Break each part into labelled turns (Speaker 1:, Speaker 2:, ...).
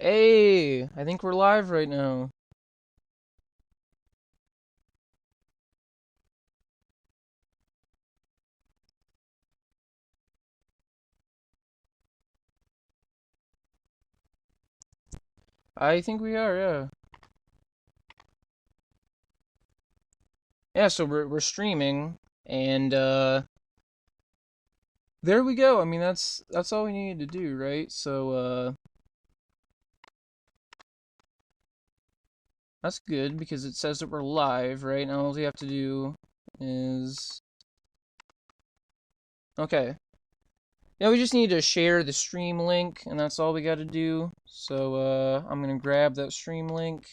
Speaker 1: Hey, I think we're live right now. I think we are, yeah. Yeah, so we're streaming and there we go. I mean, that's all we needed to do, right? So that's good because it says that we're live, right? Now all we have to do is okay. Yeah, we just need to share the stream link and that's all we got to do. So I'm going to grab that stream link.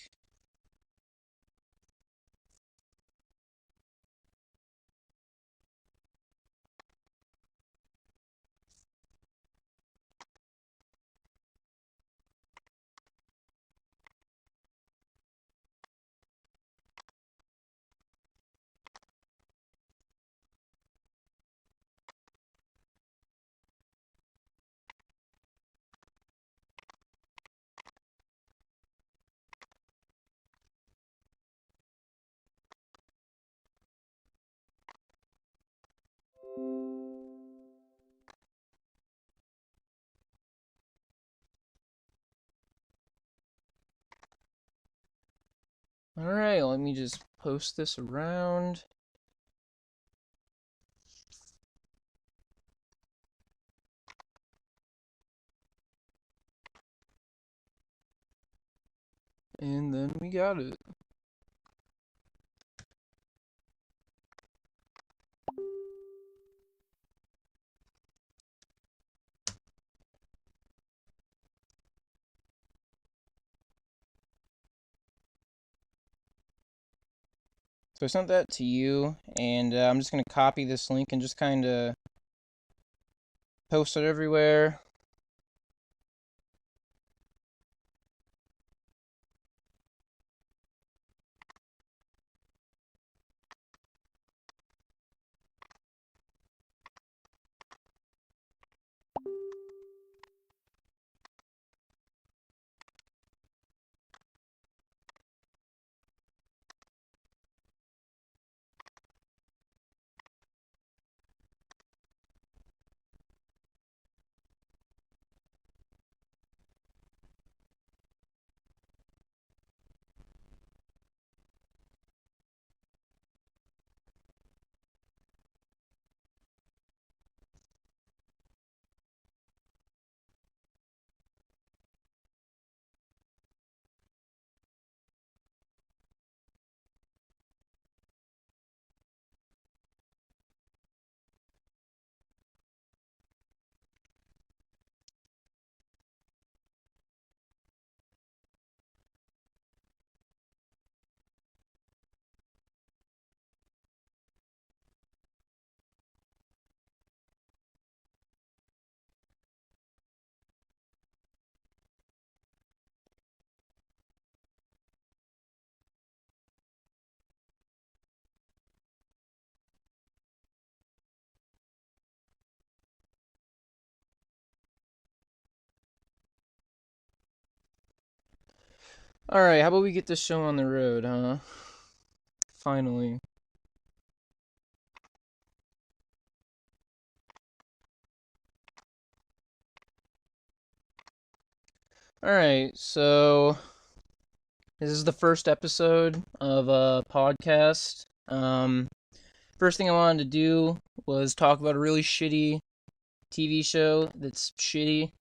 Speaker 1: All right, let me just post this around. And then we got it. So I sent that to you, and I'm just going to copy this link and just kind of post it everywhere. Alright, how about we get this show on the road, huh? Finally. Alright, so this is the first episode of a podcast. First thing I wanted to do was talk about a really shitty TV show that's shitty.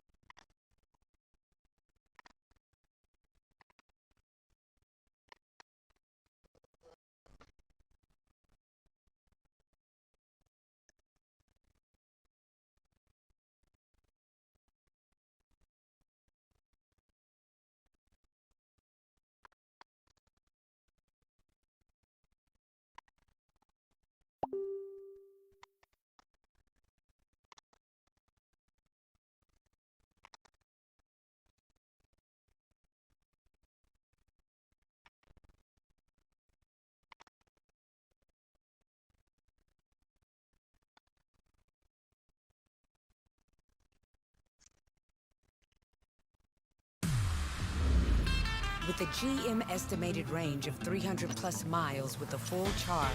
Speaker 2: With a GM estimated range of 300 plus miles with a full charge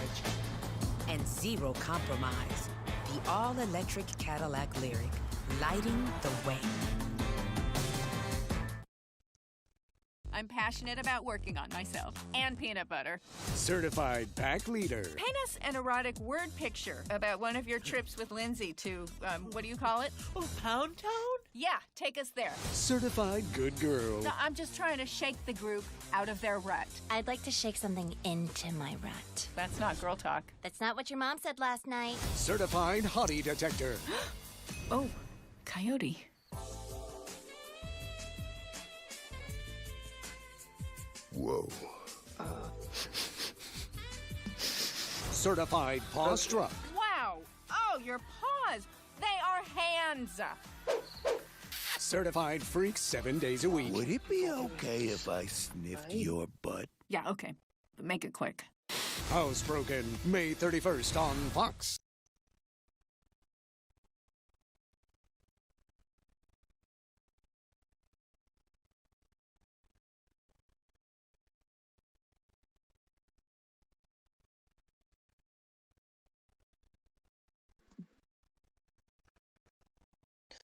Speaker 2: and zero compromise, the all-electric Cadillac Lyric, lighting the way.
Speaker 3: I'm passionate about working on myself and peanut butter.
Speaker 4: Certified pack leader.
Speaker 3: Paint us an erotic word picture about one of your trips with Lindsay to, what do you call it?
Speaker 5: Oh, Pound Town?
Speaker 3: Yeah, take us there.
Speaker 4: Certified good girl.
Speaker 3: No, I'm just trying to shake the group out of their rut.
Speaker 6: I'd like to shake something into my rut.
Speaker 3: That's not girl talk.
Speaker 6: That's not what your mom said last night.
Speaker 4: Certified hottie detector.
Speaker 3: Oh, coyote.
Speaker 4: Whoa. Certified paw struck.
Speaker 3: Wow. Oh, your paws. They are hands.
Speaker 4: Certified freak 7 days a week.
Speaker 5: Would it be okay if I sniffed your butt?
Speaker 3: Yeah, okay. But make it quick.
Speaker 4: Housebroken, May 31st on Fox.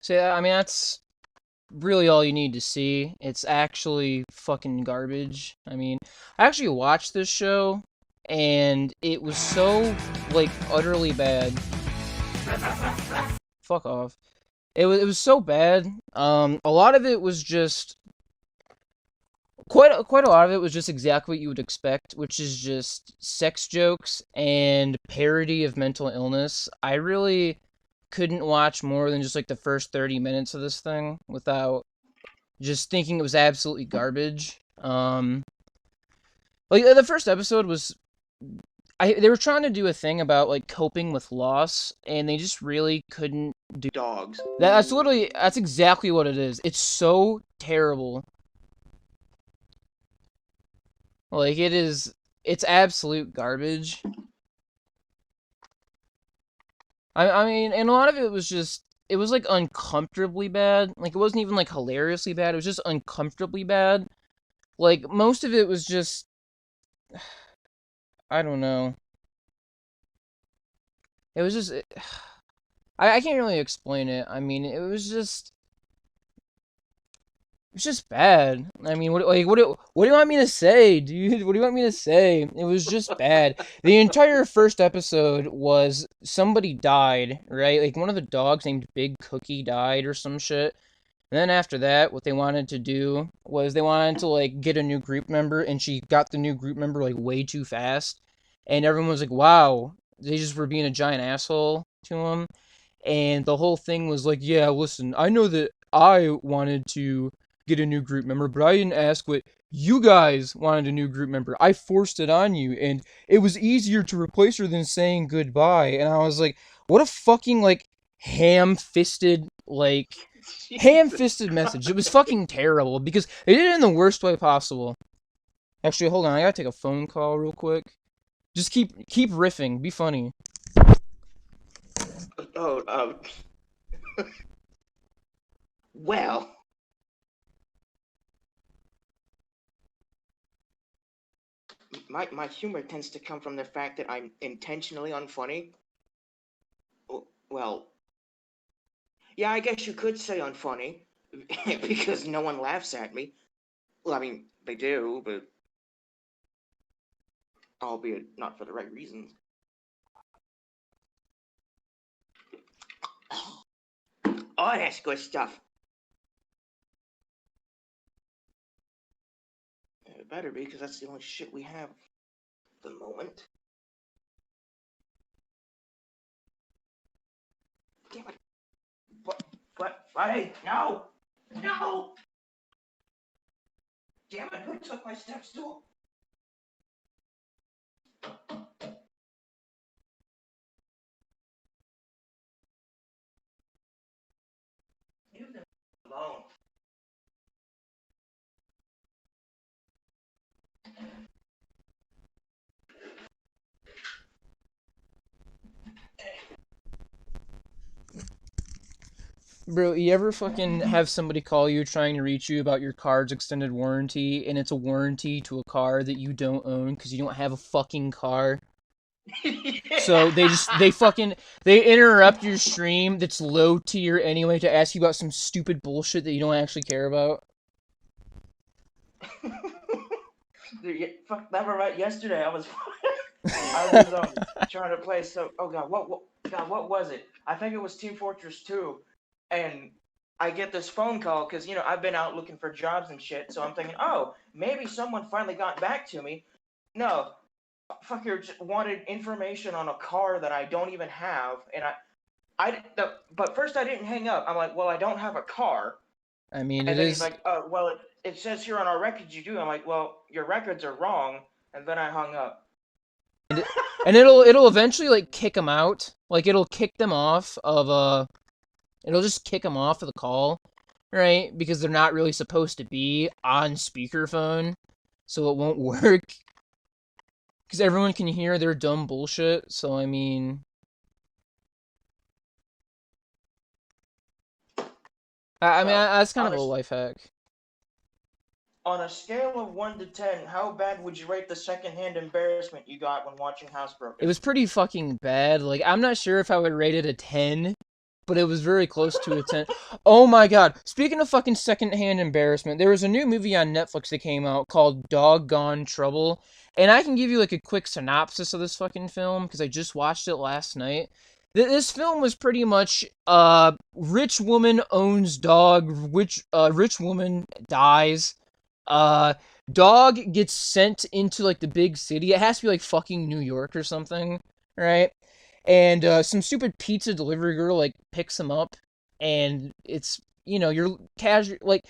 Speaker 1: So yeah, I mean that's really all you need to see. It's actually fucking garbage. I mean, I actually watched this show and it was so like utterly bad. Fuck off. It was so bad. A lot of it was just quite a lot of it was just exactly what you would expect, which is just sex jokes and parody of mental illness. I really couldn't watch more than just like the first 30 minutes of this thing without just thinking it was absolutely garbage. Like the first episode was they were trying to do a thing about like coping with loss and they just really couldn't do
Speaker 7: dogs.
Speaker 1: That's exactly what it is. It's so terrible. Like it's absolute garbage. I mean, and a lot of it was just, it was like uncomfortably bad. Like it wasn't even like hilariously bad. It was just uncomfortably bad. Like most of it was just, I don't know. It was just, I can't really explain it. I mean, it's just bad. I mean, what do you want me to say, dude? What do you want me to say? It was just bad. The entire first episode was somebody died, right? Like one of the dogs named Big Cookie died or some shit. And then after that, what they wanted to do was they wanted to like get a new group member, and she got the new group member like way too fast, and everyone was like, "Wow, they just were being a giant asshole to him." And the whole thing was like, "Yeah, listen, I know that I wanted to get a new group member, but I didn't ask what you guys wanted a new group member. I forced it on you, and it was easier to replace her than saying goodbye." And I was like, what a fucking, like, ham-fisted message. It was fucking terrible, because they did it in the worst way possible. Actually, hold on, I gotta take a phone call real quick. Just keep riffing, be funny.
Speaker 7: Oh, well. My humor tends to come from the fact that I'm intentionally unfunny. Well, yeah, I guess you could say unfunny, because no one laughs at me. Well, I mean, they do, but albeit not for the right reasons. Oh, that's good stuff. It better be, because that's the only shit we have at the moment. Damn it. What? Hey, no! No! Damn it, who took my step stool? Leave them alone.
Speaker 1: Bro, you ever fucking have somebody call you trying to reach you about your car's extended warranty, and it's a warranty to a car that you don't own because you don't have a fucking car? So they interrupt your stream that's low tier anyway to ask you about some stupid bullshit that you don't actually care about.
Speaker 7: Dude, fuck that. Right. Yesterday, I was trying to play. So, oh god, what was it? I think it was Team Fortress 2, and I get this phone call because I've been out looking for jobs and shit. So I'm thinking, oh, maybe someone finally got back to me. No, fucker just wanted information on a car that I don't even have, and but first I didn't hang up. I'm like, well, I don't have a car.
Speaker 1: I mean,
Speaker 7: And
Speaker 1: it
Speaker 7: then
Speaker 1: is.
Speaker 7: he's like, oh, well, it says here on our records you do. I'm like, well, your records are wrong. And then I hung up.
Speaker 1: And it'll eventually like kick them out. Like it'll kick them off of it'll just kick them off of the call, right? Because they're not really supposed to be on speakerphone, so it won't work. Because everyone can hear their dumb bullshit. So I mean, that's kind of a life hack.
Speaker 7: On a scale of 1 to 10, how bad would you rate the secondhand embarrassment you got when watching Housebroken?
Speaker 1: It was pretty fucking bad. Like, I'm not sure if I would rate it a 10, but it was very close to a 10. Oh my god. Speaking of fucking secondhand embarrassment, there was a new movie on Netflix that came out called Doggone Trouble. And I can give you, like, a quick synopsis of this fucking film, because I just watched it last night. This film was pretty much, rich woman owns dog, rich woman dies. Dog gets sent into, like, the big city. It has to be, like, fucking New York or something, right? And, some stupid pizza delivery girl, like, picks him up, and it's, your casual, like,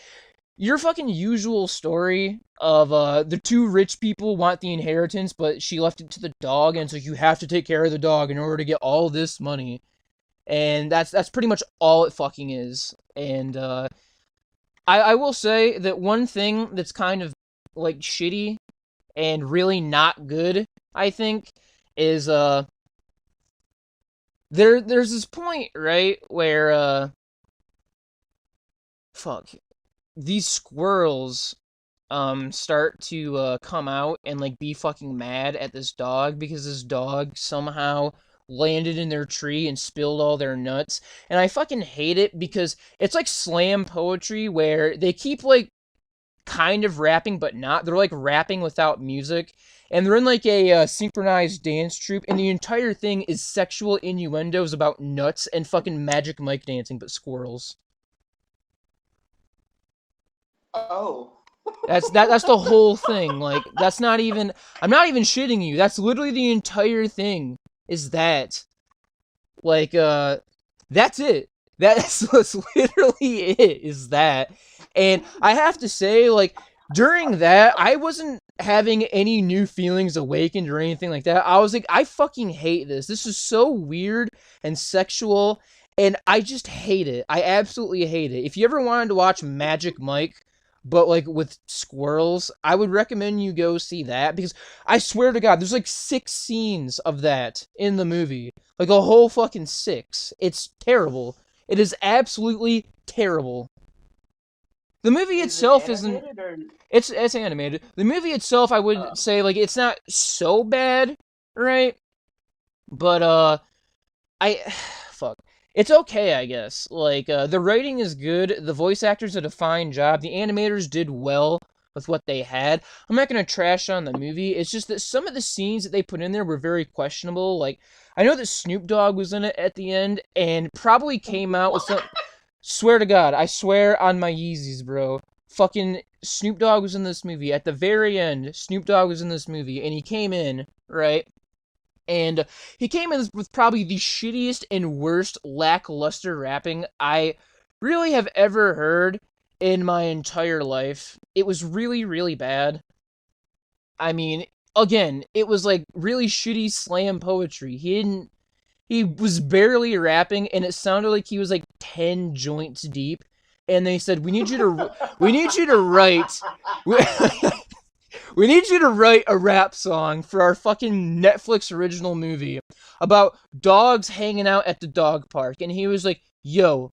Speaker 1: your fucking usual story of, the two rich people want the inheritance, but she left it to the dog, and so you have to take care of the dog in order to get all this money. And that's pretty much all it fucking is. And, I will say that one thing that's kind of, like, shitty and really not good, I think, is, there's this point, right, where, these squirrels, start to, come out and, like, be fucking mad at this dog because this dog somehow landed in their tree and spilled all their nuts. And I fucking hate it because it's like slam poetry where they keep like kind of rapping but not. They're like rapping without music. And they're in like a synchronized dance troupe, and the entire thing is sexual innuendos about nuts and fucking Magic Mike dancing, but squirrels.
Speaker 7: Oh.
Speaker 1: That's the whole thing. Like, that's not even... I'm not even shitting you. That's literally the entire thing. Is that. Like, that's it. That's literally it, is that. And I have to say, like, during that, I wasn't having any new feelings awakened or anything like that. I was like, I fucking hate this. This is so weird and sexual, and I just hate it. I absolutely hate it. If you ever wanted to watch Magic Mike, but, like, with squirrels, I would recommend you go see that, because I swear to God, there's, like, 6 scenes of that in the movie. Like, a whole fucking 6. It's terrible. It is absolutely terrible. The movie itself isn't... It's animated. The movie itself, I would say, like, it's not so bad, right? But, fuck. It's okay, I guess. Like, the writing is good, the voice actors did a fine job, the animators did well with what they had. I'm not gonna trash on the movie, it's just that some of the scenes that they put in there were very questionable. Like, I know that Snoop Dogg was in it at the end, and probably came out with some... Swear to God, I swear on my Yeezys, bro. Fucking Snoop Dogg was in this movie. At the very end, Snoop Dogg was in this movie, and he came in, right? And he came in with probably the shittiest and worst lackluster rapping I really have ever heard in my entire life. It was really, really bad. I mean, again, it was like really shitty slam poetry. He was barely rapping, and it sounded like he was like 10 joints deep. And they said, we need you to write... We need you to write a rap song for our fucking Netflix original movie about dogs hanging out at the dog park. And he was like, yo,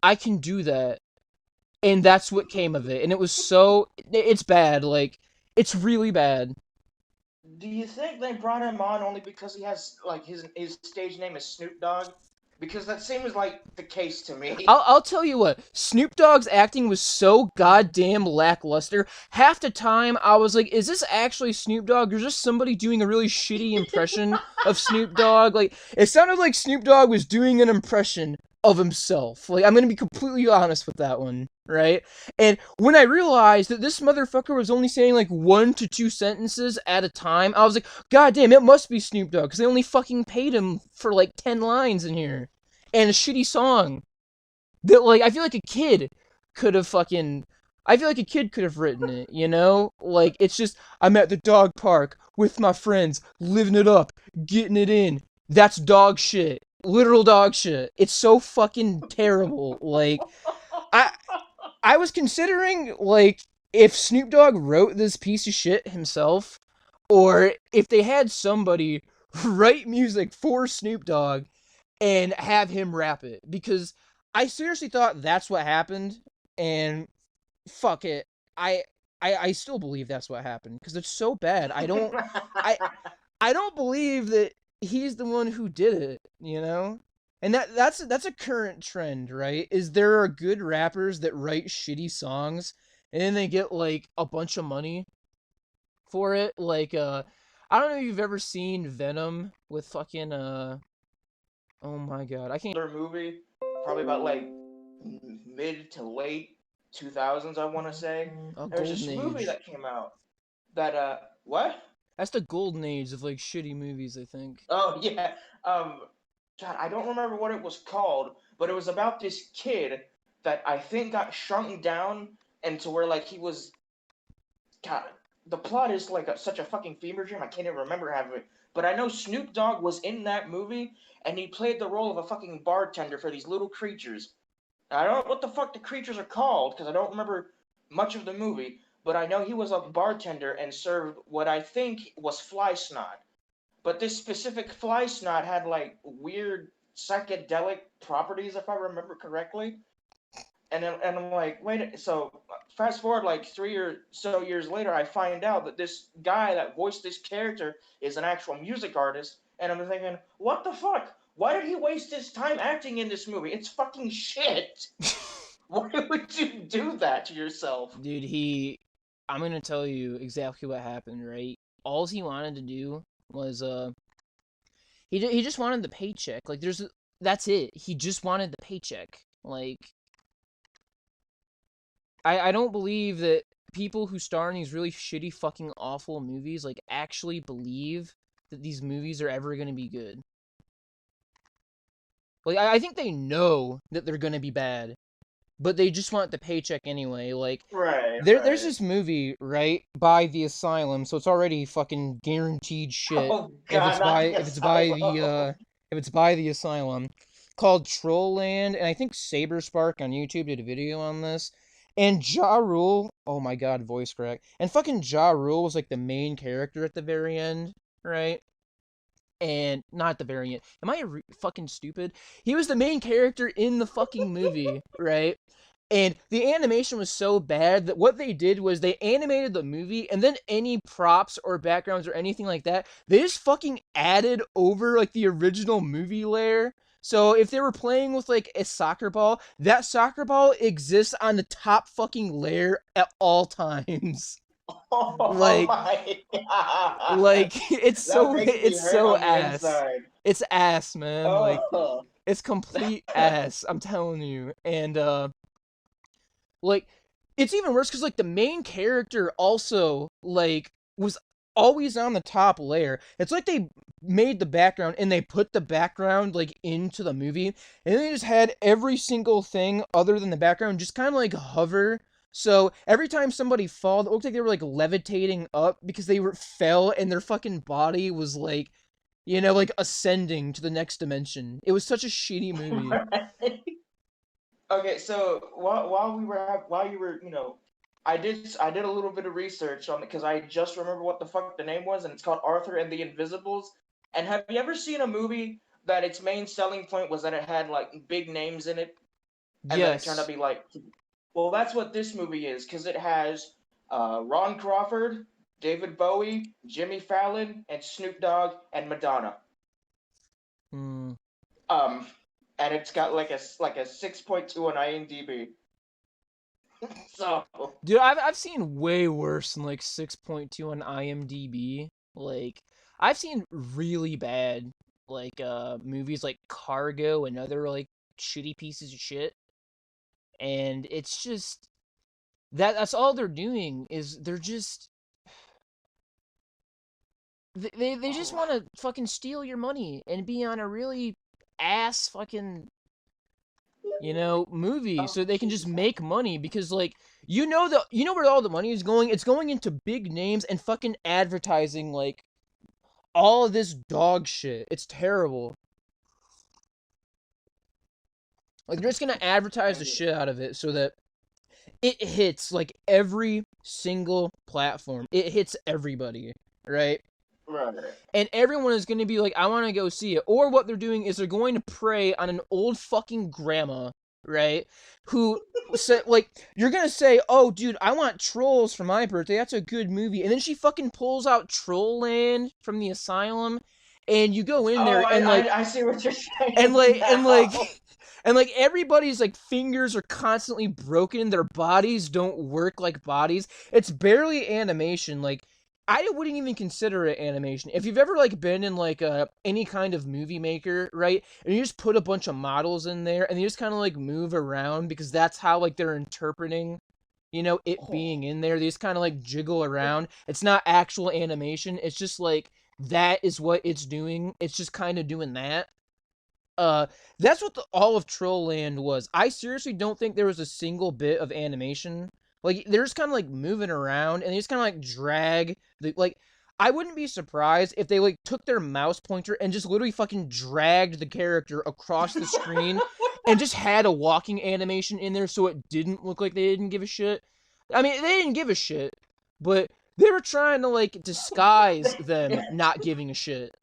Speaker 1: I can do that. And that's what came of it. And it was so, it's bad. Like, it's really bad.
Speaker 7: Do you think they brought him on only because he has like his stage name is Snoop Dogg? Because that seems like the case to me.
Speaker 1: I'll tell you what, Snoop Dogg's acting was so goddamn lackluster. Half the time, I was like, is this actually Snoop Dogg, or just somebody doing a really shitty impression of Snoop Dogg? Like, it sounded like Snoop Dogg was doing an impression of himself. Like, I'm gonna be completely honest with that one, right? And when I realized that this motherfucker was only saying like 1 to 2 sentences at a time, I was like, god damn, it must be Snoop Dogg, because they only fucking paid him for like 10 lines in here. And a shitty song that, like, I feel like a kid could have written it, you know? Like, it's just, I'm at the dog park with my friends, living it up, getting it in. That's dog shit. Literal dog shit. It's so fucking terrible. Like, I was considering, like, if Snoop Dogg wrote this piece of shit himself, or if they had somebody write music for Snoop Dogg and have him rap it, because I seriously thought that's what happened, and fuck it, I still believe that's what happened, because it's so bad. I don't believe that he's the one who did it, you know? And that's a current trend, right? Is there are good rappers that write shitty songs, and then they get, like, a bunch of money for it, like, I don't know if you've ever seen Venom with fucking, oh my god, I can't.
Speaker 7: Their movie, probably about like mid to late 2000s, I want to say.
Speaker 1: A
Speaker 7: There's
Speaker 1: golden
Speaker 7: this movie
Speaker 1: age.
Speaker 7: that came out that what?
Speaker 1: That's the golden age of, like, shitty movies, I think.
Speaker 7: Oh yeah. God, I don't remember what it was called, but it was about this kid that I think got shrunk down into where like he was. God, the plot is like such a fucking fever dream. I can't even remember half of it. But I know Snoop Dogg was in that movie, and he played the role of a fucking bartender for these little creatures. I don't know what the fuck the creatures are called because I don't remember much of the movie, but I know he was a bartender and served what I think was fly snot. But this specific fly snot had like weird psychedelic properties, if I remember correctly. And I'm like, wait. So fast forward like 3 or so years later, I find out that this guy that voiced this character is an actual music artist, and I'm thinking, what the fuck? Why did he waste his time acting in this movie? It's fucking shit. Why would you do that to yourself?
Speaker 1: Dude, I'm gonna tell you exactly what happened, right? All he wanted to do was, he just wanted the paycheck. Like, that's it. He just wanted the paycheck. Like, I don't believe that people who star in these really shitty fucking awful movies, like, actually believe that these movies are ever gonna be good. Like, I think they know that they're gonna be bad, but they just want the paycheck anyway. Like,
Speaker 7: Right.
Speaker 1: there's this movie, right, by the Asylum, so it's already fucking guaranteed shit.
Speaker 7: Oh god,
Speaker 1: If it's by the Asylum, called Trollland, and I think Saberspark on YouTube did a video on this. And Ja Rule, oh my god, voice crack. And fucking Ja Rule was like the main character at the very end, right? And not at the very end. Am I fucking stupid? He was the main character in the fucking movie, right? And the animation was so bad that what they did was they animated the movie, and then any props or backgrounds or anything like that, they just fucking added over, like, the original movie layer. So if they were playing with, like, a soccer ball, that soccer ball exists on the top fucking layer at all times.
Speaker 7: Oh
Speaker 1: Like,
Speaker 7: my god.
Speaker 1: like, it's
Speaker 7: That
Speaker 1: so,
Speaker 7: makes me
Speaker 1: it's
Speaker 7: hurt
Speaker 1: so
Speaker 7: on the
Speaker 1: ass.
Speaker 7: inside.
Speaker 1: It's ass, man. Like,
Speaker 7: Oh.
Speaker 1: it's complete ass, I'm telling you. And, like, it's even worse because, like, the main character also, like, was always on the top layer. It's like they made the background and they put the background, like, into the movie, and they just had every single thing other than the background just kind of, like, hover. So every time somebody fell, it looked like they were, like, levitating up because they fell and their fucking body was, like, you know, like, ascending to the next dimension. It was such a shitty movie.
Speaker 7: Okay, so while you were, I did a little bit of research on it because I just remember what the fuck the name was, and it's called Arthur and the Invisibles. And have you ever seen a movie that its main selling point was that it had like big names in it? and then it turned out
Speaker 1: Yes.
Speaker 7: to be like, well, that's what this movie is, because it has Ron Crawford, David Bowie, Jimmy Fallon, and Snoop Dogg and Madonna.
Speaker 1: Hmm.
Speaker 7: Um, and it's got like a 6.2 on IMDb. So
Speaker 1: Dude, I've seen way worse than like 6.2 on IMDb. Like, I've seen really bad like movies like Cargo and other like shitty pieces of shit. And it's just that's all they're doing is they're just they just want to fucking steal your money and be on a really ass fucking movie so they can just make money because like you know where all the money is going? It's going into big names and fucking advertising like all of this dog shit. It's terrible. Like they're just gonna advertise the shit out of it so that it hits like every single platform. It hits everybody, right?
Speaker 7: right.
Speaker 1: And everyone is going to be like, I want to go see it. Or what they're doing is they're going to prey on an old fucking grandma, right? Who said, like, you're going to say, oh, dude, I want Trolls for my birthday. That's a good movie. And then she fucking pulls out Troll Land from the asylum. And you go in there and, like,
Speaker 7: I see what you're saying.
Speaker 1: and like
Speaker 7: now.
Speaker 1: and like and like everybody's like fingers are constantly broken, their bodies don't work like bodies. It's barely animation. Like I wouldn't even consider it animation. If you've ever like been in like any kind of movie maker, right, and you just put a bunch of models in there and they just kind of like move around because that's how like they're interpreting it being in there. They just kind of like jiggle around. It's not actual animation. It's just like that is what it's doing. It's just kind of doing that. That's what all of Trollland was. I seriously don't think there was a single bit of animation. Like they're just kind of like moving around and they just kind of like drag the like. I wouldn't be surprised if they like took their mouse pointer and just literally fucking dragged the character across the screen and just had a walking animation in there so it didn't look like they didn't give a shit. I mean, they didn't give a shit, but they were trying to like disguise them not giving a shit.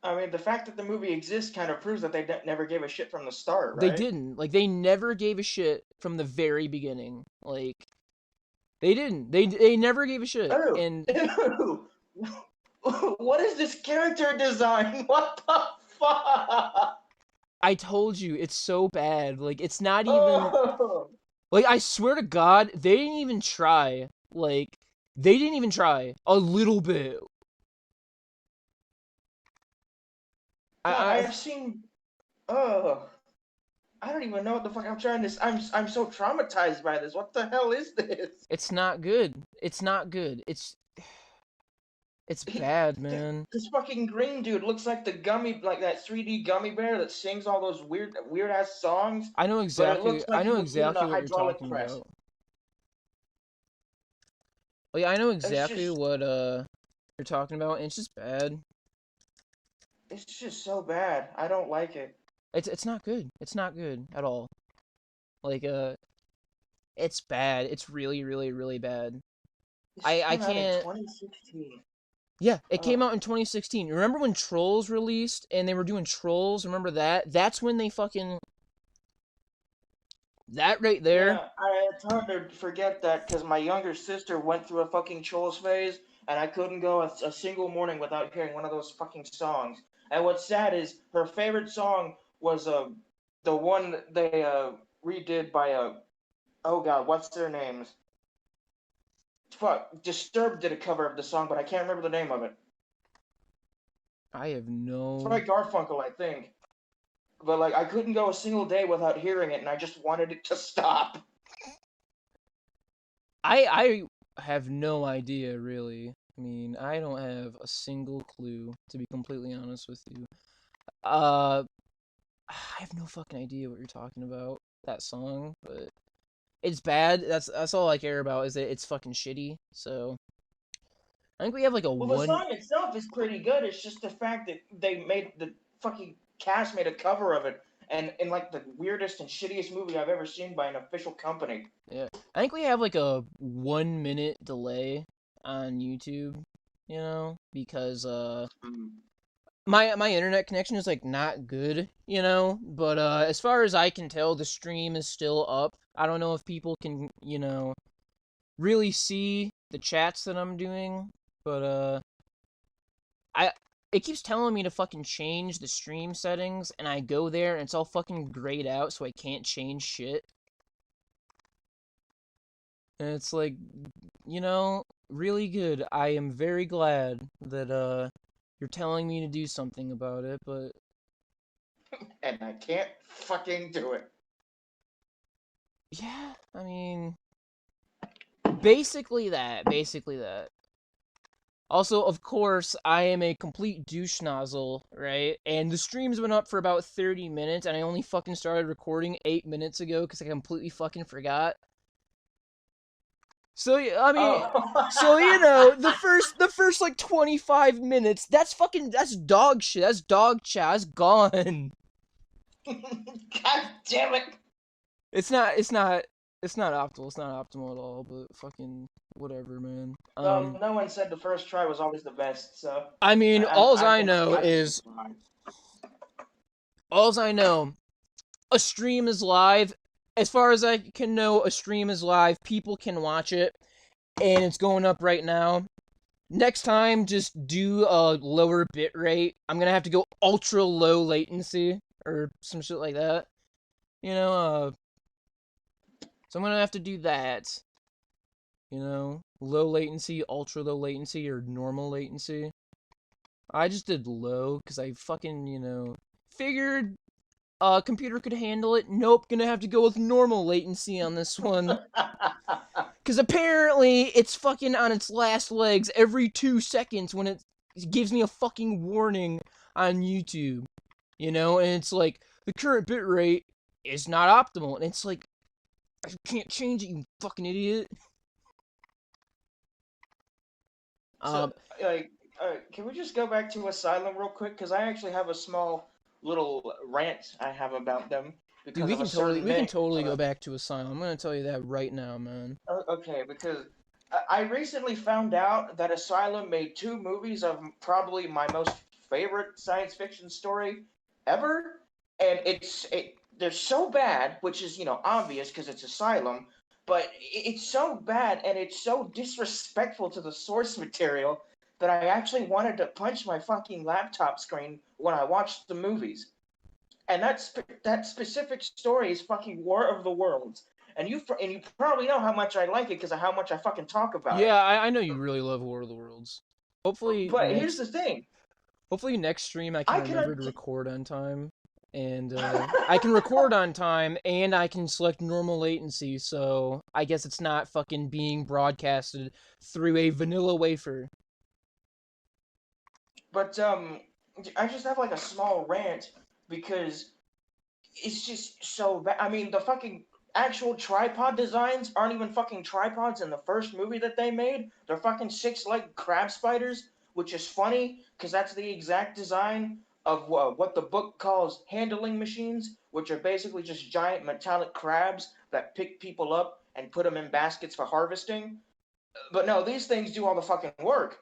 Speaker 7: I mean, the fact that the movie exists kind of proves that they never gave a shit from the start,
Speaker 1: They
Speaker 7: right?
Speaker 1: didn't. Like they never gave a shit from the very beginning. Like they didn't. They never gave a shit.
Speaker 7: Oh,
Speaker 1: And
Speaker 7: ew. What is this character design? What the fuck?
Speaker 1: I told you it's so bad. Like it's not even
Speaker 7: Oh.
Speaker 1: like I swear to God, they didn't even try. Like they didn't even try a little bit.
Speaker 7: God,
Speaker 1: I
Speaker 7: I've seen. Oh, I don't even know what the fuck I'm trying to. I'm so traumatized by this. What the hell is this?
Speaker 1: it's not good. It's not good. It's bad,
Speaker 7: Dude,
Speaker 1: man.
Speaker 7: this fucking green dude looks like the gummy, like that 3D gummy bear that sings all those weird ass songs.
Speaker 1: I know
Speaker 7: But it looks
Speaker 1: exactly.
Speaker 7: like
Speaker 1: I
Speaker 7: he
Speaker 1: know
Speaker 7: was put in a
Speaker 1: exactly what you're
Speaker 7: hydraulic
Speaker 1: talking
Speaker 7: press.
Speaker 1: about. Like I know
Speaker 7: It's
Speaker 1: exactly
Speaker 7: just,
Speaker 1: what you're talking about, and it's just bad.
Speaker 7: it's just so bad. I don't like it.
Speaker 1: It's not good. It's not good at all. Like it's bad. It's really really really bad.
Speaker 7: This
Speaker 1: I
Speaker 7: came out in
Speaker 1: can't.
Speaker 7: 2016.
Speaker 1: Yeah, it came
Speaker 7: Oh.
Speaker 1: out in 2016. Remember when Trolls released and they were doing Trolls? Remember that? That's when they fucking that right there.
Speaker 7: Yeah, it's hard to forget that because my younger sister went through a fucking Trolls phase, and I couldn't go a single morning without hearing one of those fucking songs. And what's sad is her favorite song was the one that they redid by oh god, what's their names? Fuck, Disturbed did a cover of the song, but I can't remember the name of it.
Speaker 1: I have
Speaker 7: It's
Speaker 1: no.
Speaker 7: by Garfunkel, I think. But like, I couldn't go a single day without hearing it, and I just wanted it to stop.
Speaker 1: I have no idea really. I mean, I don't have a single clue to be completely honest with you. Uh, I have no fucking idea what you're talking about. That song, but it's bad. That's all I care about is that it's fucking shitty. So I think we have like a
Speaker 7: Well, the
Speaker 1: one.
Speaker 7: song itself is pretty good. It's just the fact that they made the fucking cast made a cover of it, and in like the weirdest and shittiest movie I've ever seen by an official company.
Speaker 1: Yeah, I think we have like a 1 minute delay on YouTube. Because my internet connection is like not good, you know, but as far as I can tell, the stream is still up. I don't know if people can, you know, really see the chats that I'm doing, but I it keeps telling me to fucking change the stream settings, and I go there and it's all fucking grayed out, so I can't change shit. And it's like, you know, really good. I am very glad that you're telling me to do something about it, but
Speaker 7: And I can't fucking do it.
Speaker 1: yeah, I mean, basically that. Also, of course, I am a complete douche nozzle, right? And the stream's been up for about 30 minutes, and I only fucking started recording 8 minutes ago because I completely fucking forgot. So, I mean,
Speaker 7: Oh.
Speaker 1: so, you know, the first, like, 25 minutes, that's dog shit, that's dog chat, that's gone.
Speaker 7: God damn it.
Speaker 1: It's not optimal, it's not optimal at all, but fucking whatever, man.
Speaker 7: Well, no one said the first try was always the best, so
Speaker 1: I mean, alls I
Speaker 7: think
Speaker 1: know
Speaker 7: it's fine.
Speaker 1: alls I know, a stream is live. As far as I can know, a stream is live. People can watch it, and it's going up right now. Next time, just do a lower bit rate. I'm gonna have to go ultra low latency or some shit like that. You know, so I'm gonna have to do that. You know, low latency, ultra low latency, or normal latency. I just did low because I fucking, you know, figured computer could handle it. Nope, gonna have to go with normal latency on this one. Because apparently it's fucking on its last legs every 2 seconds when it gives me a fucking warning on YouTube. You know, and it's like, the current bitrate is not optimal. And it's like, I can't change it, you fucking idiot.
Speaker 7: So, can we just go back to Asylum real quick? Because I actually have a small little rant I have about them because
Speaker 1: Dude, we
Speaker 7: of
Speaker 1: can
Speaker 7: a certain
Speaker 1: totally go back to Asylum. I'm gonna tell you that right now, man.
Speaker 7: Okay, because I recently found out that Asylum made 2 movies of probably my most favorite science fiction story ever, and they're so bad, which is obvious because it's Asylum, but it's so bad and it's so disrespectful to the source material that I actually wanted to punch my fucking laptop screen when I watched the movies. And that specific story is fucking War of the Worlds. And you probably know how much I like it because of how much I fucking talk about it.
Speaker 1: Yeah, I know you really love War of the Worlds. Hopefully
Speaker 7: But here's the thing.
Speaker 1: next stream I can
Speaker 7: I
Speaker 1: remember
Speaker 7: can
Speaker 1: to record on time. And I can record on time, and I can select normal latency, so I guess it's not fucking being broadcasted through a vanilla wafer.
Speaker 7: But I just have like a small rant because it's just so bad. I mean, the fucking actual tripod designs aren't even fucking tripods in the first movie that they made. They're fucking 6-legged crab spiders, which is funny because that's the exact design of what the book calls handling machines, which are basically just giant metallic crabs that pick people up and put them in baskets for harvesting. But no, these things do all the fucking work.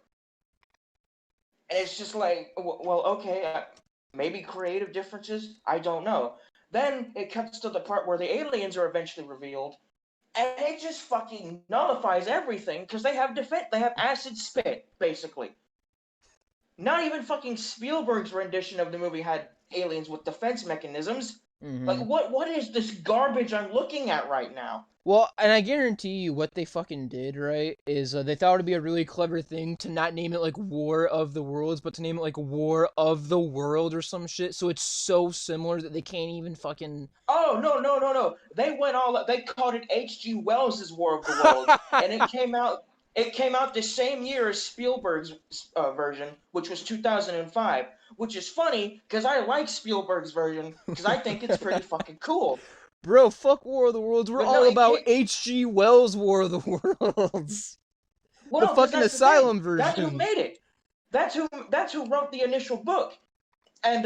Speaker 7: And it's just like, well, okay, maybe creative differences. I don't know. Then it cuts to the part where the aliens are eventually revealed, and it just fucking nullifies everything because they have they have acid spit, basically. Not even fucking Spielberg's rendition of the movie had aliens with defense mechanisms.
Speaker 1: Mm-hmm.
Speaker 7: Like, what is this garbage I'm looking at right now?
Speaker 1: Well, and I guarantee you what they fucking did, right, is they thought it'd be a really clever thing to not name it, like, War of the Worlds, but to name it, like, War of the World or some shit, so it's so similar that they can't even fucking...
Speaker 7: Oh, no. They went they called it H.G. Wells' War of the Worlds, and it came out the same year as Spielberg's version, which was 2005, which is funny, because I like Spielberg's version, because I think it's pretty fucking cool.
Speaker 1: Bro, fuck War of the Worlds. We're all about H.G. Wells' War of the Worlds.
Speaker 7: Well,
Speaker 1: the fucking Asylum version.
Speaker 7: That's who made it. That's who wrote the initial book. And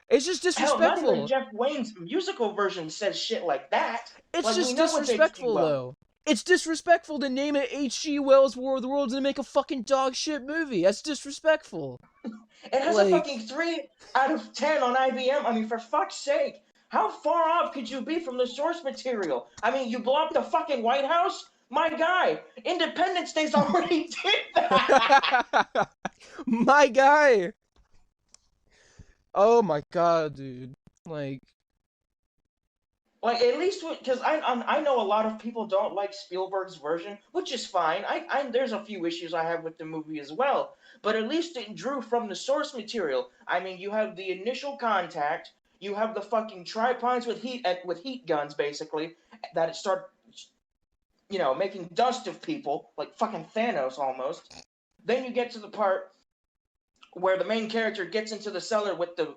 Speaker 1: it's just disrespectful.
Speaker 7: Hell, not even Jeff Wayne's musical version says shit like that.
Speaker 1: It's just disrespectful, though. It's disrespectful to name it H.G. Wells' War of the Worlds and make a fucking dog shit movie. That's disrespectful.
Speaker 7: It has
Speaker 1: Like-
Speaker 7: a fucking 3 out of 10 on IBM. I mean, for fuck's sake. How far off could you be from the source material? I mean, you blow up the fucking White House? My guy, Independence Day's already did that!
Speaker 1: My guy! Oh my god, dude. Like,
Speaker 7: at least, because I know a lot of people don't like Spielberg's version, which is fine. There's a few issues I have with the movie as well. But at least it drew from the source material. I mean, you have the initial contact, you have the fucking tripods with heat guns, basically, that start, making dust of people, like fucking Thanos almost. Then you get to the part where the main character gets into the cellar with the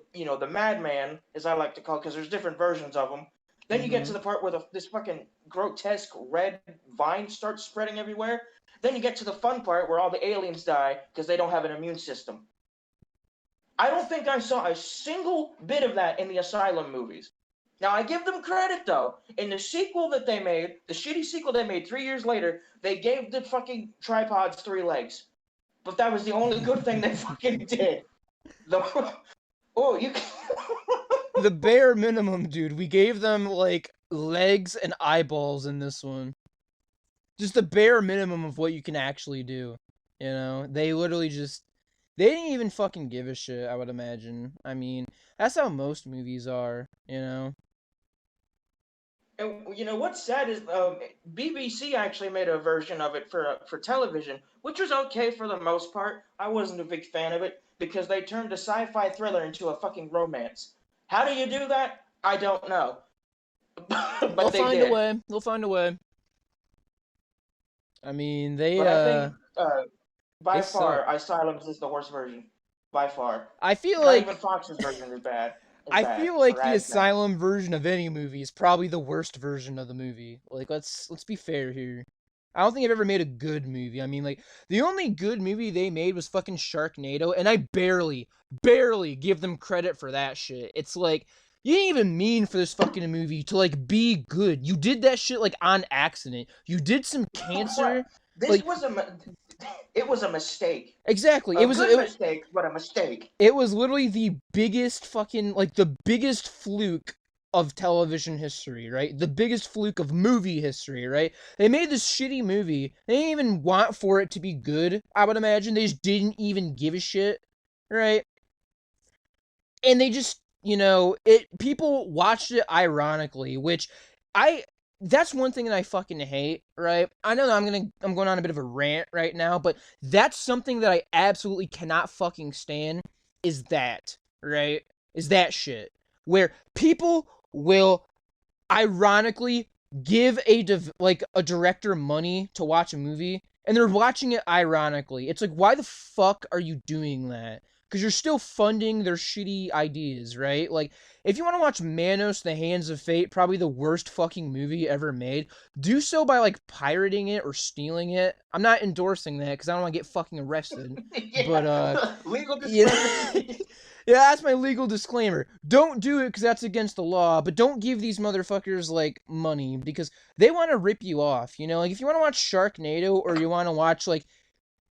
Speaker 7: madman, as I like to call it, because there's different versions of him. Then you get to the part where this fucking grotesque red vine starts spreading everywhere. Then you get to the fun part where all the aliens die because they don't have an immune system. I don't think I saw a single bit of that in the Asylum movies. Now, I give them credit, though. In the sequel that they made, the shitty sequel they made 3 years later, they gave the fucking tripods 3 legs. But that was the only good thing they fucking did.
Speaker 1: the bare minimum, dude. We gave them, like, legs and eyeballs in this one. Just the bare minimum of what you can actually do. You know? They literally just... They didn't even fucking give a shit, I would imagine. I mean, that's how most movies are, you know?
Speaker 7: And what's sad is BBC actually made a version of it for television, which was okay for the most part. I wasn't a big fan of it because they turned a sci-fi thriller into a fucking romance. How do you do that? I don't know. But
Speaker 1: They'll
Speaker 7: they
Speaker 1: find
Speaker 7: did.
Speaker 1: a way. They'll find a way. I mean, they,
Speaker 7: But I think, by
Speaker 1: they
Speaker 7: far,
Speaker 1: suck.
Speaker 7: Asylums is the worst version. By far.
Speaker 1: I feel
Speaker 7: Not
Speaker 1: like...
Speaker 7: even Fox's version is bad.
Speaker 1: I feel like the Asylum version of any movie is probably the worst version of the movie. Like, let's be fair here. I don't think I've ever made a good movie. I mean, like, the only good movie they made was fucking Sharknado, and I barely give them credit for that shit. It's like, you didn't even mean for this fucking movie to, like, be good. You did that shit, like, on accident. You did some cancer.
Speaker 7: This was it was a mistake.
Speaker 1: Exactly.
Speaker 7: It was a mistake, but a mistake.
Speaker 1: It was literally the biggest fucking, like, the biggest fluke of television history, right? The biggest fluke of movie history, right? They made this shitty movie. They didn't even want for it to be good, I would imagine. They just didn't even give a shit, right? And they just, people watched it ironically, which that's one thing that I fucking hate, right? I know that I'm going on a bit of a rant right now, but that's something that I absolutely cannot fucking stand is that, right? Is that shit. Where people will ironically give a director money to watch a movie, and they're watching it ironically. It's like, why the fuck are you doing that? Because you're still funding their shitty ideas, right? Like, if you want to watch Manos, The Hands of Fate, probably the worst fucking movie ever made, do so by, like, pirating it or stealing it. I'm not endorsing that, because I don't want to get fucking arrested.
Speaker 7: Yeah.
Speaker 1: But,
Speaker 7: legal disclaimer.
Speaker 1: Yeah, that's my legal disclaimer. Don't do it because that's against the law, but don't give these motherfuckers, like, money, because they want to rip you off, you know? Like, if you want to watch Sharknado, or you want to watch, like,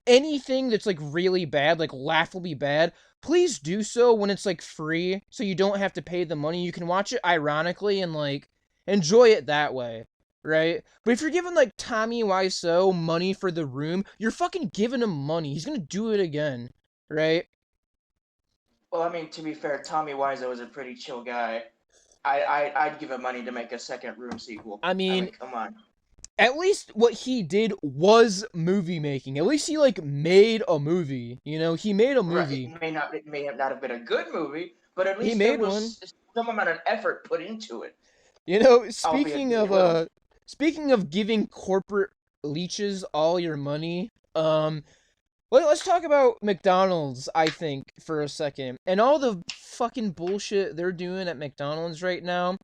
Speaker 1: anything that's, like, really bad, like, laughably bad, please do so when it's, like, free, so you don't have to pay the money. You can watch it ironically and, like, enjoy it that way, right? But if you're giving, like, Tommy Wiseau money for The Room, you're fucking giving him money. He's gonna do it again, right?
Speaker 7: Well, I mean, to be fair, Tommy Wiseau is a pretty chill guy. I'd give him money to make a second Room sequel.
Speaker 1: I mean,
Speaker 7: come on.
Speaker 1: At least what he did was movie making. At least he, like, made a movie. You know, he made a movie.
Speaker 7: Right. It may not have been a good movie, but at least
Speaker 1: he made
Speaker 7: there was some amount of effort put into it.
Speaker 1: You know, speaking of giving corporate leeches all your money, let's talk about McDonald's, I think, for a second. And all the fucking bullshit they're doing at McDonald's right now.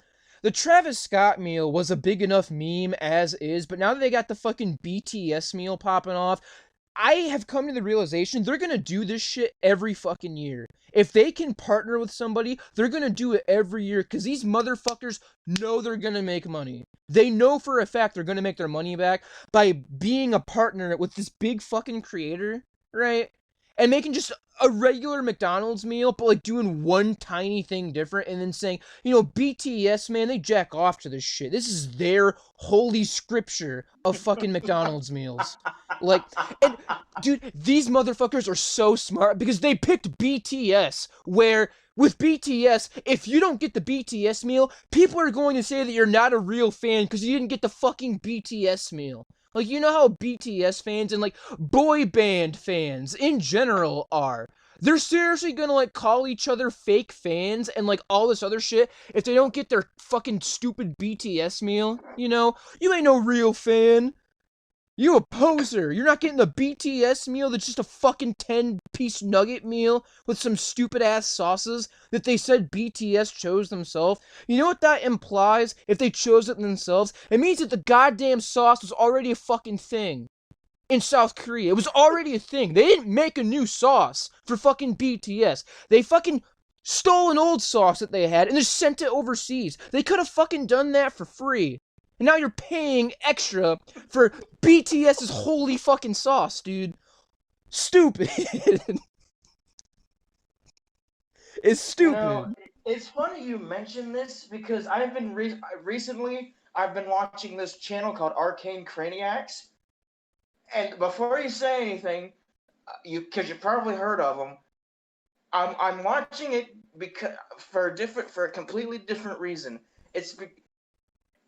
Speaker 1: The Travis Scott meal was a big enough meme as is, but now that they got the fucking BTS meal popping off, I have come to the realization they're gonna do this shit every fucking year. If they can partner with somebody, they're gonna do it every year, because these motherfuckers know they're gonna make money. They know for a fact they're gonna make their money back by being a partner with this big fucking creator, right? And making just a regular McDonald's meal, but like doing one tiny thing different, and then saying, BTS, man, they jack off to this shit. This is their holy scripture of fucking McDonald's meals. Like, and dude, these motherfuckers are so smart because they picked BTS, where with BTS, if you don't get the BTS meal, people are going to say that you're not a real fan because you didn't get the fucking BTS meal. Like, you know how BTS fans and, like, boy band fans in general are. They're seriously gonna, like, call each other fake fans and, like, all this other shit if they don't get their fucking stupid BTS meal, You ain't no real fan. You a poser. You're not getting the BTS meal that's just a fucking 10-piece nugget meal with some stupid-ass sauces that they said BTS chose themselves. You know what that implies if they chose it themselves? It means that the goddamn sauce was already a fucking thing in South Korea. It was already a thing. They didn't make a new sauce for fucking BTS. They fucking stole an old sauce that they had and just sent it overseas. They could have fucking done that for free. And now you're paying extra for BTS's holy fucking sauce, dude. Stupid. It's stupid.
Speaker 7: It's funny you mention this because I've been recently I've been watching this channel called Arcane Craniacs, and before you say anything, because you've probably heard of them, I'm watching it for a completely different reason.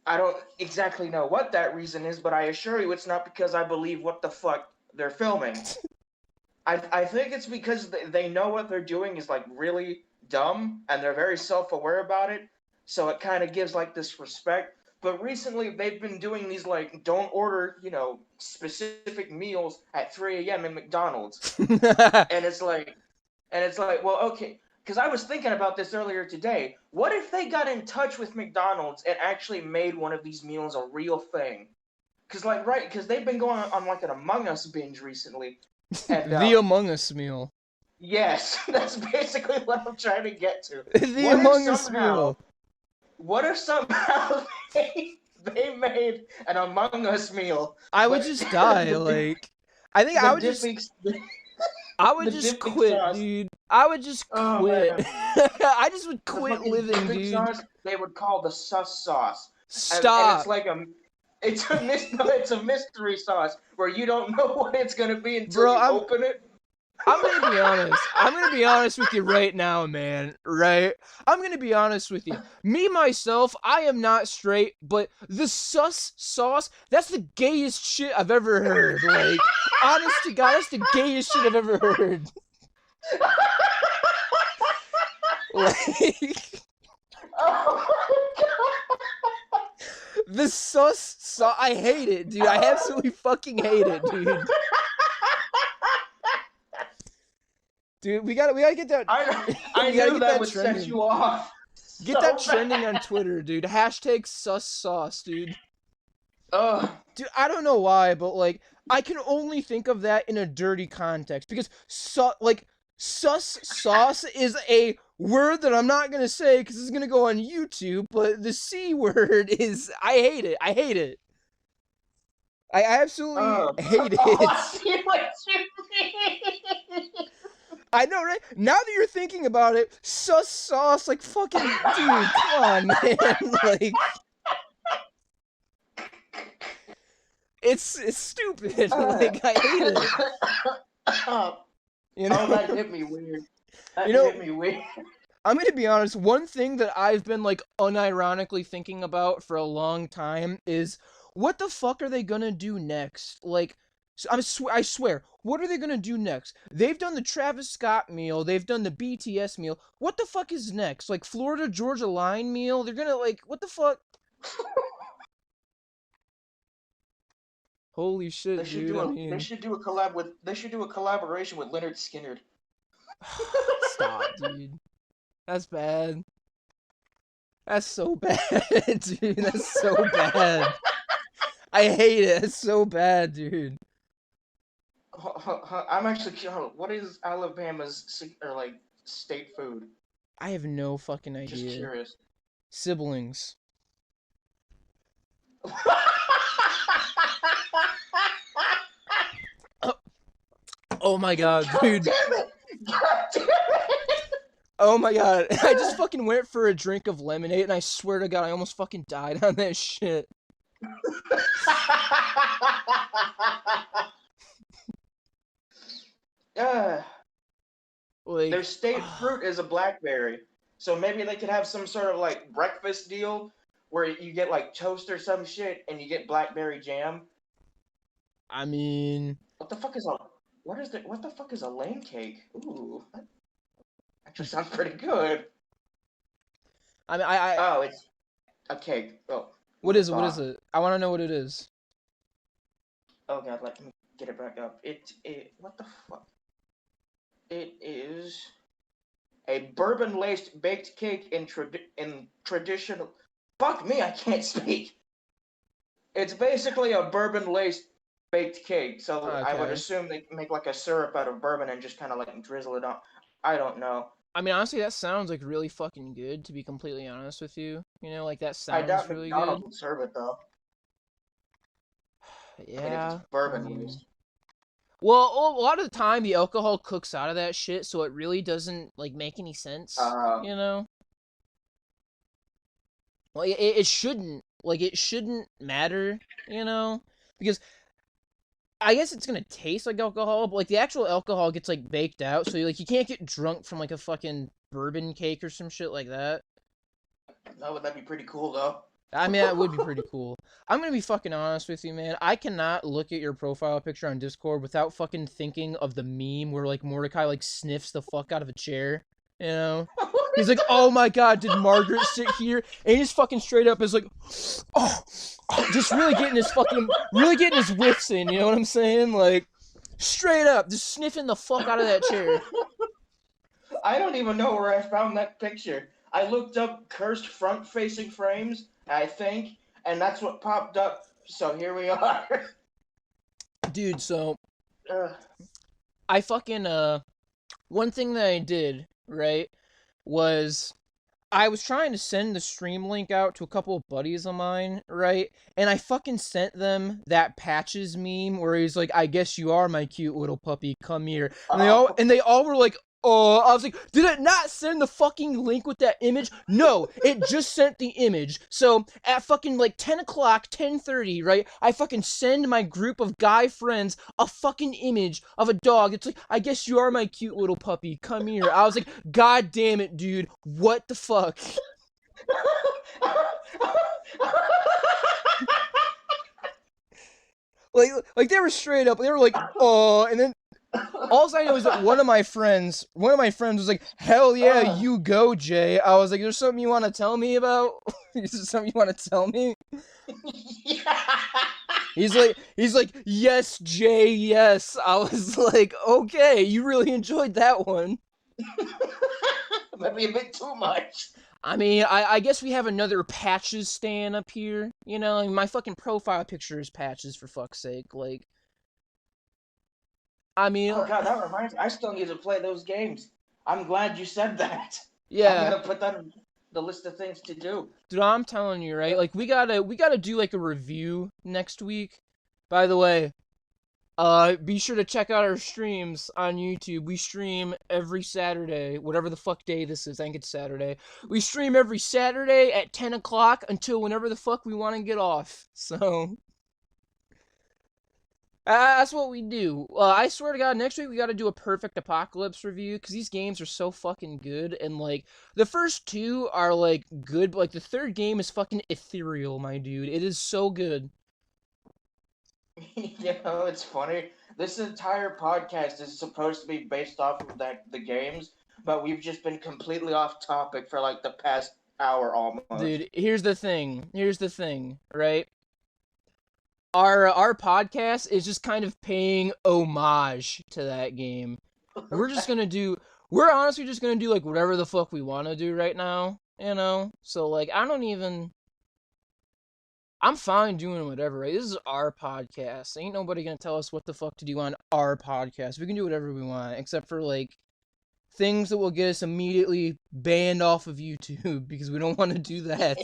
Speaker 7: I don't exactly know what that reason is, but I assure you it's not because I believe what the fuck they're filming. I think it's because they know what they're doing is, like, really dumb, and they're very self-aware about it, so it kind of gives, like, this respect. But recently, they've been doing these, like, don't order, specific meals at 3 a.m. in McDonald's. And it's like, well, okay. Because I was thinking about this earlier today. What if they got in touch with McDonald's and actually made one of these meals a real thing? Because they've been going on like an Among Us binge recently. And,
Speaker 1: the Among Us meal.
Speaker 7: Yes, that's basically what I'm trying to get to.
Speaker 1: The Among Us meal.
Speaker 7: What if somehow they made an Among Us meal?
Speaker 1: I would just die, like... I think I would just... I would just quit, sauce. Dude. I would just quit. I just would quit living, dude.
Speaker 7: Sauce, they would call the sus sauce.
Speaker 1: Stop.
Speaker 7: And it's like it's a mystery sauce where you don't know what it's gonna be until you open it.
Speaker 1: I'm gonna be honest. I'm gonna be honest with you right now, man. Right? I'm gonna be honest with you. Me, myself, I am not straight, but the sus sauce, that's the gayest shit I've ever heard. Like, honest to God, that's the gayest shit I've ever heard. Like...
Speaker 7: Oh my God.
Speaker 1: The sus sauce, I hate it, dude. I absolutely fucking hate it, dude. Dude, we gotta get that.
Speaker 7: I knew that would set you off.
Speaker 1: Get that trending on Twitter, dude. Hashtag sus sauce, dude. Dude, I don't know why, but like, I can only think of that in a dirty context because sus sauce is a word that I'm not gonna say because it's gonna go on YouTube. But the C word is, I hate it. I hate it. I absolutely hate it.
Speaker 7: I see what you mean.
Speaker 1: I know, right? Now that you're thinking about it, sus sauce, like, fucking, dude, come on, man, like, it's stupid, like, I hate it.
Speaker 7: That hit me weird. Hit me weird.
Speaker 1: I'm gonna be honest, one thing that I've been, like, unironically thinking about for a long time is, what the fuck are they gonna do next? Like, I swear, what are they gonna do next? They've done the Travis Scott meal, they've done the BTS meal. What the fuck is next? Like, Florida Georgia Line meal? They're gonna, like, what the fuck? Holy shit, dude.
Speaker 7: They should do a collaboration with Leonard Skinner.
Speaker 1: Stop, dude. That's bad. That's so bad, dude. That's so bad. I hate it. It's so bad, dude.
Speaker 7: I'm actually curious. What is Alabama's or like state food?
Speaker 1: I have no fucking
Speaker 7: Just
Speaker 1: idea.
Speaker 7: curious.
Speaker 1: Siblings. Oh my god, dude.
Speaker 7: God damn it! God damn it!
Speaker 1: Oh my god. I just fucking went for a drink of lemonade and I swear to god I almost fucking died on that shit.
Speaker 7: uh,
Speaker 1: Like,
Speaker 7: their state fruit is a blackberry. So maybe they could have some sort of like breakfast deal where you get like toast or some shit and you get blackberry jam.
Speaker 1: I mean,
Speaker 7: What the fuck is what the fuck is a lane cake? Ooh, that actually sounds pretty good.
Speaker 1: I
Speaker 7: Oh, it's a cake. Oh,
Speaker 1: what is it? What
Speaker 7: fuck.
Speaker 1: is it? I want to know what it is.
Speaker 7: Oh god, let me get it back up. What the fuck? It is a bourbon-laced baked cake in traditional. Fuck me, I can't speak. It's basically a bourbon-laced baked cake. So I would
Speaker 1: Okay.
Speaker 7: assume they make like a syrup out of bourbon and just kind of like drizzle it on. I don't know.
Speaker 1: I mean, honestly, that sounds like really fucking good, to be completely honest with you. You know, like that
Speaker 7: I
Speaker 1: sounds
Speaker 7: doubt
Speaker 1: really
Speaker 7: McDonald's
Speaker 1: good.
Speaker 7: would serve it though. I mean, if it's
Speaker 1: Yeah.
Speaker 7: bourbon-laced.
Speaker 1: Well, a lot of the time the alcohol cooks out of that shit, so it really doesn't like make any sense. You know? Like it shouldn't. Like it shouldn't matter, you know? Because I guess it's gonna taste like alcohol, but like the actual alcohol gets like baked out, so like you can't get drunk from like a fucking bourbon cake or some shit like that.
Speaker 7: No, would that be pretty cool though?
Speaker 1: I mean, that would be pretty cool. I'm gonna be fucking honest with you, man. I cannot look at your profile picture on Discord without fucking thinking of the meme where like Mordecai like sniffs the fuck out of a chair. You know? He's like, oh my god, did Margaret sit here? And he's fucking straight up is like, oh, just really getting his whiffs in, you know what I'm saying? Like, straight up, just sniffing the fuck out of that chair.
Speaker 7: I don't even know where I found that picture. I looked up cursed front-facing frames, I think, and that's what popped up. So here we are.
Speaker 1: Dude, so
Speaker 7: Ugh.
Speaker 1: I fucking one thing that I did, right, was I was trying to send the stream link out to a couple of buddies of mine, right? And I fucking sent them that Patches meme where he's like, I guess you are my cute little puppy, come here. And they all were like, oh, I was like, did it not send the fucking link with that image? No, it just sent the image. So at fucking like 10 o'clock, 10:30, right? I fucking send my group of guy friends a fucking image of a dog. It's like, I guess you are my cute little puppy. Come here. I was like, God damn it, dude. What the fuck? Like they were straight up. They were like, oh, and then all I know is that one of my friends was like, hell yeah, you go, Jay. I was like, there's something you want to tell me about? Is there something you want to tell me?
Speaker 7: Yeah.
Speaker 1: He's like, yes, Jay, yes. I was like, okay, you really enjoyed that one.
Speaker 7: Maybe a bit too much.
Speaker 1: I mean, I guess we have another Patches stan up here. You know, my fucking profile picture is Patches, for fuck's sake. Like, I mean...
Speaker 7: Oh god, that reminds me. I still need to play those games. I'm glad you said that.
Speaker 1: Yeah.
Speaker 7: I'm gonna put that on the list of things to do.
Speaker 1: Dude, I'm telling you, right? Like, we gotta do, like, a review next week. By the way, be sure to check out our streams on YouTube. We stream every Saturday, whatever the fuck day this is. I think it's Saturday. We stream every Saturday at 10 o'clock until whenever the fuck we want to get off. So... that's what we do. I swear to God, next week we gotta do a Perfect Apocalypse review, because these games are so fucking good, and, like, the first two are, like, good, but, like, the third game is fucking ethereal, my dude. It is so good.
Speaker 7: You know, it's funny. This entire podcast is supposed to be based off of the games, but we've just been completely off topic for, like, the past hour almost.
Speaker 1: Dude, here's the thing, right? Our podcast is just kind of paying homage to that game. We're honestly just gonna do like whatever the fuck we want to do right now, you know? So like, I'm fine doing whatever, right? This is our podcast. Ain't nobody gonna tell us what the fuck to do on our podcast. We can do whatever we want, except for, like, things that will get us immediately banned off of YouTube because we don't want to do that.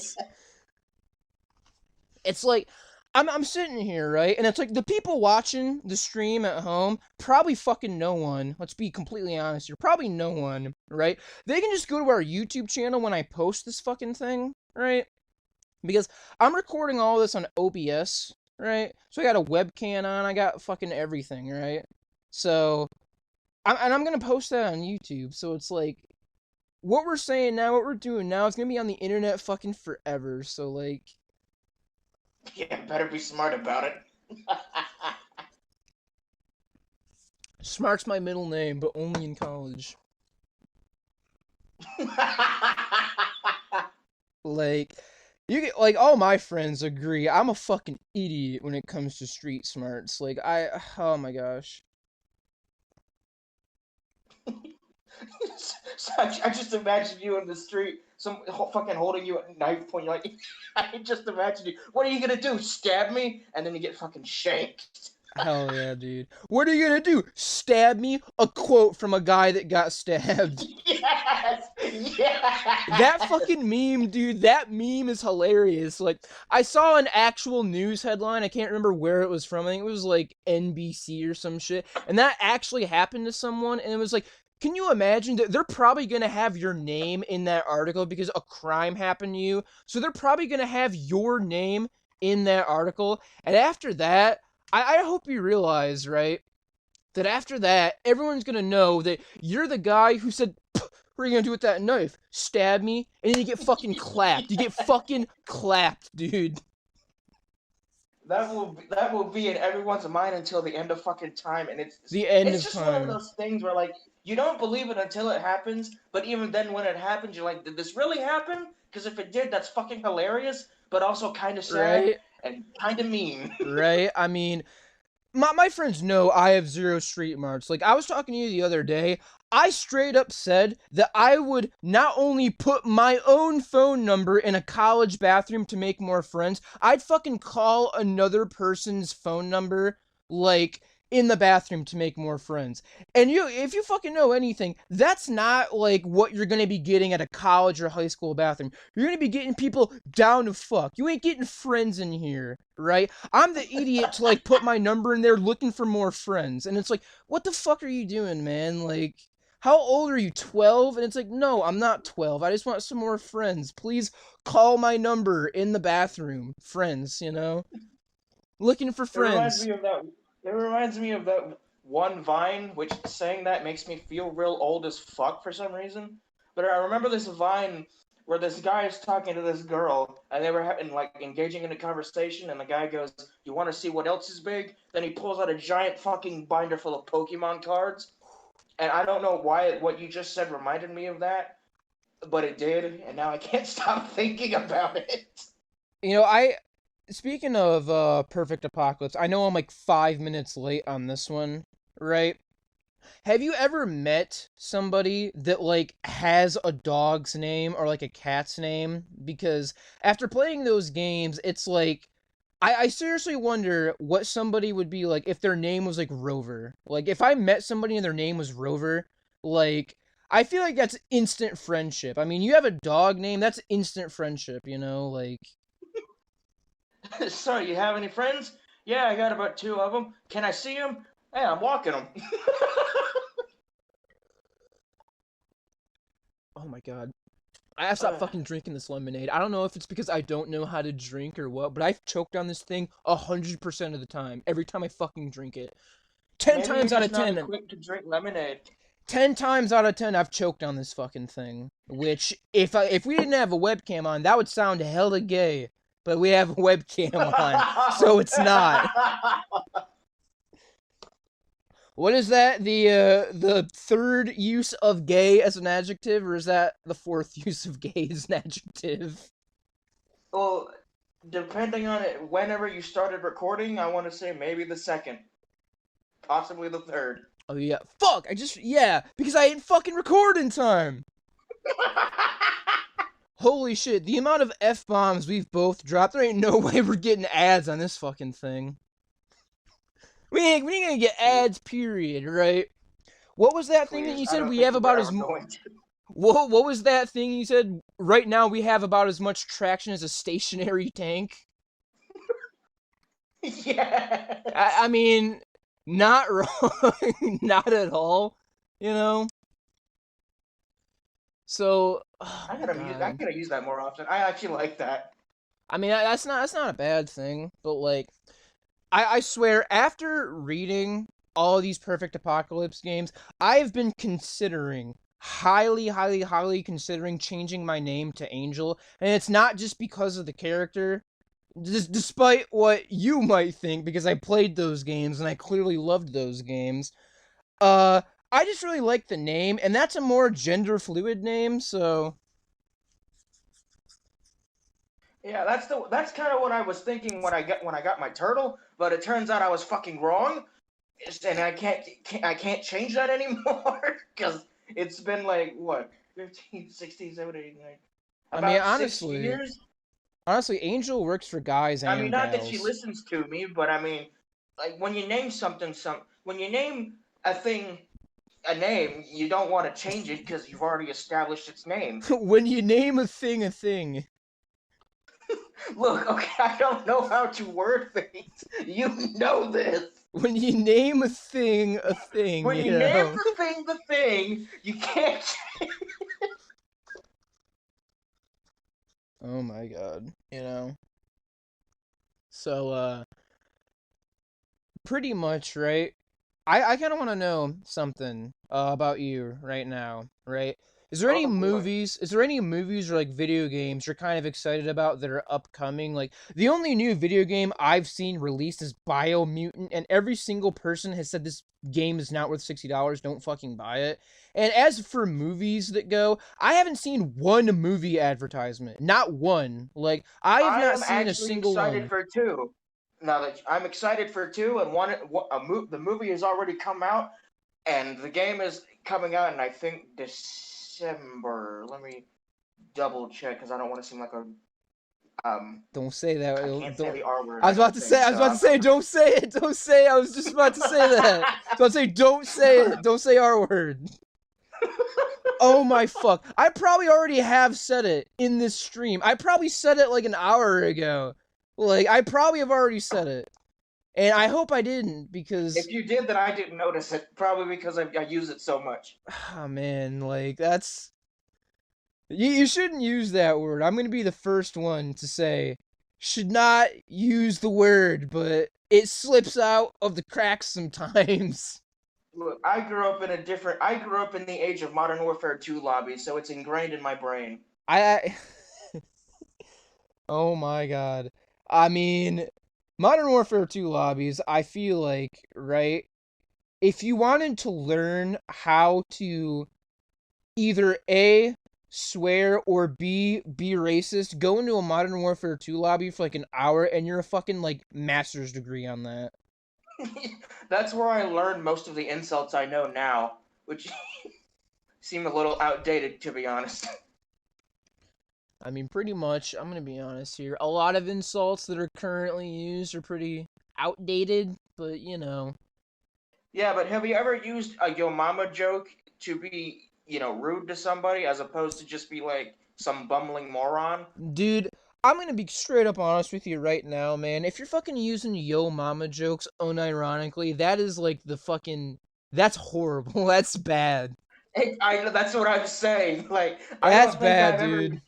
Speaker 1: It's like, I'm sitting here, right? And it's like the people watching the stream at home, probably fucking no one. Let's be completely honest here. Probably no one, right? They can just go to our YouTube channel when I post this fucking thing, right? Because I'm recording all this on OBS, right? So I got a webcam on, I got fucking everything, right? So, I'm gonna post that on YouTube, so it's like, what we're saying now, what we're doing now, it's gonna be on the internet fucking forever, so like...
Speaker 7: Yeah, better be smart about it.
Speaker 1: Smart's my middle name, but only in college. Like, you get, like, all my friends agree, I'm a fucking idiot when it comes to street smarts. Like, oh my gosh.
Speaker 7: So I just imagine you in the street, some fucking holding you at knife point. You're like, I just imagine you. What are you gonna do? Stab me? And then you get fucking shanked.
Speaker 1: Hell yeah, dude. What are you gonna do? Stab me? A quote from a guy that got stabbed.
Speaker 7: Yes! Yes!
Speaker 1: That fucking meme, dude, that meme is hilarious. Like, I saw an actual news headline, I can't remember where it was from, I think it was like NBC or some shit, and that actually happened to someone, and it was like, can you imagine that they're probably gonna have your name in that article because a crime happened to you, so they're probably gonna have your name in that article, and after that, I hope you realize, right, that after that, everyone's gonna know that you're the guy who said, what are you gonna do with that knife? Stab me? And then you get fucking clapped. You get fucking clapped, dude.
Speaker 7: That will be in everyone's mind until the end of fucking time, and it's
Speaker 1: The end
Speaker 7: it's
Speaker 1: of
Speaker 7: just
Speaker 1: time.
Speaker 7: one of those things where like you don't believe it until it happens, but even then when it happens, you're like, did this really happen? Because if it did, that's fucking hilarious, but also kind of sad
Speaker 1: Right?
Speaker 7: and kind of mean.
Speaker 1: Right? I mean, my friends know I have zero street smarts. Like, I was talking to you the other day, I straight up said that I would not only put my own phone number in a college bathroom to make more friends, I'd fucking call another person's phone number, like, in the bathroom to make more friends. And if you fucking know anything, that's not, like, what you're gonna be getting at a college or high school bathroom. You're gonna be getting people down to fuck. You ain't getting friends in here, right? I'm the idiot to, like, put my number in there looking for more friends. And it's like, what the fuck are you doing, man? Like, how old are you, 12? And it's like, no, I'm not 12. I just want some more friends. Please call my number in the bathroom. Friends, you know? Looking for friends.
Speaker 7: It reminds me of that one Vine, which saying that makes me feel real old as fuck for some reason. But I remember this Vine where this guy is talking to this girl, and they were engaging in a conversation, and the guy goes, "You want to see what else is big?" Then he pulls out a giant fucking binder full of Pokemon cards, and I don't know why what you just said reminded me of that, but it did, and now I can't stop thinking about it.
Speaker 1: You know, speaking of Perfect Apocalypse, I know I'm like 5 minutes late on this one, right? Have you ever met somebody that, like, has a dog's name or, like, a cat's name? Because after playing those games, it's like, I seriously wonder what somebody would be like if their name was, like, Rover. Like, if I met somebody and their name was Rover, like, I feel like that's instant friendship. I mean, you have a dog name, that's instant friendship, you know? Like...
Speaker 7: So, you have any friends? Yeah, I got about 2 of them. Can I see them? Hey, I'm walking them.
Speaker 1: Oh my god. I have to stop fucking drinking this lemonade. I don't know if it's because I don't know how to drink or what, but I've choked on this thing 100% of the time. Every time I fucking drink it. 10
Speaker 7: Maybe
Speaker 1: times
Speaker 7: you're
Speaker 1: out of
Speaker 7: just not
Speaker 1: 10.
Speaker 7: equipped to drink lemonade.
Speaker 1: 10 times out of 10, I've choked on this fucking thing. Which, if we didn't have a webcam on, that would sound hella gay. But we have a webcam on, so it's not. What is that? The third use of gay as an adjective, or is that the fourth use of gay as an adjective?
Speaker 7: Well, depending on it, whenever you started recording, I want to say maybe the second. Possibly the third.
Speaker 1: Oh yeah. Fuck! Because I didn't fucking record in time! Holy shit, the amount of F-bombs we've both dropped, there ain't no way we're getting ads on this fucking thing. We ain't gonna get ads, period, right? What was that thing that
Speaker 7: Please,
Speaker 1: you
Speaker 7: I
Speaker 1: said
Speaker 7: don't
Speaker 1: we
Speaker 7: think
Speaker 1: have
Speaker 7: we're
Speaker 1: about
Speaker 7: ever
Speaker 1: as...
Speaker 7: going to.
Speaker 1: What was that thing you said? Right now we have about as much traction as a stationary tank?
Speaker 7: Yes.
Speaker 1: I mean, not wrong. Not at all. You know? So, oh
Speaker 7: I
Speaker 1: my God.
Speaker 7: gotta use that more often. I actually like that.
Speaker 1: I mean, that's not a bad thing, but like, I swear, after reading all these Perfect Apocalypse games, I have been considering, highly considering changing my name to Angel, and it's not just because of the character, despite what you might think, because I played those games, and I clearly loved those games. I just really like the name, and that's a more gender fluid name, so...
Speaker 7: Yeah, that's kind of what I was thinking when I got my turtle, but it turns out I was fucking wrong, and I can't change that anymore because it's been like what 15, 16, 17, like
Speaker 1: I mean,
Speaker 7: about 6 years.
Speaker 1: honestly, Angel works for guys
Speaker 7: I mean,
Speaker 1: and
Speaker 7: not that she
Speaker 1: gals.
Speaker 7: listens to me, but I mean, like when you name when you name a thing a name, you don't want to change it because you've already established its name.
Speaker 1: When you name a thing.
Speaker 7: Look, okay, I don't know how to word things. You know this.
Speaker 1: When you name a thing,
Speaker 7: When
Speaker 1: you
Speaker 7: you name
Speaker 1: know?
Speaker 7: the thing, you can't.
Speaker 1: Oh my God, you know? So, pretty much, right? I kind of want to know something about you right now, right?
Speaker 7: Oh boy.
Speaker 1: Is there any movies or like video games you're kind of excited about that are upcoming? Like the only new video game I've seen released is Biomutant, and every single person has said this game is not worth $60, don't fucking buy it. And as for movies that go, I haven't seen one movie advertisement. Not one. Like I have
Speaker 7: I
Speaker 1: not
Speaker 7: am
Speaker 1: seen a
Speaker 7: actually
Speaker 1: single
Speaker 7: excited
Speaker 1: one.
Speaker 7: for two. Now that I'm excited for two, and the movie has already come out, and the game is coming out in I think December. Let me double check because I don't want to seem like a
Speaker 1: Don't say that.
Speaker 7: I can't say
Speaker 1: Don't.
Speaker 7: the R word.
Speaker 1: I was
Speaker 7: I
Speaker 1: about
Speaker 7: don't
Speaker 1: to say.
Speaker 7: think
Speaker 1: I was
Speaker 7: so.
Speaker 1: about to say. Don't say it. Don't say. It. I was just about to say that. So I'd say, don't say it. Don't say our word. Oh my fuck! I probably already have said it in this stream. I probably said it like an hour ago. Like I probably have already said it, and I hope I didn't because,
Speaker 7: If you did, then I didn't notice it. Probably because I use it so much.
Speaker 1: oh man, like that's you shouldn't use that word. I'm gonna be the first one to say should not use the word, but it slips out of the cracks sometimes.
Speaker 7: Look, I grew up in a different. I grew up in the age of Modern Warfare 2 lobbies, so it's ingrained in my brain.
Speaker 1: I oh my God. I mean, Modern Warfare 2 lobbies, I feel like, right? If you wanted to learn how to either A, swear, or B, be racist, go into a Modern Warfare 2 lobby for like an hour and you're a fucking like master's degree on that.
Speaker 7: That's where I learned most of the insults I know now, which seem a little outdated to be honest.
Speaker 1: I mean, pretty much, I'm gonna be honest here. A lot of insults that are currently used are pretty outdated, but you know.
Speaker 7: Yeah, but have you ever used a yo mama joke to be, rude to somebody as opposed to just be like some bumbling moron?
Speaker 1: Dude, I'm gonna be straight up honest with you right now, man. If you're fucking using yo mama jokes unironically, that is like the fucking... That's horrible. That's bad.
Speaker 7: That's what I'm saying. Like, I
Speaker 1: That's
Speaker 7: don't think
Speaker 1: bad,
Speaker 7: I've ever.
Speaker 1: dude.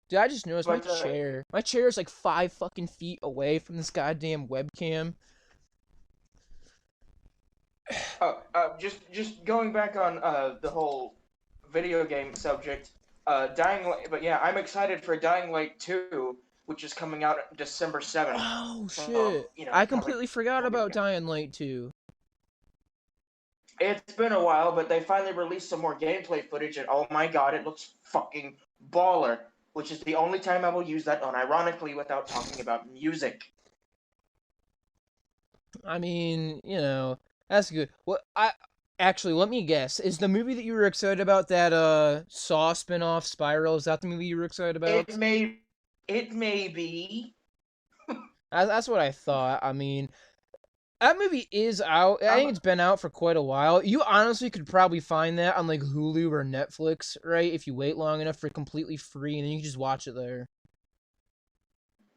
Speaker 1: Dude, I just noticed my
Speaker 7: But
Speaker 1: chair. My chair is like 5 fucking feet away from this goddamn webcam.
Speaker 7: just going back on the whole video game subject, Dying Light. But yeah, I'm excited for Dying Light 2, which is coming out December 7th.
Speaker 1: Oh,
Speaker 7: So,
Speaker 1: shit. I
Speaker 7: probably-
Speaker 1: completely forgot about Dying Light 2.
Speaker 7: It's been a while, but they finally released some more gameplay footage, and oh my god, it looks fucking baller. Which is the only time I will use that unironically without talking about music.
Speaker 1: I mean, you know, that's good. Well, actually, let me guess. Is the movie that you were excited about that Saw spinoff Spiral? Is that the movie you were excited about?
Speaker 7: It may be.
Speaker 1: That's what I thought. I mean, that movie is out. I think
Speaker 7: Um,
Speaker 1: it's been out for quite a while. You honestly could probably find that on like Hulu or Netflix, right? If you wait long enough for completely free, and then you can just watch it there.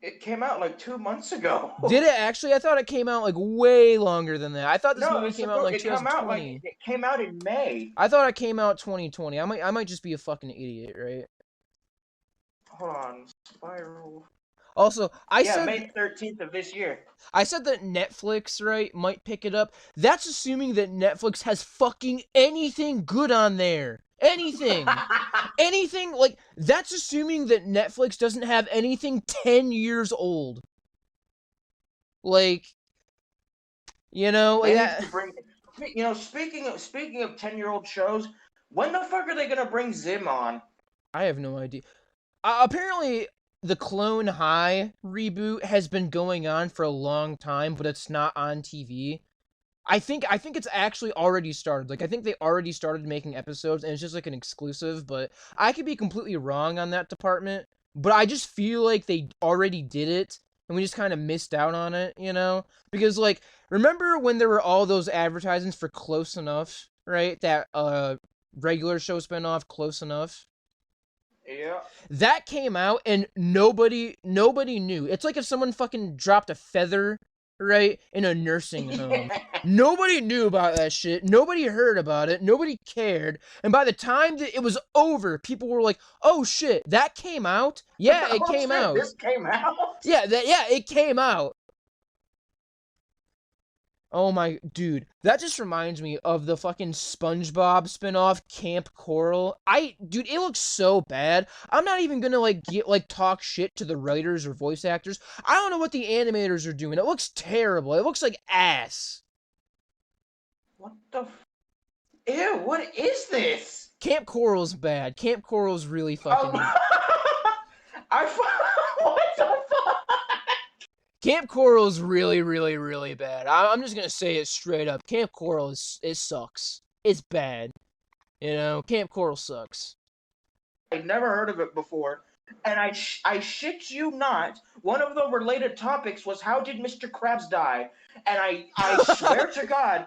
Speaker 7: it came out like 2 months ago.
Speaker 1: Did it actually? I thought it came out like way longer than that. I thought this
Speaker 7: No,
Speaker 1: movie came out in like
Speaker 7: it came out
Speaker 1: 2020.
Speaker 7: it came out in May.
Speaker 1: I thought it came out 2020. I might just be a fucking idiot, right?
Speaker 7: Hold on, Spiral.
Speaker 1: Also,
Speaker 7: Yeah, May 13th of this year.
Speaker 1: I said that Netflix, right, might pick it up. That's assuming that Netflix has fucking anything good on there. Anything. Anything, like, that's assuming that Netflix doesn't have anything 10 years old. Like, you know, like
Speaker 7: They need
Speaker 1: that.
Speaker 7: to bring, speaking of 10-year-old shows, when the fuck are they gonna bring Zim on?
Speaker 1: I have no idea. Apparently, the Clone High reboot has been going on for a long time, but it's not on TV. I think it's actually already started. Like, I think they already started making episodes, and it's just like an exclusive, but I could be completely wrong on that department. But I just feel like they already did it, and we just kind of missed out on it, you know? Because, like, remember when there were all those advertisements for Close Enough, right? That, regular show spinoff, Close Enough?
Speaker 7: Yeah.
Speaker 1: That came out and nobody knew. It's like if someone fucking dropped a feather, right, in a nursing home. Nobody knew about that shit. Nobody heard about it. Nobody cared. And by the time that it was over, people were like, "Oh shit, that came out? Yeah, it
Speaker 7: Oh,
Speaker 1: came
Speaker 7: shit,
Speaker 1: out.
Speaker 7: This came out.
Speaker 1: Yeah, it came out." Oh my, dude, that just reminds me of the fucking SpongeBob spinoff, Camp Coral. Dude, it looks so bad. I'm not even gonna, talk shit to the writers or voice actors. I don't know what the animators are doing. It looks terrible. It looks like ass.
Speaker 7: What the? Ew! What is this?
Speaker 1: Camp Coral's bad. Camp Coral's really fucking...
Speaker 7: What the fuck?
Speaker 1: Camp Coral's really, really, really bad. I'm just gonna say it straight up. Camp Coral it sucks. It's bad. You know, Camp Coral sucks.
Speaker 7: I'd never heard of it before, and I shit you not, one of the related topics was how did Mr. Krabs die? And I swear to God,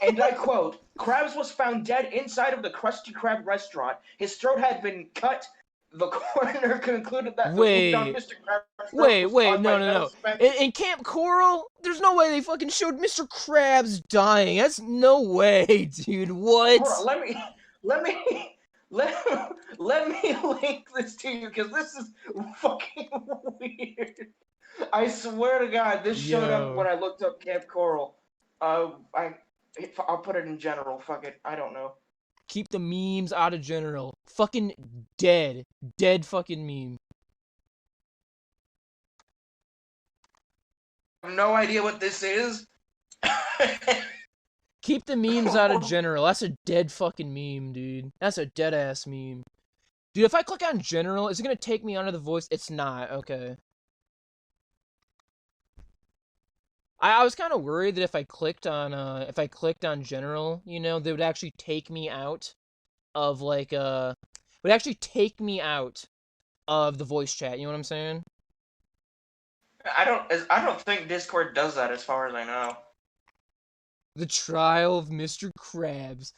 Speaker 7: and I quote, Krabs was found dead inside of the Krusty Krab restaurant. His throat had been cut. The coroner concluded that
Speaker 1: Wait,
Speaker 7: Mr. Krabs' throat was caused by
Speaker 1: no.
Speaker 7: Spence.
Speaker 1: In Camp Coral, there's no way they fucking showed Mr. Krabs dying. That's no way, dude. What?
Speaker 7: Hold on, let me link this to you because this is fucking weird. I swear to God, this showed up when I looked up Camp Coral. I'll put it in general. Fuck it. I don't know.
Speaker 1: Keep the memes out of general. Fucking dead. Dead fucking meme.
Speaker 7: I have no idea what this is.
Speaker 1: Keep the memes out of general. That's a dead fucking meme, dude. That's a dead ass meme. Dude, if I click on general, is it gonna take me under the voice? It's not. Okay. I was kind of worried that if I clicked on general, you know, they would actually take me out of would actually take me out of the voice chat. You know what I'm saying?
Speaker 7: I don't think Discord does that as far as I know.
Speaker 1: The trial of Mr. Krabs.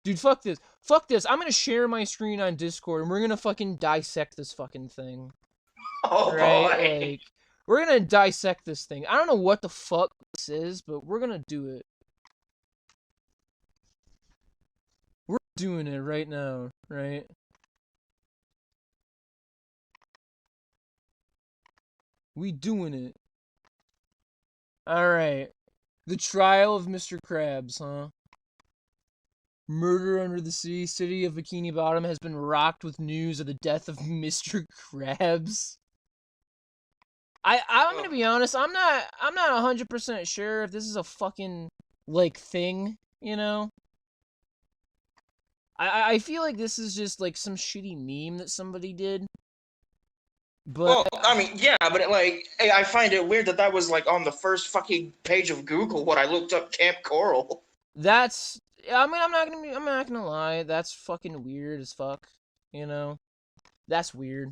Speaker 1: Dude, fuck this. Fuck this. I'm gonna share my screen on Discord and we're gonna fucking dissect this fucking thing.
Speaker 7: Oh
Speaker 1: Right?
Speaker 7: boy.
Speaker 1: Like, we're gonna dissect this thing. I don't know what the fuck this is, but we're gonna do it. We're doing it right now, right? We doing it. Alright. The trial of Mr. Krabs, huh? Murder under the sea, city of Bikini Bottom has been rocked with news of the death of Mr. Krabs. I'm gonna be honest, I'm not 100% sure if this is a fucking, thing, you know? I feel like this is just, some shitty meme that somebody did. But...
Speaker 7: Well, I mean, yeah, but I find it weird that was, on the first fucking page of Google when I looked up Camp Coral.
Speaker 1: That's. I mean, I'm not gonna lie. That's fucking weird as fuck. You know, that's weird.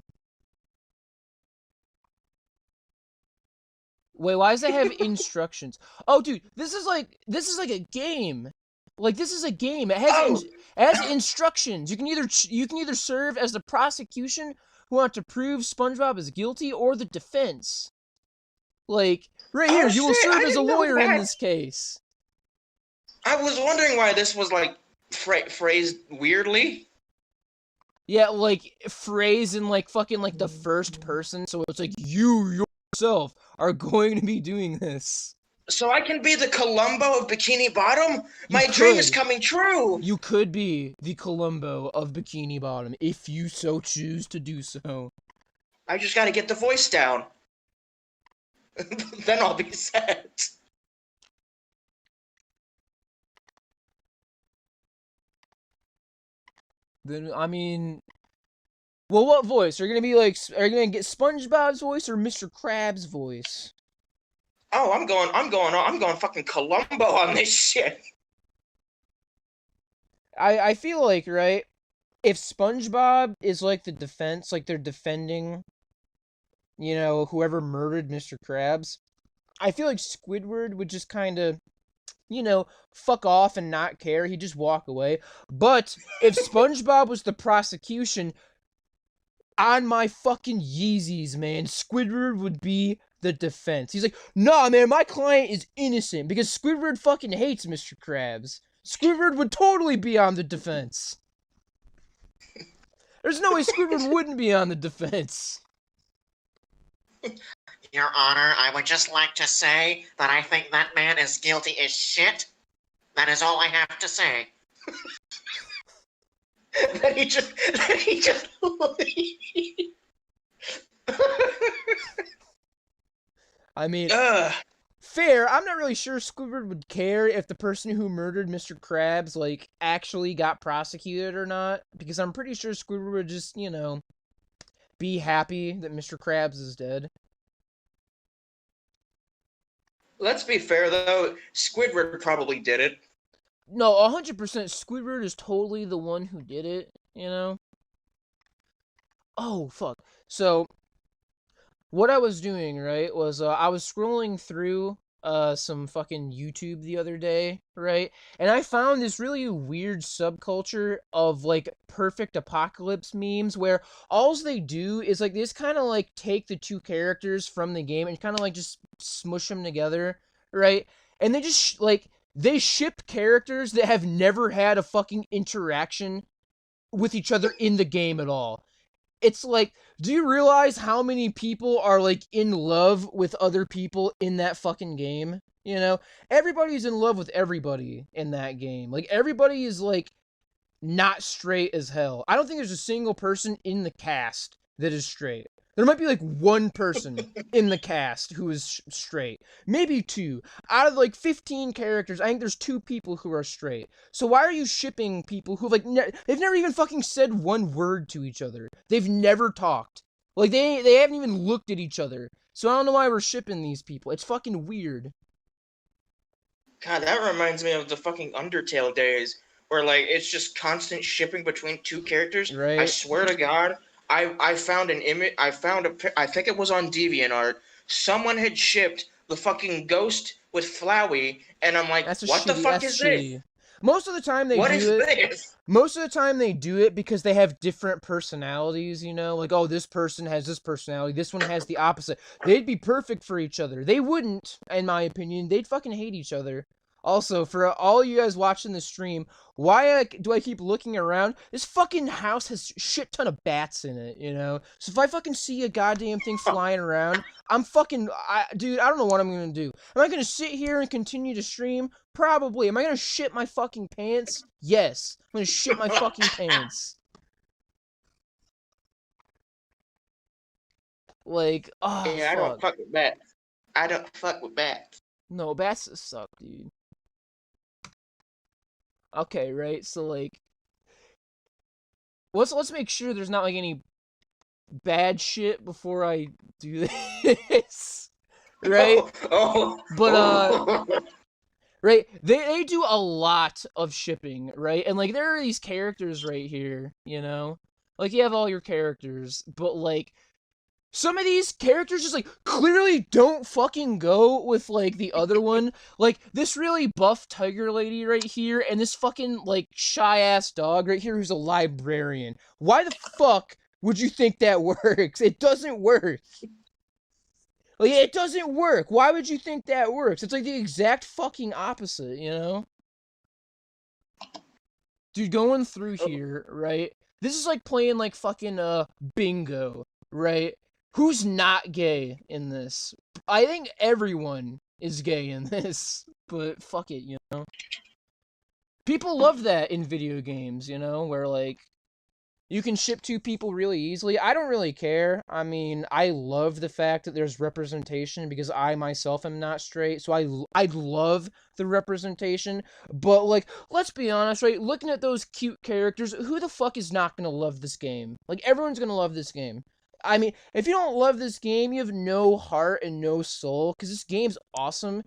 Speaker 1: Wait, why does it have instructions? Oh, dude, this is like a game. Like this is a game. It has instructions. You can either serve as the prosecution who want to prove SpongeBob is guilty or the defense. Like right here, you will
Speaker 7: shit,
Speaker 1: serve
Speaker 7: I
Speaker 1: as a
Speaker 7: didn't know
Speaker 1: lawyer in
Speaker 7: that.
Speaker 1: this case.
Speaker 7: I was wondering why this was like phrased weirdly.
Speaker 1: Yeah, like phrase in like fucking like the first person, so it's like you yourself are going to be doing this.
Speaker 7: So I can be the Columbo of Bikini Bottom? My
Speaker 1: You
Speaker 7: dream is
Speaker 1: could.
Speaker 7: coming true!
Speaker 1: You could be the Columbo of Bikini Bottom if you so choose to do so.
Speaker 7: I just gotta get the voice down. Then I'll be set.
Speaker 1: Then I mean, well, what voice are you gonna be like? Are you gonna get SpongeBob's voice or Mr. Krabs' voice?
Speaker 7: Oh, I'm going fucking Columbo on this shit.
Speaker 1: I feel like, right, if SpongeBob is like the defense, like they're defending, you know, whoever murdered Mr. Krabs, I feel like Squidward would just kind of, you know, fuck off and not care. He'd just walk away. But if SpongeBob was the prosecution, on my fucking Yeezys, man, Squidward would be the defense. He's like, nah, man, my client is innocent because Squidward fucking hates Mr. Krabs. Squidward would totally be on the defense. There's no way Squidward wouldn't be on the defense.
Speaker 8: Your Honor, I would just like to say that I think that man is guilty as shit. That is all I have to say.
Speaker 7: Then he just
Speaker 1: I mean,
Speaker 7: Ugh.
Speaker 1: fair. I'm not really sure Squidward would care if the person who murdered Mr. Krabs, like, actually got prosecuted or not. Because I'm pretty sure Squidward would just, you know, be happy that Mr. Krabs is dead.
Speaker 7: Let's be fair though, Squidward probably did it.
Speaker 1: No, 100% Squidward is totally the one who did it, you know? Oh, fuck. So, what I was doing, right, was I was scrolling through some fucking YouTube the other day, right? And I found this really weird subculture of like perfect apocalypse memes where all they do is like they just kind of like take the two characters from the game and kind of like just smush them together, right? And they just like they ship characters that have never had a fucking interaction with each other in the game at all. It's like, do you realize how many people are like in love with other people in that fucking game? You know, everybody's in love with everybody in that game. Like everybody is like not straight as hell. I don't think there's a single person in the cast that is straight. There might be like one person in the cast who is straight. Maybe two. Out of like 15 characters, I think there's 2 people who are straight. So why are you shipping people who like they've never even fucking said one word to each other. They've never talked. Like they haven't even looked at each other. So I don't know why we're shipping these people. It's fucking weird.
Speaker 7: God, that reminds me of the fucking Undertale days, where like it's just constant shipping between 2 characters.
Speaker 1: Right.
Speaker 7: I swear to God, I found an image. I think it was on DeviantArt. Someone had shipped the fucking ghost with Flowey, and I'm like, what the fuck is this?
Speaker 1: Most of the time they
Speaker 7: What
Speaker 1: do
Speaker 7: is
Speaker 1: it.
Speaker 7: this?
Speaker 1: Most of the time they do it because they have different personalities, you know? Like, oh, this person has this personality, this one has the opposite. They'd be perfect for each other. They wouldn't, in my opinion. They'd fucking hate each other. Also, for all you guys watching the stream, why do I keep looking around? This fucking house has shit ton of bats in it, you know? So if I fucking see a goddamn thing flying around, I'm fucking... dude, I don't know what I'm gonna do. Am I gonna sit here and continue to stream? Probably. Am I gonna shit my fucking pants? Yes. I'm gonna shit my fucking pants. Like, oh,
Speaker 7: Yeah, I don't fuck with bats. I don't fuck with bats.
Speaker 1: No, bats suck, dude. Okay, right? So, like... Let's make sure there's not, like, any bad shit before I do this. Right?
Speaker 7: Oh.
Speaker 1: But, right? They do a lot of shipping, right? And like there are these characters right here, you know? Like you have all your characters, but like some of these characters just like clearly don't fucking go with like the other one. Like this really buff tiger lady right here and this fucking like shy ass dog right here who's a librarian. Why the fuck would you think that works? It doesn't work. Like, it doesn't work. Why would you think that works? It's like the exact fucking opposite, you know? Dude, going through here, right? This is like playing like fucking bingo, right? Who's not gay in this? I think everyone is gay in this, but fuck it, you know? People love that in video games, you know, where like you can ship two people really easily. I don't really care. I mean, I love the fact that there's representation because I myself am not straight. So I love the representation. But like, let's be honest, right? Looking at those cute characters, who the fuck is not going to love this game? Like, everyone's going to love this game. I mean, if you don't love this game, you have no heart and no soul because this game's awesome.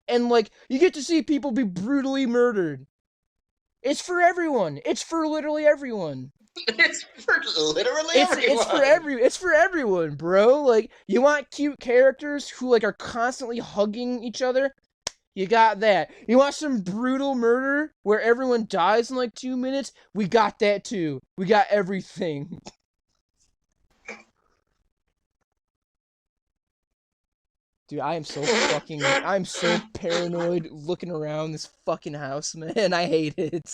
Speaker 1: And like, you get to see people be brutally murdered. It's for everyone. It's for literally everyone.
Speaker 7: It's for literally everyone.
Speaker 1: It's for everyone, bro. Like, you want cute characters who like are constantly hugging each other? You got that. You want some brutal murder where everyone dies in like 2 minutes? We got that too. We got everything. Dude, I'm so paranoid looking around this fucking house, man. I hate it.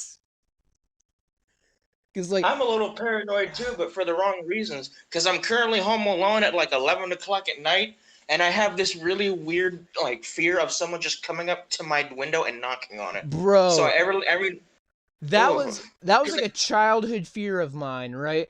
Speaker 1: Cause like
Speaker 7: I'm a little paranoid too, but for the wrong reasons. Because I'm currently home alone at like 11 o'clock at night, and I have this really weird like fear of someone just coming up to my window and knocking on it.
Speaker 1: Bro,
Speaker 7: so every
Speaker 1: that was like a childhood fear of mine, right?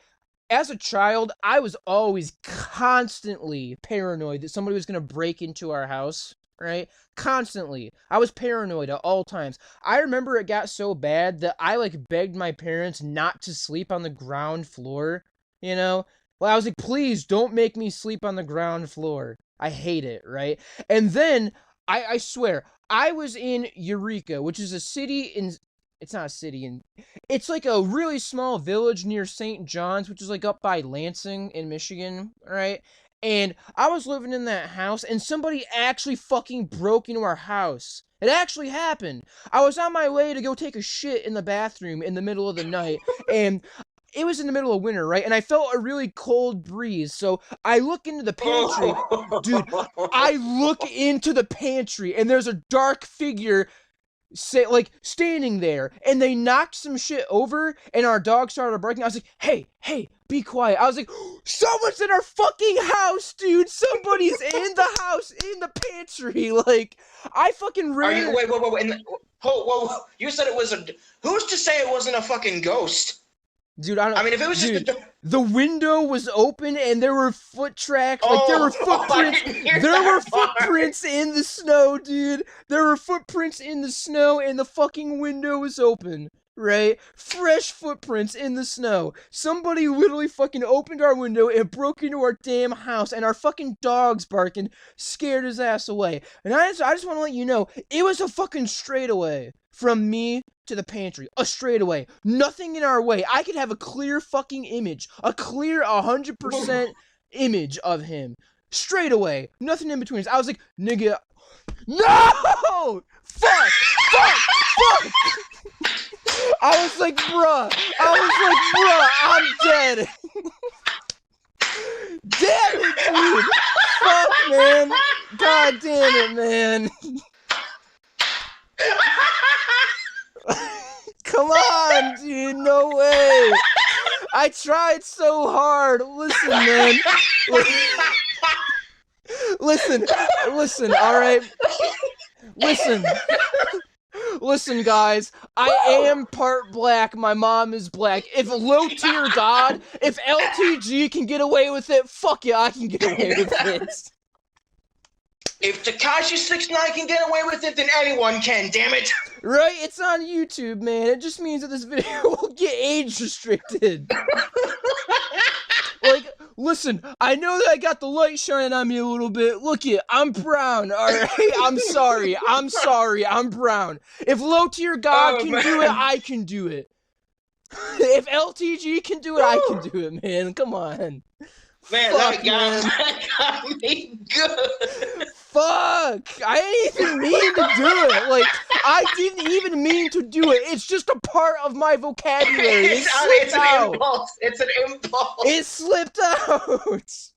Speaker 1: As a child, I was always constantly paranoid that somebody was gonna break into our house, right? Constantly. I was paranoid at all times. I remember it got so bad that I like begged my parents not to sleep on the ground floor, you know? Well, I was like, please don't make me sleep on the ground floor. I hate it, right? And then, I swear, I was in Eureka, which is a city in... It's not a city, it's like a really small village near St. John's, which is like up by Lansing in Michigan, right? And I was living in that house, and somebody actually fucking broke into our house. It actually happened. I was on my way to go take a shit in the bathroom in the middle of the night, and it was in the middle of winter, right? And I felt a really cold breeze, so I look into the pantry. Dude, I look into the pantry, and there's a dark figure standing there, and they knocked some shit over, and our dog started barking. I was like, hey, be quiet. I was like, someone's in our fucking house, dude. Somebody's in the house, in the pantry. Like, I fucking ran.
Speaker 7: Wait. Whoa. You said it was a... Who's to say it wasn't a fucking ghost?
Speaker 1: Dude, I mean,
Speaker 7: if it was just
Speaker 1: the window was open and there were foot tracks, like there were footprints. There were footprints in the snow, dude. There were footprints in the snow and the fucking window was open, right? Fresh footprints in the snow. Somebody literally fucking opened our window and broke into our damn house, and our fucking dog's barking scared his ass away. And I just want to let you know, it was a fucking straightaway from me to the pantry. A straightaway. Nothing in our way. I could have a clear fucking image. A clear 100% image of him. Straight away. Nothing in between. I was like, nigga. No! Fuck! I was like, bruh. I'm dead. Damn it, dude. Fuck, man. God damn it, man. Come on, dude, no way. I tried so hard. Listen, man. Listen, alright? Listen, guys. I am part black. My mom is black. If low tier God, if LTG can get away with it, fuck yeah, I can get away with it.
Speaker 7: If Tekashi 6ix9ine can get away with it, then anyone can, damn it!
Speaker 1: Right? It's on YouTube, man. It just means that this video will get age restricted. listen, I know that I got the light shining on me a little bit. Look it, I'm brown, alright? I'm sorry, I'm brown. If low tier God can do it, I can do it. If LTG can do it, I can do it, man. Come on.
Speaker 7: Man,
Speaker 1: Fuck,
Speaker 7: that got me good.
Speaker 1: Fuck! I didn't even mean to do it. Like, I didn't even mean to do it. It's just a part of my vocabulary.
Speaker 7: It's an impulse. It's an impulse.
Speaker 1: It slipped out.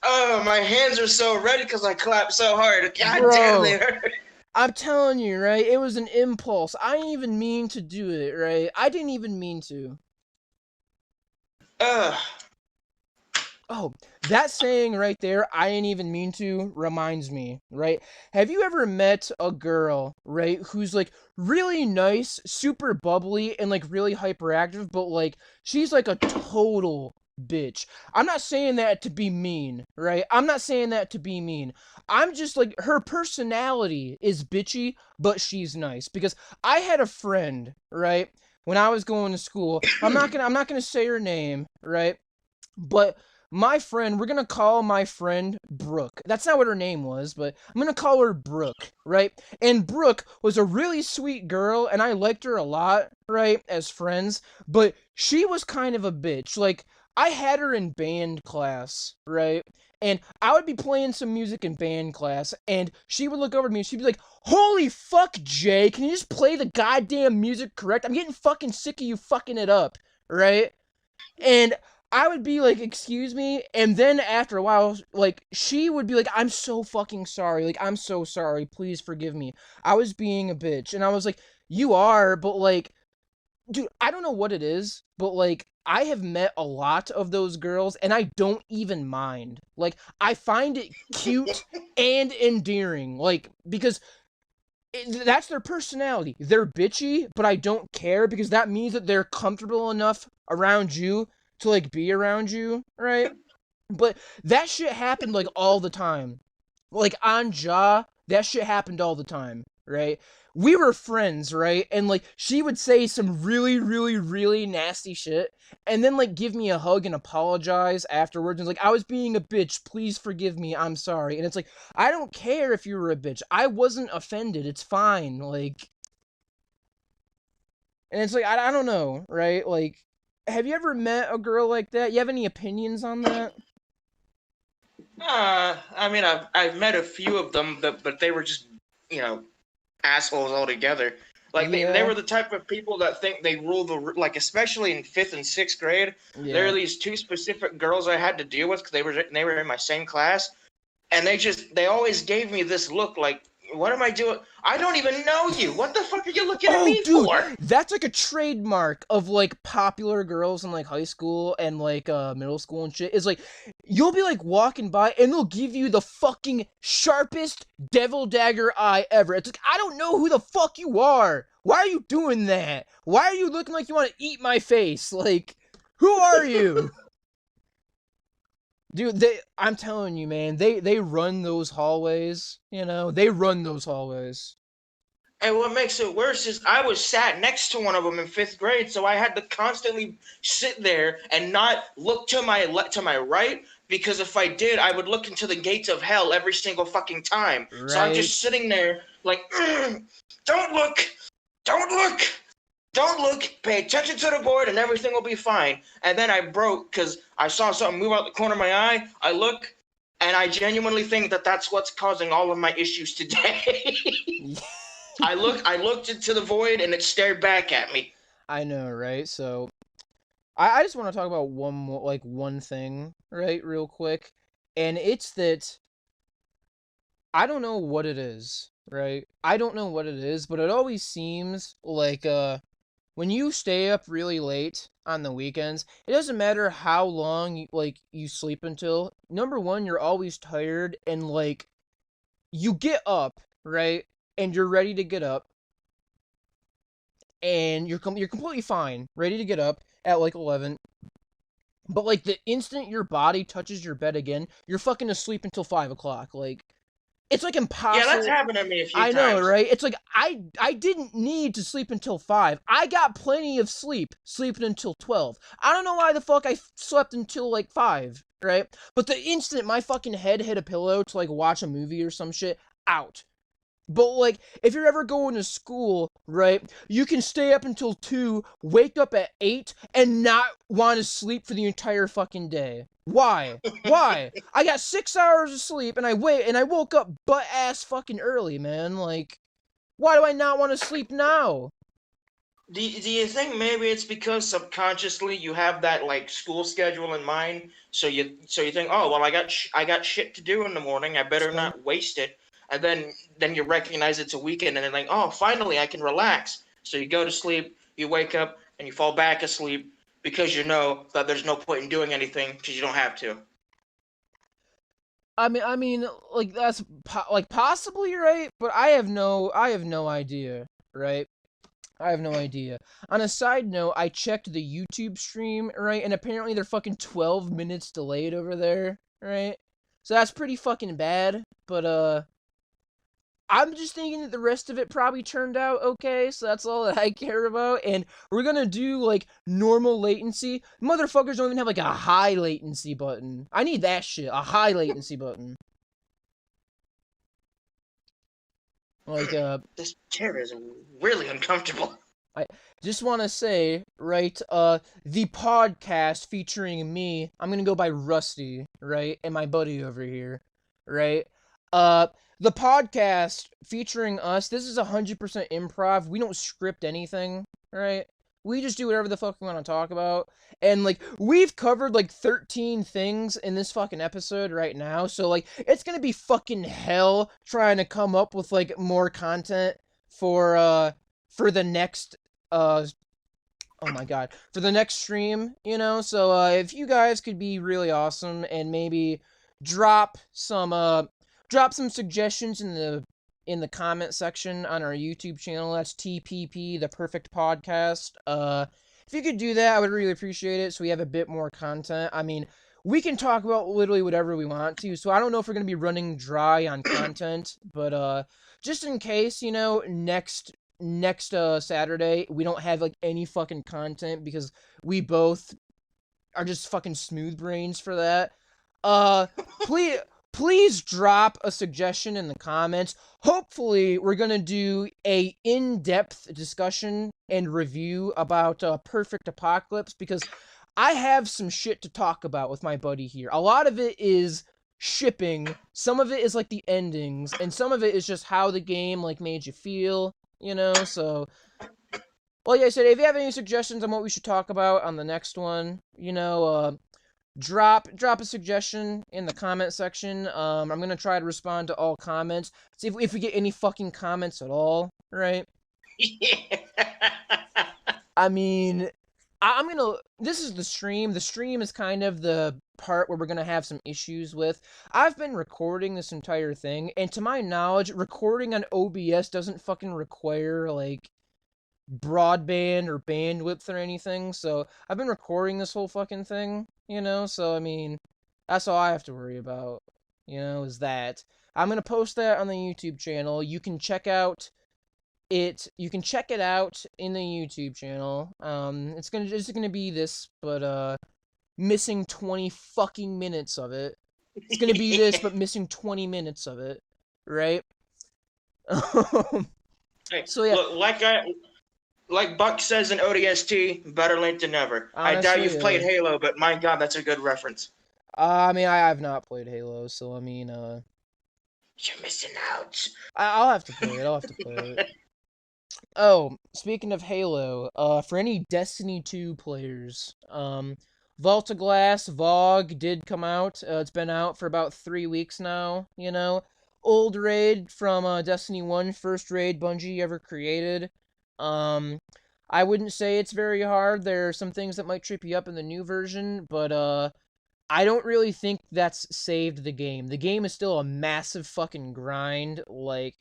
Speaker 7: Oh, my hands are so red because I clapped so hard. God
Speaker 1: Bro,
Speaker 7: damn, they hurt.
Speaker 1: I'm telling you, right? It was an impulse. I didn't even mean to do it, right? I didn't even mean to. Oh, that saying right there, I didn't even mean to, reminds me, right? Have you ever met a girl, right, who's, like, really nice, super bubbly, and, like, really hyperactive, but, like, she's, like, a total bitch? I'm not saying that to be mean, right? I'm not saying that to be mean. I'm just, like, her personality is bitchy, but she's nice. Because I had a friend, right, when I was going to school. I'm not gonna say her name, right? But my friend, we're gonna call my friend Brooke. That's not what her name was, but I'm gonna call her Brooke, right? And Brooke was a really sweet girl, and I liked her a lot, right, as friends, but she was kind of a bitch. Like, I had her in band class, right? And I would be playing some music in band class, and she would look over at me, and she'd be like, "Holy fuck, Jay, can you just play the goddamn music correct? I'm getting fucking sick of you fucking it up," right? And I would be like, "Excuse me," and then after a while, like, she would be like, "I'm so fucking sorry, like, I'm so sorry, please forgive me. I was being a bitch." And I was like, "You are, but, like, dude, I don't know what it is, but, like, I have met a lot of those girls, and I don't even mind. Like, I find it cute and endearing, like, because that's their personality. They're bitchy, but I don't care, because that means that they're comfortable enough around you to, like, be around you, right? But that shit happened, like, all the time. Like, on Jaw, that shit happened all the time, right? We were friends, right? And, like, she would say some really, really, really nasty shit, and then, like, give me a hug and apologize afterwards, and, like, "I was being a bitch, please forgive me, I'm sorry." And it's like, I don't care if you were a bitch. I wasn't offended, it's fine, like... And it's like, I don't know, right? Like, have you ever met a girl like that? You have any opinions on that?
Speaker 7: I mean, I've met a few of them, but they were just, assholes altogether. Like, they were the type of people that think they rule like, especially in 5th and 6th grade, there are these two specific girls I had to deal with because they were in my same class, and they always gave me this look like, "What am I doing? I don't even know you. What the fuck are you looking at me for?"
Speaker 1: That's like a trademark of, like, popular girls in, like, high school and, like, middle school and shit. Is like, you'll be, like, walking by and they'll give you the fucking sharpest devil dagger eye ever. It's like, I don't know who the fuck you are. Why are you doing that? Why are you looking like you want to eat my face? Like, who are you? Dude, I'm telling you, man, they run those hallways, they run those hallways.
Speaker 7: And what makes it worse is I was sat next to one of them in 5th grade, so I had to constantly sit there and not look to my right, because if I did, I would look into the gates of hell every single fucking time. Right. So I'm just sitting there like, "Don't look, don't look, don't look, pay attention to the board and everything will be fine." And then I broke because I saw something move out the corner of my eye. I look, and I genuinely think that that's what's causing all of my issues today. I looked into the void and it stared back at me.
Speaker 1: I know, right? So, I just want to talk about one thing, right, real quick. And it's that I don't know what it is, right? I don't know what it is, but it always seems like, when you stay up really late on the weekends, it doesn't matter how long you sleep until. Number one, you're always tired, and, like, you get up, right? And you're ready to get up, and you're completely fine, ready to get up at, like, 11, but, like, the instant your body touches your bed again, you're fucking asleep until 5 o'clock, like, It's like
Speaker 7: Yeah,
Speaker 1: impossible.
Speaker 7: that's happened to me a few
Speaker 1: I
Speaker 7: times.
Speaker 1: know, right? It's like I didn't need to sleep until 5. I got plenty of sleep sleeping until 12. I don't know why the fuck I slept until like 5, right? But the instant my fucking head hit a pillow to like watch a movie or some shit, out. But like if you're ever going to school, right? You can stay up until 2, wake up at 8 and not want to sleep for the entire fucking day. Why? Why? I got 6 hours of sleep and I woke up butt ass fucking early, man. Like, why do I not want to sleep now?
Speaker 7: Do you think maybe it's because subconsciously you have that like school schedule in mind, so you think, oh well, I got shit to do in the morning, I better
Speaker 1: So-
Speaker 7: not waste it, and then you recognize it's a weekend, and then like, oh, finally I can relax. So you go to sleep, you wake up, and you fall back asleep because you know that there's no point in doing anything because you don't have to.
Speaker 1: I mean, like that's like possibly right, but I have no idea, right? I have no idea. On a side note, I checked the YouTube stream, right? And apparently they're fucking 12 minutes delayed over there, right? So that's pretty fucking bad. But, I'm just thinking that the rest of it probably turned out okay, so that's all that I care about. And we're gonna do, like, normal latency. Motherfuckers don't even have, like, a high latency button. I need that shit, a high latency button. Like,
Speaker 7: This chair is really uncomfortable.
Speaker 1: I just want to say, right, the podcast featuring me, I'm gonna go by Rusty, right, and my buddy over here, right, the podcast featuring us, this is 100% improv, we don't script anything, right, we just do whatever the fuck we want to talk about, and, like, we've covered, like, 13 things in this fucking episode right now, so, like, it's gonna be fucking hell trying to come up with, like, more content for the next oh my god, for the next stream, you know, so if you guys could be really awesome and maybe drop some suggestions in the comment section on our YouTube channel. That's TPP, the Perfect Podcast. If you could do that, I would really appreciate it, so we have a bit more content. I mean, we can talk about literally whatever we want to, so I don't know if we're gonna be running dry on content, but just in case, you know, next Saturday we don't have like any fucking content because we both are just fucking smooth brains for that. Please drop a suggestion in the comments. Hopefully we're gonna do a in-depth discussion and review about Perfect Apocalypse because I have some shit to talk about with my buddy here. A lot of it is shipping, some of it is like the endings, and some of it is just how the game like made you feel. You know, so, well, like I said, if you have any suggestions on what we should talk about on the next one, you know, drop a suggestion in the comment section. I'm gonna try to respond to all comments. See if we get any fucking comments at all, right? I mean, I'm gonna. This is the stream. The stream is kind of the part where we're gonna have some issues with. I've been recording this entire thing, and to my knowledge, recording on OBS doesn't fucking require, like, broadband or bandwidth or anything, so I've been recording this whole fucking thing, you know, so, I mean, that's all I have to worry about, you know, is that. I'm gonna post that on the YouTube channel. You can check it out in the YouTube channel. It's gonna be this, but missing 20 fucking minutes of it. It's gonna be this, but missing 20 minutes of it, right? So yeah,
Speaker 7: Look, like Buck says in ODST, better late than never. I doubt
Speaker 1: Honestly,
Speaker 7: you've played Halo, but my god, that's a good reference.
Speaker 1: I mean, I have not played Halo, so I mean,
Speaker 7: You're missing out.
Speaker 1: I'll have to play it. Oh, speaking of Halo, for any Destiny 2 players, Vault of Glass, VOG did come out. It's been out for about 3 weeks now, you know. Old raid from Destiny 1, first raid Bungie ever created. I wouldn't say it's very hard. There are some things that might trip you up in the new version, but I don't really think that's saved the game. The game is still a massive fucking grind, like,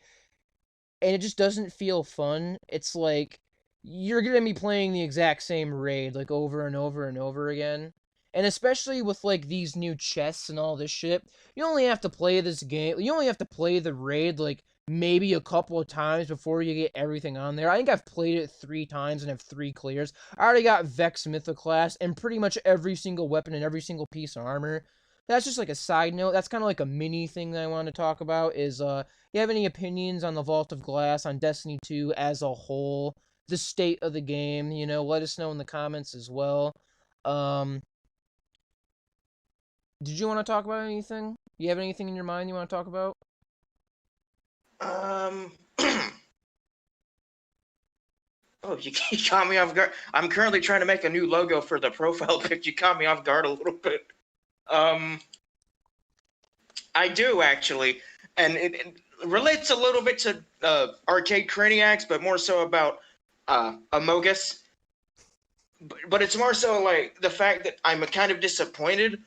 Speaker 1: and it just doesn't feel fun. It's like you're gonna be playing the exact same raid like over and over and over again. And especially with, like, these new chests and all this shit, you only have to play this game, you only have to play the raid, like, maybe a couple of times before you get everything on there. I think I've played it 3 times and have 3 clears. I already got Vex Mythoclast and pretty much every single weapon and every single piece of armor. That's just like a side note. That's kind of like a mini thing that I want to talk about is, you have any opinions on the Vault of Glass, on Destiny 2 as a whole, the state of the game, you know, let us know in the comments as well. Did you want to talk about anything? You have anything in your mind you want to talk about?
Speaker 7: Oh, you caught me off guard. I'm currently trying to make a new logo for the profile pic. You caught me off guard a little bit. I do, actually. And it relates a little bit to Arcade Craniacs, but more so about Amogus. But it's more so like the fact that I'm kind of disappointed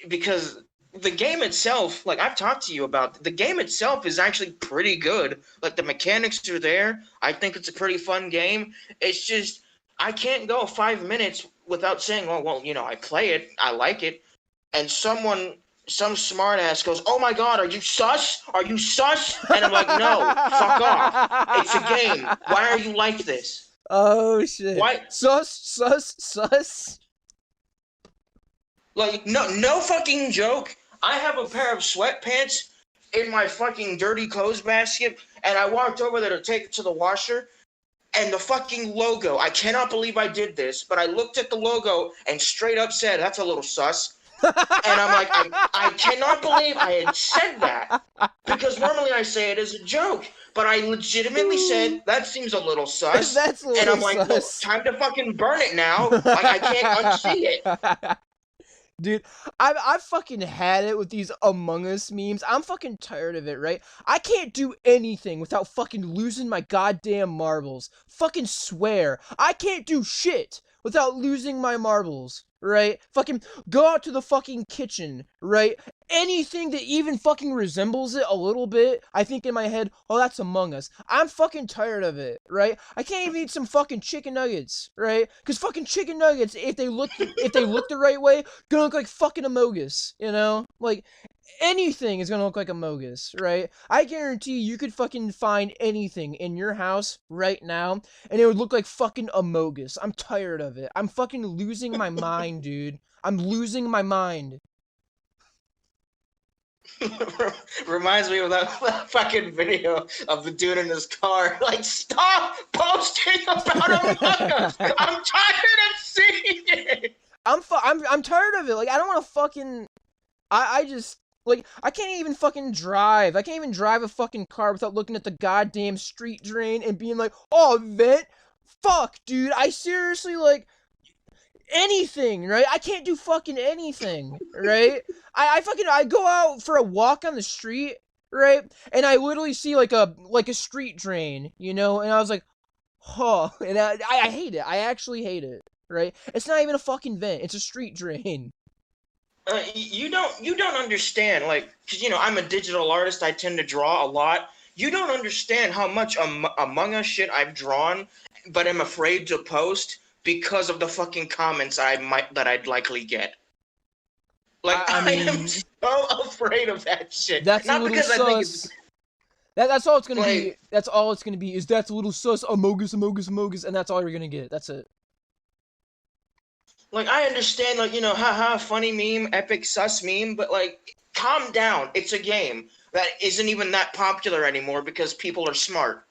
Speaker 7: because the game itself, like I've talked to you about, the game itself is actually pretty good. Like the mechanics are there. I think it's a pretty fun game. It's just I can't go 5 minutes without saying, "Oh, well, you know, I play it, I like it," and some smartass goes, "Oh my God, are you sus? Are you sus?" And I'm like, "No, fuck off. It's a game. Why are you like this?"
Speaker 1: Oh shit.
Speaker 7: Why?
Speaker 1: Sus.
Speaker 7: Like, no fucking joke. I have a pair of sweatpants in my fucking dirty clothes basket, and I walked over there to take it to the washer, and the fucking logo, I cannot believe I did this, but I looked at the logo and straight up said, "That's a little sus." And I'm like, I cannot believe I had said that, because normally I say it as a joke, but I legitimately said, "That seems a little sus."
Speaker 1: That's a little
Speaker 7: and I'm like, "Look,
Speaker 1: sus.
Speaker 7: time to fucking burn it now. Like, I can't unsee it.
Speaker 1: Dude, I've fucking had it with these Among Us memes. I'm fucking tired of it, right? I can't do anything without fucking losing my goddamn marbles. Fucking swear. I can't do shit without losing my marbles, right? Fucking go out to the fucking kitchen, right? Anything that even fucking resembles it a little bit, I think in my head, oh, that's Among Us. I'm fucking tired of it, right? I can't even eat some fucking chicken nuggets, right? Because fucking chicken nuggets, if they look the right way, gonna look like fucking Amogus, you know? Like, anything is gonna look like Amogus, right? I guarantee you could fucking find anything in your house right now, and it would look like fucking Amogus. I'm tired of it. I'm fucking losing my mind, dude. I'm losing my mind.
Speaker 7: Reminds me of that fucking video of the dude in his car. Like, stop posting about Among Us. I'm tired of seeing it.
Speaker 1: I'm tired of it. Like, I don't want to fucking. I just like I can't even fucking drive. I can't even drive a fucking car without looking at the goddamn street drain and being like, "Oh, vent." Fuck, dude. I seriously like. Anything, right? I can't do fucking anything, right? I go out for a walk on the street, right? And I literally see like a street drain, you know? And I was like, huh. And I hate it. I actually hate it, right? It's not even a fucking vent. It's a street drain.
Speaker 7: You don't understand, like, because, you know, I'm a digital artist. I tend to draw a lot. You don't understand how much Among Us shit I've drawn, but I'm afraid to post because of the fucking comments that I'd likely get. Like, I am so afraid of that shit.
Speaker 1: That's
Speaker 7: not
Speaker 1: a little
Speaker 7: because
Speaker 1: sus.
Speaker 7: I think it's
Speaker 1: That's all it's gonna be.
Speaker 7: like,
Speaker 1: That's all it's gonna be. Is that's a little sus, Amogus, and that's all you're gonna get. That's it.
Speaker 7: like, I understand, like, you know, haha, funny meme, epic sus meme, but, like, calm down. It's a game that isn't even that popular anymore because people are smart.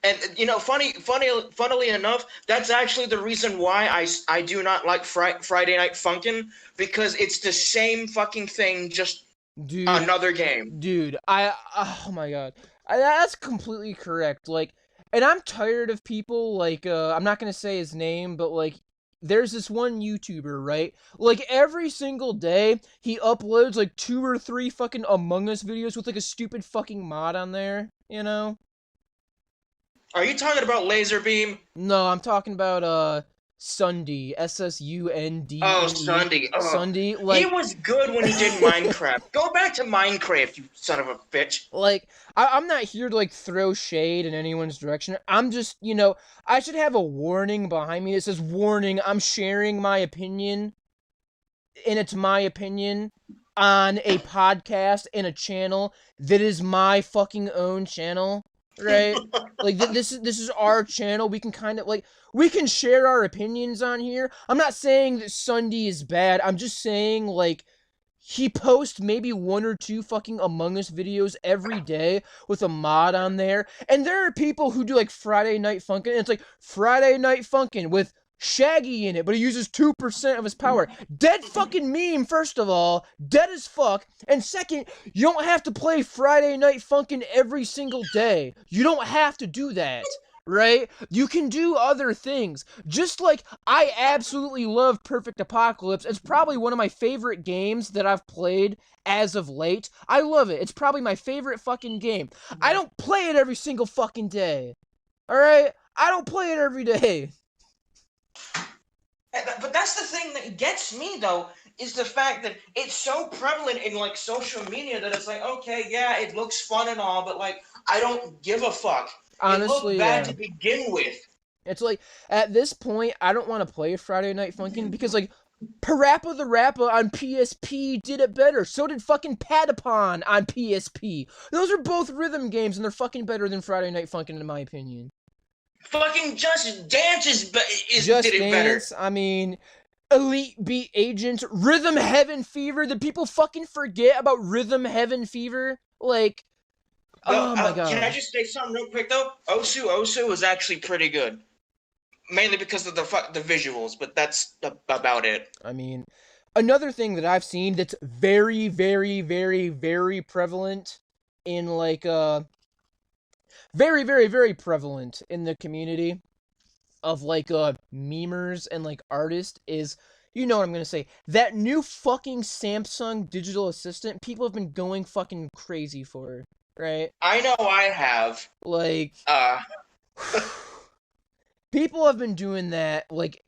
Speaker 7: And, you know, funnily enough, that's actually the reason why I do not like Friday Night Funkin', because it's the same fucking thing, just
Speaker 1: Dude,
Speaker 7: another game.
Speaker 1: Dude, oh my god. That's completely correct. Like, and I'm tired of people, like, I'm not gonna say his name, but, like, there's this one YouTuber, right? Like, every single day, he uploads, like, 2 or 3 fucking Among Us videos with, like, a stupid fucking mod on there, you know?
Speaker 7: Are you talking about Laserbeam?
Speaker 1: No, I'm talking about, Sundy, Sunde.
Speaker 7: Oh, Sunday. Oh.
Speaker 1: Sundy,
Speaker 7: He was good when he did Minecraft. Go back to Minecraft, you son of a bitch.
Speaker 1: like, I'm not here to, like, throw shade in anyone's direction. I'm just, I should have a warning behind me that says, warning, I'm sharing my opinion, and it's my opinion, on a podcast and a channel that is my fucking own channel, right? Like, this is our channel. We can kind of, like, we can share our opinions on here. I'm not saying that Sunday is bad. I'm just saying, like, he posts maybe 1 or 2 fucking Among Us videos every day with a mod on there. And there are people who do, like, Friday Night Funkin', and it's like, Friday Night Funkin' with Shaggy in it, but he uses 2% of his power. Dead fucking meme, first of all. Dead as fuck. And second, you don't have to play Friday Night Funkin' every single day. You don't have to do that. Right? You can do other things. Just like I absolutely love Perfect Apocalypse. It's probably one of my favorite games that I've played as of late. I love it. It's probably my favorite fucking game. I don't play it every single fucking day. Alright? I don't play it every day.
Speaker 7: But that's the thing that gets me, though, is the fact that it's so prevalent in, like, social media that it's like, okay, yeah, it looks fun and all, but, like, I don't give a fuck.
Speaker 1: Honestly,
Speaker 7: it looked bad
Speaker 1: yeah.
Speaker 7: to begin with.
Speaker 1: It's like, at this point, I don't want to play Friday Night Funkin' because, like, Parappa the Rappa on PSP did it better. So did fucking Patapon on PSP. Those are both rhythm games, and they're fucking better than Friday Night Funkin', in my opinion.
Speaker 7: Fucking Just Dance
Speaker 1: Just
Speaker 7: did it better.
Speaker 1: Dance, I mean, Elite Beat Agent, Rhythm Heaven Fever. Did people fucking forget about Rhythm Heaven Fever? Like, oh my god.
Speaker 7: Can I just say something real quick, though? Osu was actually pretty good. Mainly because of the visuals, but that's about it.
Speaker 1: I mean, another thing that I've seen that's very, very, very, very prevalent in, like, very, very, very prevalent in the community of, like, memers and, like, artists is, you know what I'm gonna say, that new fucking Samsung digital assistant, people have been going fucking crazy for, right?
Speaker 7: I know I have.
Speaker 1: Like, people have been doing that, like,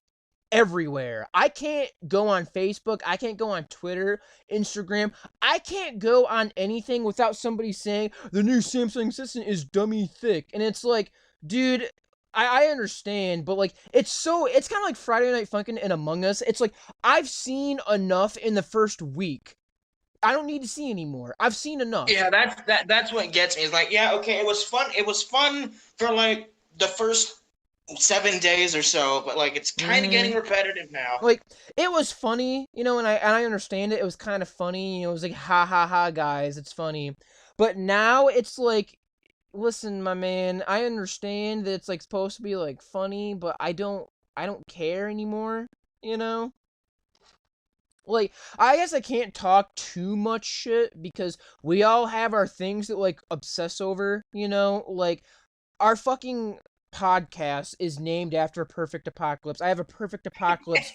Speaker 1: everywhere. I can't go on Facebook, I can't go on Twitter, Instagram, I can't go on anything without somebody saying, the new Samsung Assistant is dummy thick, and it's like, dude, I understand, but, like, it's kind of like Friday Night Funkin' and Among Us. It's like, I've seen enough in the first week. I don't need to see anymore. I've seen enough.
Speaker 7: Yeah, that's what gets me. It's like, yeah, okay, it was fun for, like, the first 7 days or so, but, like, it's kind of getting repetitive now.
Speaker 1: Like, it was funny, and I understand it. It was kind of funny. It was like, ha ha ha, guys, it's funny. But now it's like, listen, my man, I understand that it's, like, supposed to be, like, funny, but I don't care anymore, Like, I guess I can't talk too much shit, because we all have our things that, like, obsess over, Like, our fucking podcast is named after Perfect Apocalypse. I have a Perfect Apocalypse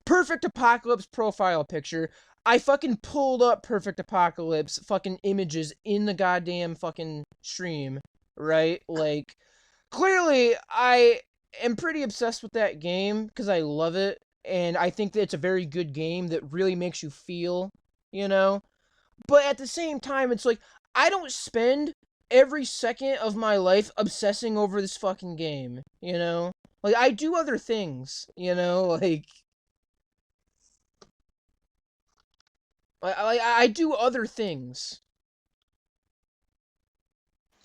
Speaker 1: Perfect Apocalypse profile picture. I fucking pulled up Perfect Apocalypse fucking images in the goddamn fucking stream, right? Like, clearly, I am pretty obsessed with that game because I love it, and I think that it's a very good game that really makes you feel, But at the same time, it's like, I don't spend every second of my life obsessing over this fucking game, Like, I do other things, like... I do other things.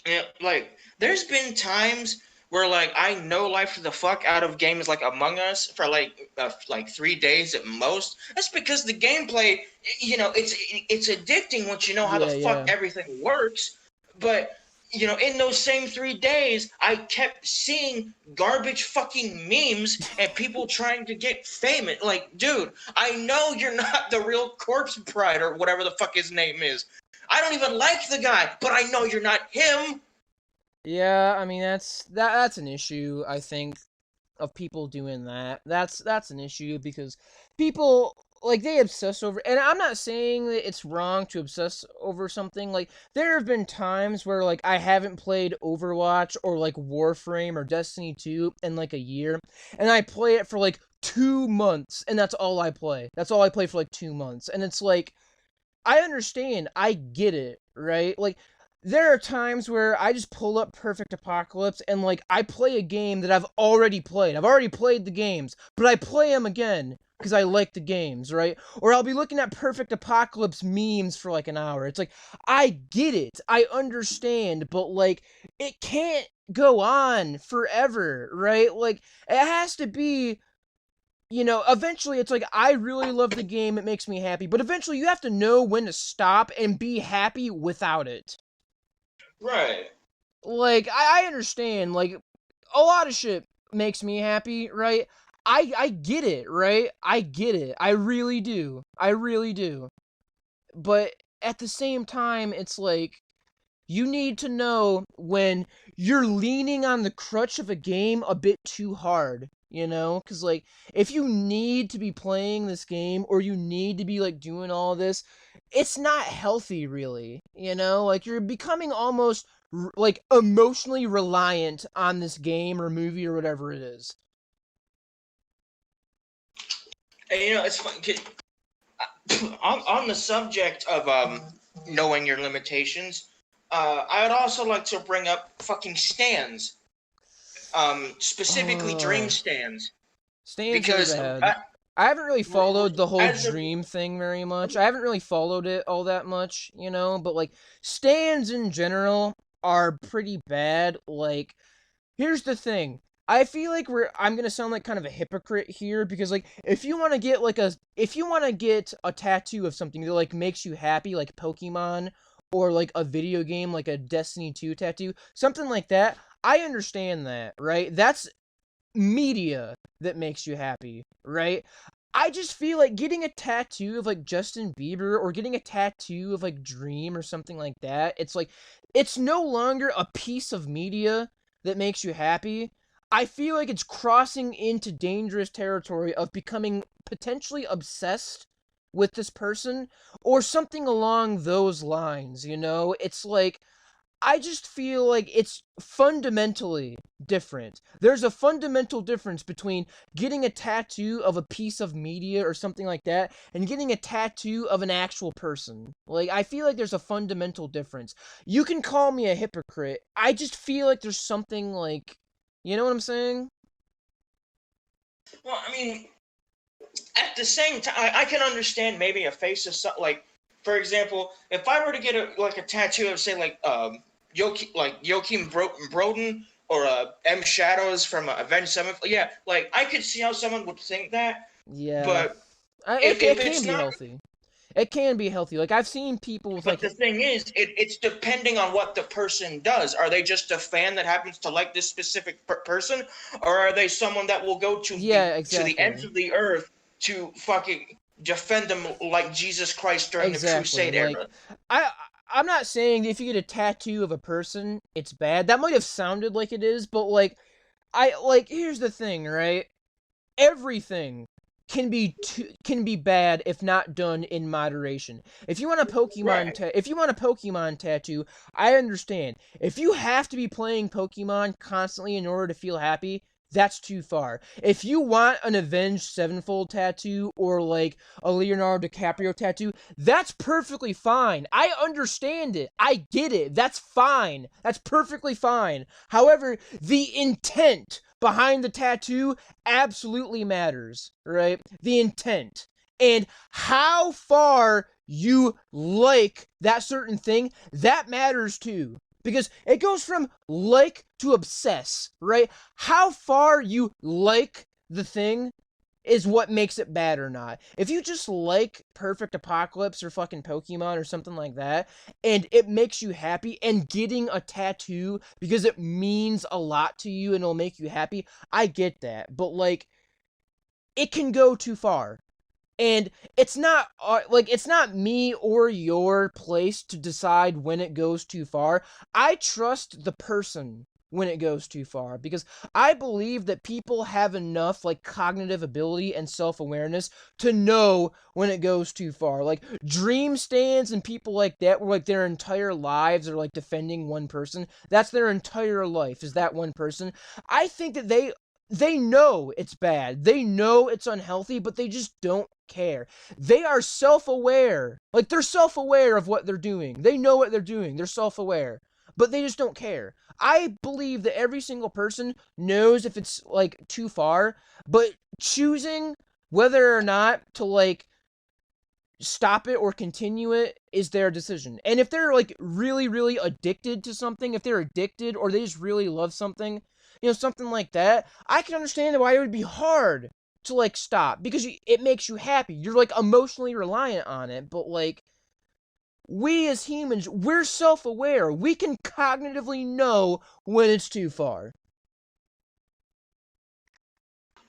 Speaker 7: Yeah, like, there's been times where, like, I no life the fuck out of games like Among Us for, like 3 days at most. That's because the gameplay, it's addicting once you know how the fuck everything works. But, in those same 3 days, I kept seeing garbage fucking memes and people trying to get famous. Like, dude, I know you're not the real Corpse Bride or whatever the fuck his name is. I don't even like the guy, but I know you're not him.
Speaker 1: Yeah, I mean, that's an issue, I think, of people doing that. That's an issue because people like, they obsess over, and I'm not saying that it's wrong to obsess over something. Like, there have been times where, like, I haven't played Overwatch or, like, Warframe or Destiny 2 in, like, a year, and I play it for, like, 2 months, and that's all I play. That's all I play for, like, 2 months, and it's like, I understand, I get it, right? Like, there are times where I just pull up Perfect Apocalypse and, like, I play a game that I've already played. I've already played the games, but I play them again because I like the games, right? Or I'll be looking at Perfect Apocalypse memes for, like, an hour. It's like, I get it. I understand, but, like, it can't go on forever, right? Like, it has to be, eventually it's like, I really love the game, it makes me happy, but eventually you have to know when to stop and be happy without it.
Speaker 7: Right.
Speaker 1: Like, I understand, like, a lot of shit makes me happy, right? I get it, right? I get it. I really do. I really do. But at the same time, it's like, you need to know when you're leaning on the crutch of a game a bit too hard, Because, like, if you need to be playing this game, or you need to be, like, doing all this, it's not healthy, really, Like, you're becoming almost, like, emotionally reliant on this game or movie or whatever it is.
Speaker 7: And it's fun. On the subject of knowing your limitations, I would also like to bring up fucking stands. Specifically dream stands.
Speaker 1: Stands
Speaker 7: Because
Speaker 1: are bad. I haven't really followed the whole
Speaker 7: as a-
Speaker 1: dream thing very much. I haven't really followed it all that much, but, like, stands in general are pretty bad. Like, here's the thing. I feel like I'm gonna sound like kind of a hypocrite here, because, like, if you want to get a tattoo of something that, like, makes you happy, like Pokemon, or, like, a video game, like a Destiny 2 tattoo, something like that, I understand that, right? That's media that makes you happy, right? I just feel like getting a tattoo of, like, Justin Bieber, or getting a tattoo of, like, Dream or something like that, it's like, it's no longer a piece of media that makes you happy. I feel like it's crossing into dangerous territory of becoming potentially obsessed with this person, or something along those lines, It's like, I just feel like it's fundamentally different. There's a fundamental difference between getting a tattoo of a piece of media or something like that, and getting a tattoo of an actual person. Like, I feel like there's a fundamental difference. You can call me a hypocrite. I just feel like there's something, like, you know what I'm saying?
Speaker 7: Well, I mean, at the same time, I can understand maybe a face of something, like, for example, if I were to get a tattoo of, say, like, Joachim Broden, or M Shadows from Avenged Sevenfold, yeah, like, I could see how someone would think that.
Speaker 1: Yeah.
Speaker 7: But
Speaker 1: it
Speaker 7: if
Speaker 1: can
Speaker 7: it's
Speaker 1: be
Speaker 7: not,
Speaker 1: healthy. It can be healthy. Like, I've seen people with,
Speaker 7: but
Speaker 1: like,
Speaker 7: the thing is, it's depending on what the person does. Are they just a fan that happens to like this specific person, or are they someone that will go to
Speaker 1: yeah,
Speaker 7: to
Speaker 1: exactly.
Speaker 7: the ends of the earth to fucking defend them like Jesus Christ during the Crusade
Speaker 1: like,
Speaker 7: era?
Speaker 1: I'm not saying that if you get a tattoo of a person, it's bad. That might have sounded like it is, but, like, here's the thing, right? Everything can be bad if not done in moderation. If you want a Pokemon tattoo, I understand. If you have to be playing Pokemon constantly in order to feel happy, that's too far. If you want an Avenged Sevenfold tattoo, or, like, a Leonardo DiCaprio tattoo, that's perfectly fine. I understand it. I get it. That's fine. That's perfectly fine. However, the intent behind the tattoo absolutely matters, right? The intent. And how far you like that certain thing, that matters too. Because it goes from like to obsess, right? How far you like the thing is what makes it bad or not. If you just like Perfect Apocalypse or fucking Pokemon or something like that, and it makes you happy, and getting a tattoo because it means a lot to you and it'll make you happy, I get that. But, like, it can go too far. And it's not me or your place to decide when it goes too far. I trust the person when it goes too far, because I believe that people have enough like cognitive ability and self-awareness to know when it goes too far. Like dream stands and people like that where like their entire lives are like defending one person. That's their entire life, is that one person. I think that they know it's bad. They know it's unhealthy, but they just don't care. They are self-aware. Like they're self-aware of what they're doing. They know what they're doing. They're self-aware, but they just don't care. I believe that every single person knows if it's like too far, but choosing whether or not to like stop it or continue it is their decision. And if they're like really, really addicted to something, if they're addicted or they just really love something, something like that, I can understand why it would be hard to like stop, because it makes you happy. You're like emotionally reliant on it, but like we as humans, we're self-aware. We can cognitively know when it's too far.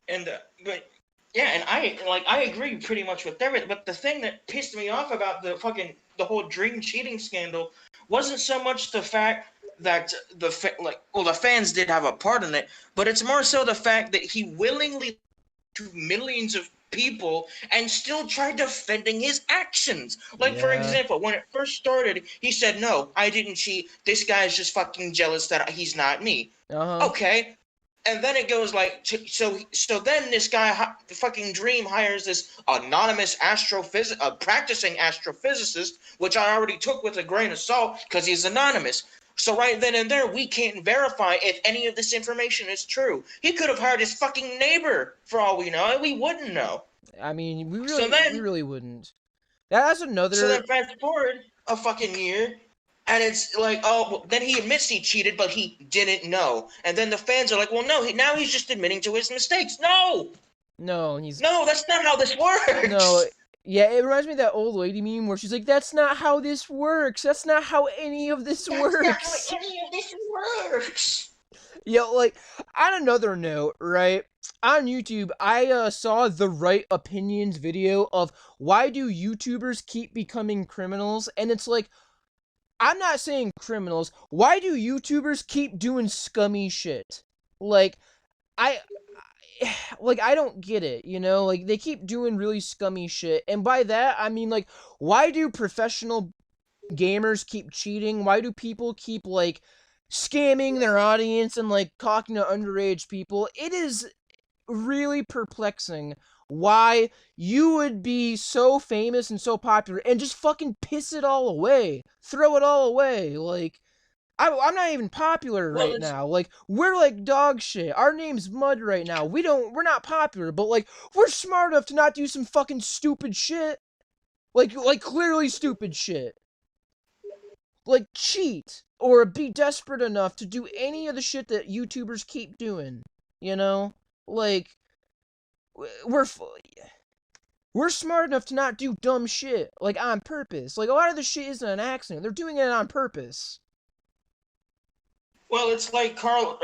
Speaker 7: And but yeah, and I agree pretty much with everything. But the thing that pissed me off about the whole dream cheating scandal wasn't so much the fact that the fans did have a part in it, but it's more so the fact that he willingly to millions of people and still tried defending his actions. Like, for example, when it first started, he said, "No, I didn't cheat. This guy's just fucking jealous that he's not me." Okay. And then it goes like, so then this guy, fucking Dream, hires this anonymous practicing astrophysicist, which I already took with a grain of salt because he's anonymous. So right then and there, we can't verify if any of this information is true. He could have hired his fucking neighbor for all we know, and we wouldn't know.
Speaker 1: I mean, we really wouldn't. That's another.
Speaker 7: So then fast forward a fucking year, and it's like, well, then he admits he cheated, but he didn't know. And then the fans are like, well, no, now he's just admitting to his mistakes. No, that's not how this works.
Speaker 1: No. Yeah, it reminds me of that old lady meme where she's like, "That's not how this works. That's not how any of this works."
Speaker 7: That's not how any of this works.
Speaker 1: Yeah, like, on another note, right? On YouTube, I saw the Right Opinions video of why do YouTubers keep becoming criminals, and it's like, I'm not saying criminals. Why do YouTubers keep doing scummy shit? Like, I don't get it, like they keep doing really scummy shit. And by that, I mean like, why do professional gamers keep cheating? Why do people keep like scamming their audience and like talking to underage people? It is really perplexing why you would be so famous and so popular and just fucking piss it all away, throw it all away. Like, I'm not even popular right now. Like, we're like dog shit. Our name's Mud right now. We're not popular, but like, we're smart enough to not do some fucking stupid shit. Like clearly stupid shit. Like, cheat. Or be desperate enough to do any of the shit that YouTubers keep doing. Like, we're smart enough to not do dumb shit. Like, on purpose. Like, a lot of the shit isn't an accident. They're doing it on purpose.
Speaker 7: Well, it's like Carl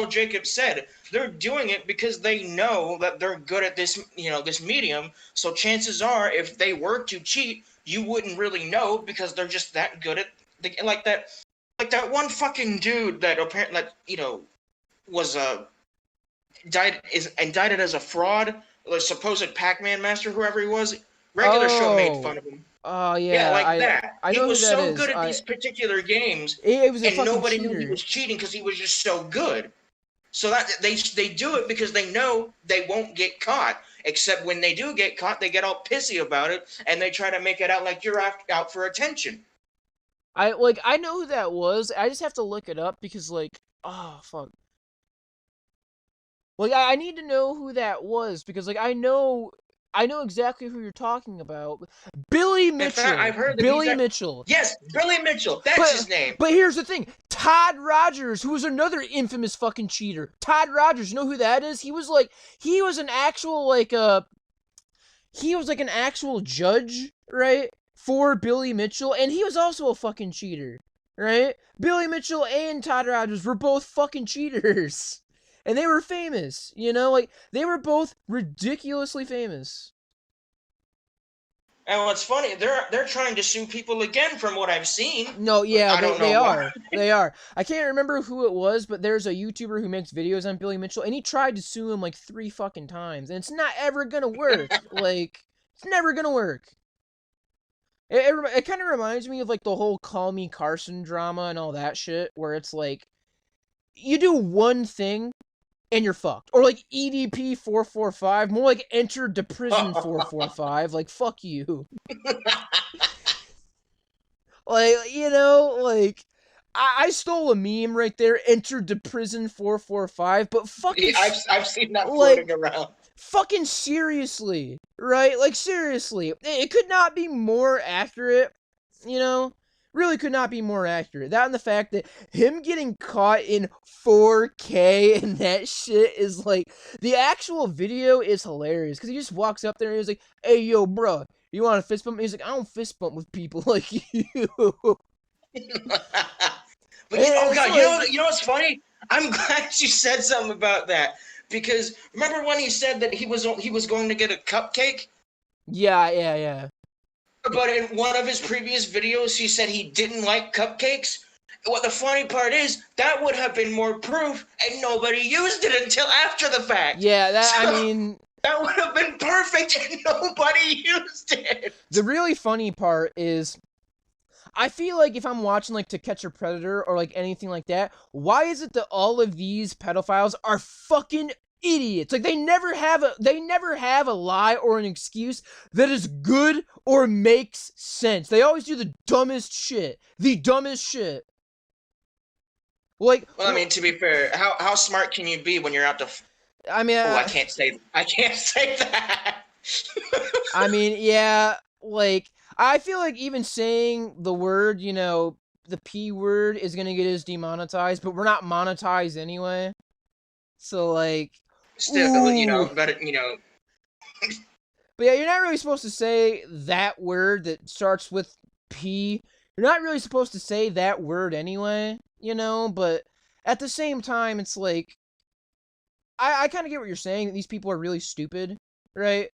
Speaker 7: Jacobs said, they're doing it because they know that they're good at this, this medium. So chances are, if they were to cheat, you wouldn't really know because they're just that good at like that one fucking dude that apparently was indicted as a fraud, the supposed Pac-Man master, whoever he was. Regular show made fun of him.
Speaker 1: Oh, yeah.
Speaker 7: That.
Speaker 1: I
Speaker 7: he
Speaker 1: know
Speaker 7: was
Speaker 1: who that
Speaker 7: so
Speaker 1: is.
Speaker 7: good at these particular games,
Speaker 1: it was a
Speaker 7: and
Speaker 1: fucking
Speaker 7: nobody
Speaker 1: cheater.
Speaker 7: knew he was cheating because he was just so good. So that they do it because they know they won't get caught. Except when they do get caught, they get all pissy about it, and they try to make it out like you're out for attention.
Speaker 1: I know who that was. I just have to look it up because, like, oh, fuck. Like, I need to know who that was because, like, I know exactly who you're talking about. Billy Mitchell.
Speaker 7: In fact, I've heard that
Speaker 1: Billy Mitchell.
Speaker 7: Yes, Billy Mitchell. That's his name.
Speaker 1: But here's the thing. Todd Rogers, who was another infamous fucking cheater. Todd Rogers, you know who that is? He was an actual, an actual judge, right? For Billy Mitchell, and he was also a fucking cheater, right? Billy Mitchell and Todd Rogers were both fucking cheaters. And they were famous, they were both ridiculously famous.
Speaker 7: And what's funny, they're trying to sue people again from what I've seen.
Speaker 1: No, yeah,
Speaker 7: I don't
Speaker 1: they
Speaker 7: know
Speaker 1: are.
Speaker 7: why.
Speaker 1: They are. I can't remember who it was, but there's a YouTuber who makes videos on Billy Mitchell, and he tried to sue him like 3 fucking times, and it's not ever gonna work. Like, it's never gonna work. It kind of reminds me of like the whole Call Me Carson drama and all that shit, where it's like, you do one thing, and you're fucked. Or like EDP 445, more like Enter the Prison 445, like, fuck you. Like, you know, like, I stole a meme right there, Enter the Prison 445, but fucking,
Speaker 7: Yeah, I've seen that
Speaker 1: like,
Speaker 7: floating around.
Speaker 1: fucking seriously, right? Like, seriously, it could not be more accurate, you know? Really could not be more accurate. That and the fact that him getting caught in 4K and that shit is like, the actual video is hilarious, because he just walks up there and he's like, hey, yo, bro, you want a fist bump? He's like, I don't fist bump with people like you.
Speaker 7: But oh god, you know what's funny? I'm glad you said something about that, because remember when he said that he was going to get a cupcake?
Speaker 1: Yeah.
Speaker 7: But in one of his previous videos, he said he didn't like cupcakes. What the funny part is, that would have been more proof, and nobody used it until after the fact.
Speaker 1: Yeah, that,
Speaker 7: So,
Speaker 1: I mean,
Speaker 7: that would have been perfect, and nobody used it.
Speaker 1: the really funny part is, I feel like if I'm watching like To Catch a Predator or like anything like that, why is it that all of these pedophiles are fucking idiots? Like, they never have a lie or an excuse that is good or makes sense. They always do the dumbest shit. Like,
Speaker 7: Well, I mean, to be fair, how smart can you be when you're out to?
Speaker 1: I mean,
Speaker 7: I can't say that.
Speaker 1: I mean, yeah, like, I feel like even saying the word, you know, the P word is gonna get us demonetized, but we're not monetized anyway. So, like,
Speaker 7: Still, you know,
Speaker 1: ooh.
Speaker 7: but you know.
Speaker 1: But yeah, you're not really supposed to say that word that starts with P. You're not really supposed to say that word anyway, you know, but at the same time, it's like, I kind of get what you're saying, that these people are really stupid, right?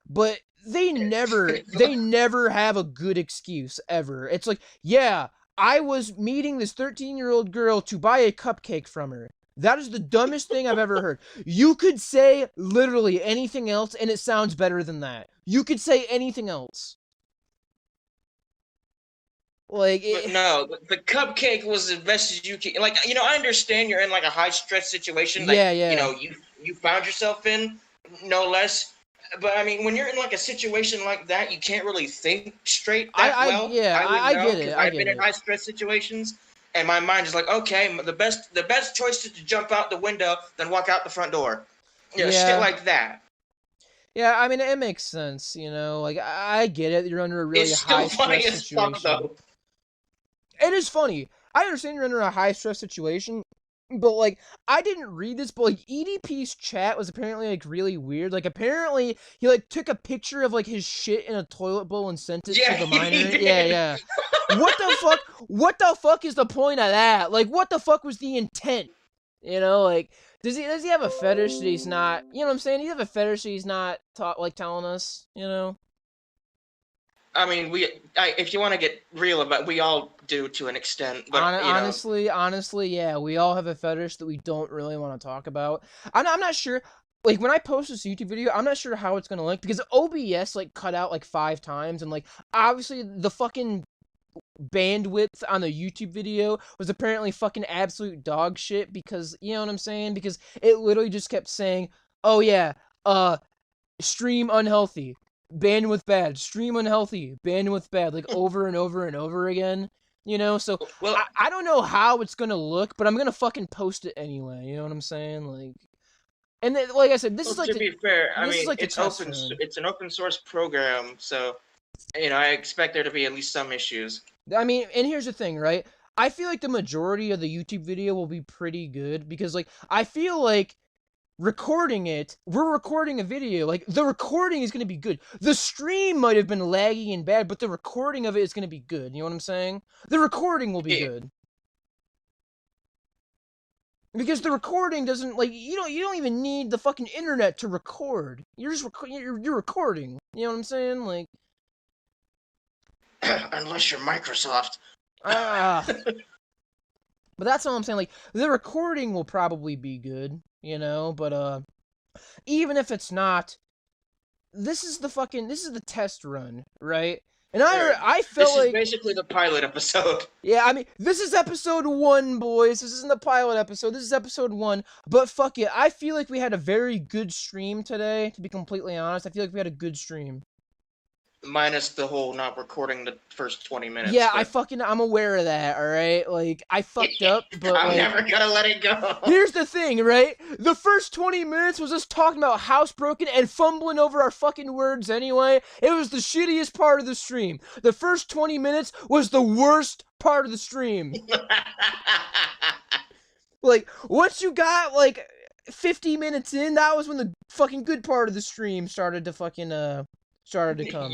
Speaker 1: But they never have a good excuse, ever. It's like, yeah, I was meeting this 13-year-old girl to buy a cupcake from her. That is the dumbest thing I've ever heard. You could say literally anything else, and it sounds better than that. You could say anything else. Like,
Speaker 7: But no, the cupcake was as best as you can. Like, you know, I understand you're in like a high stress situation. Like,
Speaker 1: yeah.
Speaker 7: You know, you found yourself in, no less. But I mean, when you're in like a situation like that, you can't really think straight that well.
Speaker 1: I get it.
Speaker 7: I've been in high stress situations, and my mind is like, okay, the best choice is to jump out the window, then walk out the front door. You know, shit like that.
Speaker 1: Yeah, I mean, it makes sense, you know, like, I get it, you're under a really high stress situation.
Speaker 7: Fuck, though.
Speaker 1: It is funny. I understand you're under a high stress situation, but, like, I didn't read this, but, like, EDP's chat was apparently, like, really weird. Like, apparently, he, like, took a picture of, like, his shit in a toilet bowl and sent it to the minor. Yeah. What the fuck is the point of that? Like, what the fuck was the intent? You know, like, does he have a fetish that he's not, you know what I'm saying? Does he have a fetish that he's not, telling us, you know?
Speaker 7: I mean, if you want to get real about it, we all do to an extent. But
Speaker 1: honestly, yeah, we all have a fetish that we don't really want to talk about. I'm not sure. Like, when I post this YouTube video, I'm not sure how it's gonna look, because OBS, like, cut out, like, 5 times, and, like, obviously, the fucking bandwidth on the YouTube video was apparently fucking absolute dog shit, because, you know what I'm saying? Because it literally just kept saying, oh yeah, stream unhealthy, bandwidth bad, stream unhealthy, bandwidth bad, like, over and over and over again, you know? So,
Speaker 7: well,
Speaker 1: I don't know how it's gonna look, but I'm gonna fucking post it anyway, you know what I'm saying? Like, and then, like I said, this is like,
Speaker 7: to be fair, I mean,
Speaker 1: like
Speaker 7: it's an open source program, so, you know, I expect there to be at least some issues.
Speaker 1: I mean, and here's the thing, right? I feel like the majority of the YouTube video will be pretty good, because, like, I feel like we're recording a video, like, the recording is going to be good. The stream might have been laggy and bad, but the recording of it is going to be good, you know what I'm saying? The recording will be good. Because the recording doesn't, like, you don't even need the fucking internet to record. You're just you're recording, you know what I'm saying? Like,
Speaker 7: Unless you're Microsoft.
Speaker 1: Ah. But that's all I'm saying. Like, the recording will probably be good, you know. But even if it's not, this is the test run, right? And I
Speaker 7: This
Speaker 1: felt
Speaker 7: is
Speaker 1: like,
Speaker 7: basically the pilot episode.
Speaker 1: yeah, I mean, this is episode 1, boys. This isn't the pilot episode. This is episode 1. But fuck it, I feel like we had a very good stream today. To be completely honest, I feel like we had a good stream.
Speaker 7: Minus the whole not recording the first 20 minutes.
Speaker 1: Yeah,
Speaker 7: but
Speaker 1: I'm aware of that, alright? Like, I fucked up, but
Speaker 7: I'm
Speaker 1: like,
Speaker 7: never gonna let it go.
Speaker 1: here's the thing, right? The first 20 minutes was us talking about Housebroken and fumbling over our fucking words anyway. It was the shittiest part of the stream. The first 20 minutes was the worst part of the stream. Like, once you got, like, 50 minutes in, that was when the fucking good part of the stream started to come.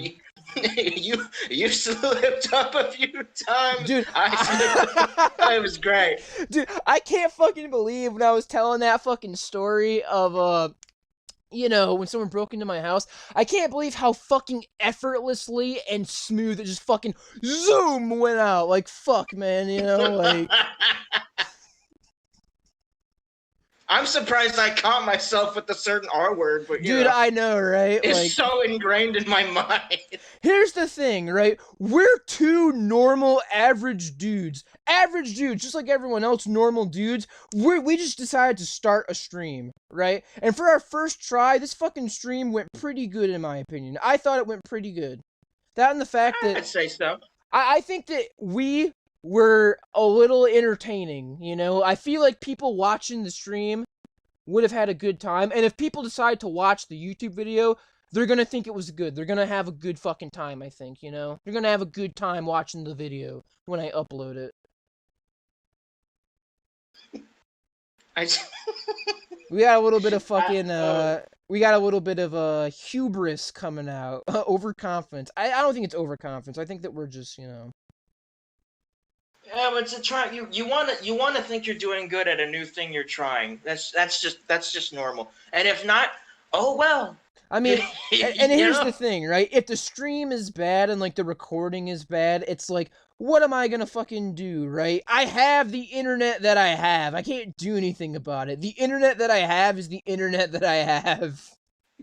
Speaker 7: you slipped up a few times.
Speaker 1: Dude,
Speaker 7: I slipped up. It was great.
Speaker 1: Dude, I can't fucking believe when I was telling that fucking story of, when someone broke into my house, I can't believe how fucking effortlessly and smooth it just fucking zoom went out. Like, fuck, man, like...
Speaker 7: I'm surprised I caught myself with a certain R word, but
Speaker 1: Dude, I know, right?
Speaker 7: It's
Speaker 1: like,
Speaker 7: so ingrained in my mind.
Speaker 1: Here's the thing, right? We're two normal, average dudes. Average dudes, just like everyone else, normal dudes. We just decided to start a stream, right? And for our first try, this fucking stream went pretty good, in my opinion. I thought it went pretty good. That and the fact that...
Speaker 7: I'd say so.
Speaker 1: I think that we were a little entertaining, I feel like people watching the stream would have had a good time, and if people decide to watch the YouTube video, they're gonna think it was good. They're gonna have a good fucking time, I think, They're gonna have a good time watching the video when I upload it. We got a little bit of fucking, we got a little bit of, hubris coming out. Overconfidence. I don't think it's overconfidence. I think that we're just,
Speaker 7: Yeah, but it's a try. You wanna think you're doing good at a new thing you're trying. That's just normal. And if not, oh well.
Speaker 1: I mean, and here's the thing, right? If the stream is bad and, like, the recording is bad, it's like, what am I gonna fucking do, right? I have the internet that I have. I can't do anything about it. The internet that I have is the internet that I have.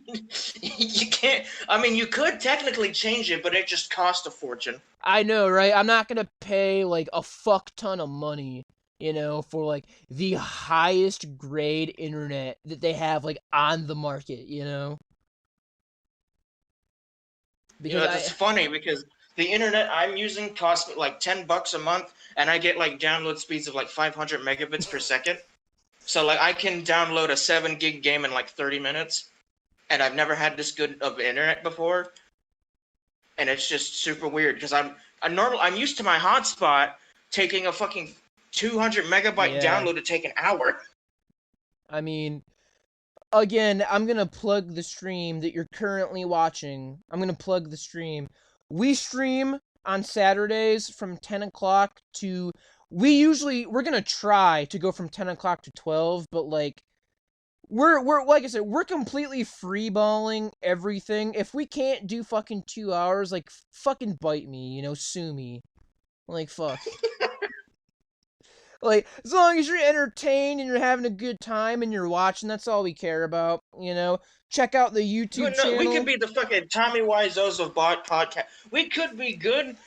Speaker 7: You can't... I mean, you could technically change it, but it just costs a fortune.
Speaker 1: I know, right? I'm not gonna pay, like, a fuck ton of money, for, like, the highest grade internet that they have, like, on the market, Because
Speaker 7: it's funny because the internet I'm using costs me like $10 a month, and I get like download speeds of like 500 megabits per second. So like I can download a 7 gig game in like 30 minutes, and I've never had this good of internet before. And it's just super weird because I'm used to my hotspot taking a fucking 200 megabyte download to take an hour.
Speaker 1: I mean, again, I'm gonna plug the stream that you're currently watching. I'm gonna plug the stream. We stream on Saturdays from 10 o'clock to... We're gonna try to go from 10 o'clock to 12, but, like, we're like I said, we're completely freeballing everything. If we can't do fucking 2 hours, like, fucking bite me, sue me. Like, fuck. Like, as long as you're entertained and you're having a good time and you're watching, that's all we care about, Check out the YouTube channel.
Speaker 7: We could be the fucking Tommy Wiseau's of podcast. We could be good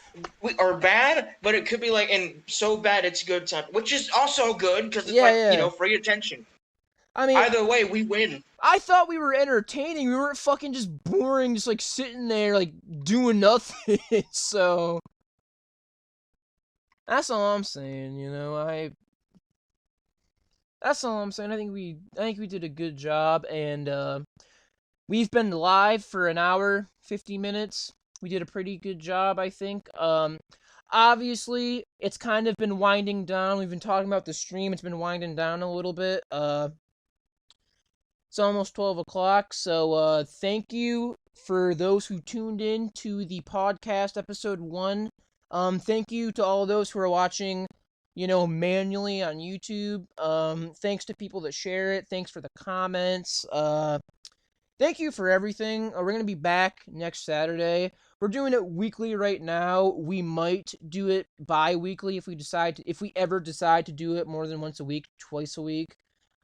Speaker 7: or bad, but it could be like, and so bad it's good time, which is also good because it's free attention.
Speaker 1: I mean,
Speaker 7: either way, we win.
Speaker 1: I thought we were entertaining. We weren't fucking just boring, just like sitting there, like doing nothing. So that's all I'm saying. That's all I'm saying. I think we did a good job, and we've been live for an hour, 50 minutes. We did a pretty good job, I think. Obviously, it's kind of been winding down. We've been talking about the stream. It's been winding down a little bit. It's almost 12 o'clock, so thank you for those who tuned in to the podcast episode 1. Thank you to all those who are watching, manually on YouTube. Thanks to people that share it. Thanks for the comments. Thank you for everything. We're going to be back next Saturday. we're doing it weekly right now. We might do it bi-weekly if we ever decide to do it more than once a week, twice a week.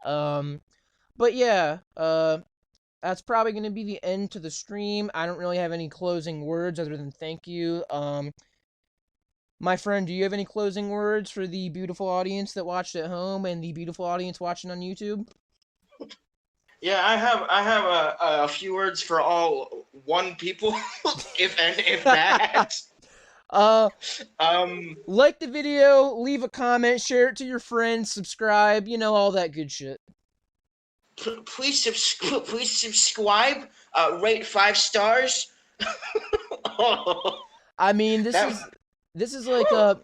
Speaker 1: But yeah, that's probably going to be the end to the stream. I don't really have any closing words other than thank you. My friend, do you have any closing words for the beautiful audience that watched at home and the beautiful audience watching on YouTube?
Speaker 7: Yeah, I have a few words for all one people, if that.
Speaker 1: Like the video, leave a comment, share it to your friends, subscribe, all that good shit.
Speaker 7: Please subscribe. Rate 5 stars.
Speaker 1: I mean, this is like a,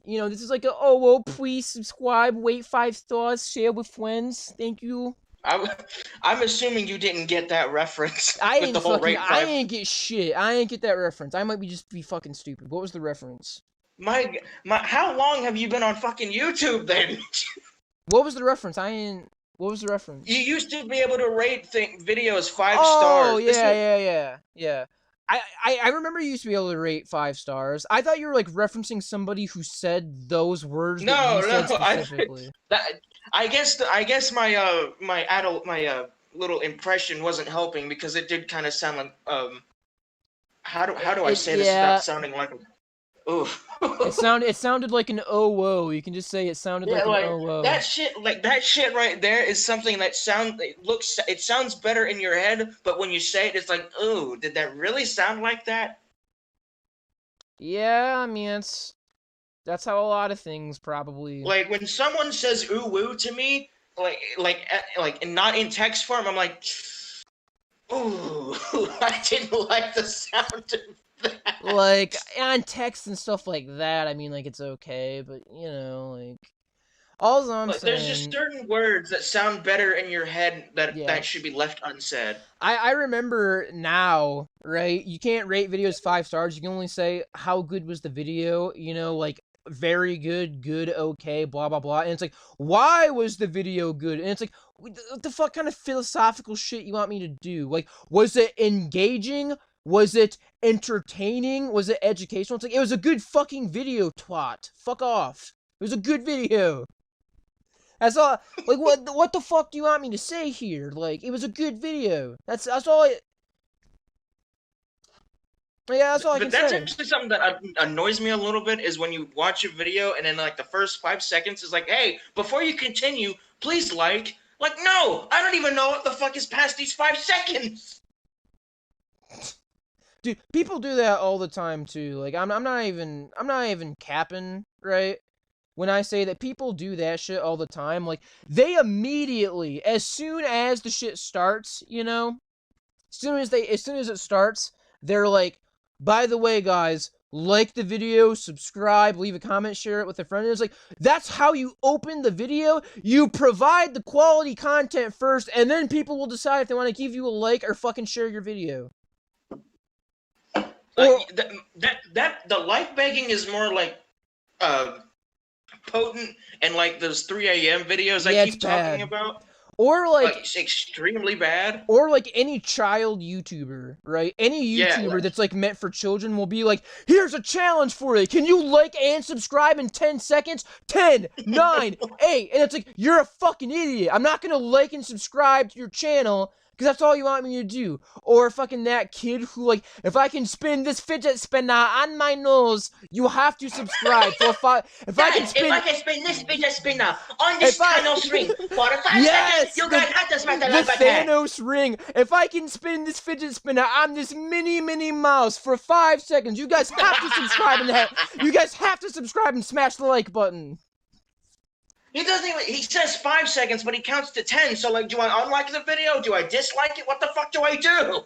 Speaker 1: oh, well, please subscribe, rate 5 stars, share with friends. Thank you.
Speaker 7: I'm assuming you didn't get that reference.
Speaker 1: I ain't get shit. I ain't get that reference. I might just be fucking stupid. What was the reference?
Speaker 7: My, how long have you been on fucking YouTube then?
Speaker 1: What was the reference? What was the reference?
Speaker 7: You used to be able to rate videos 5 stars.
Speaker 1: Oh, yeah. I remember you used to be able to rate 5 stars. I thought you were, like, referencing somebody who said those words that you said specifically.
Speaker 7: I guess my little impression wasn't helping because it did kind of sound like how do I say this without sounding like ooh.
Speaker 1: It sounded like an oh whoa. You can just say it sounded like an oh whoa.
Speaker 7: That shit right there is something that it sounds better in your head, but when you say it, it's like, ooh, did that really sound like that?
Speaker 1: Yeah, I mean that's how a lot of things probably.
Speaker 7: Like when someone says ooh woo to me, like not in text form, I'm like, ooh, I didn't like the sound of that.
Speaker 1: Like on text and stuff like that, I mean, like it's okay, but like all I'm saying.
Speaker 7: There's just certain words that sound better in your head that should be left unsaid.
Speaker 1: I remember now, right? You can't rate videos 5 stars. You can only say how good was the video. Like very good, good, okay, blah blah blah. And it's like, why was the video good? And it's like, what the fuck kind of philosophical shit you want me to do? Like, was it engaging? Was it entertaining? Was it educational? It's like, it was a good fucking video, twat. Fuck off. It was a good video. That's all. Like, what the fuck do you want me to say here? Like, it was a good video. That's all that's all I can say.
Speaker 7: But that's actually something that annoys me a little bit, is when you watch a video and then, like, the first 5 seconds is like, hey, before you continue, please like. Like, no! I don't even know what the fuck is past these 5 seconds!
Speaker 1: Dude, people do that all the time too. Like I'm not even capping, right? When I say that people do that shit all the time, like they immediately, as soon as the shit starts, as soon as it starts, they're like, by the way, guys, like the video, subscribe, leave a comment, share it with a friend. And it's like, that's how you open the video. You provide the quality content first, and then people will decide if they want to give you a like or fucking share your video.
Speaker 7: The like begging is more like potent, and like those 3 a.m. videos I keep talking about.
Speaker 1: Or like
Speaker 7: extremely bad.
Speaker 1: Or like any child YouTuber, right? Any YouTuber that's like meant for children will be like, here's a challenge for you. Can you like and subscribe in 10 seconds? 10, 9, 8. And it's like, you're a fucking idiot. I'm not gonna like and subscribe to your channel because that's all you want me to do. Or fucking that kid who, like, if I can spin this fidget spinner on my nose, you have to subscribe for 5. If I can spin
Speaker 7: this fidget spinner on this Thanos ring for 5 seconds, you guys have to smash the like button.
Speaker 1: Thanos ring. If I can spin this fidget spinner on this mini mouse for 5 seconds, you guys have to subscribe and smash the like button.
Speaker 7: He doesn't even, he says 5 seconds, but he counts to 10. So, like, do I unlike the video? Do I dislike it? What the fuck do I do?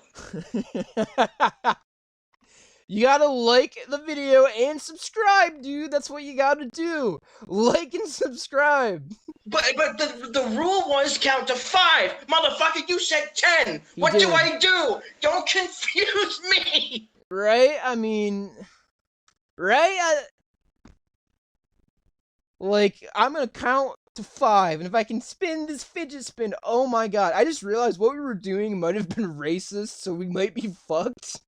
Speaker 1: You gotta like the video and subscribe, dude. That's what you gotta do. Like and subscribe.
Speaker 7: But the rule was count to 5. Motherfucker, you said 10. What do I do? Don't confuse me.
Speaker 1: Right? I mean, right? Like, I'm gonna count to 5, and if I can spin this fidget spin, oh my god. I just realized what we were doing might have been racist, so we might be fucked.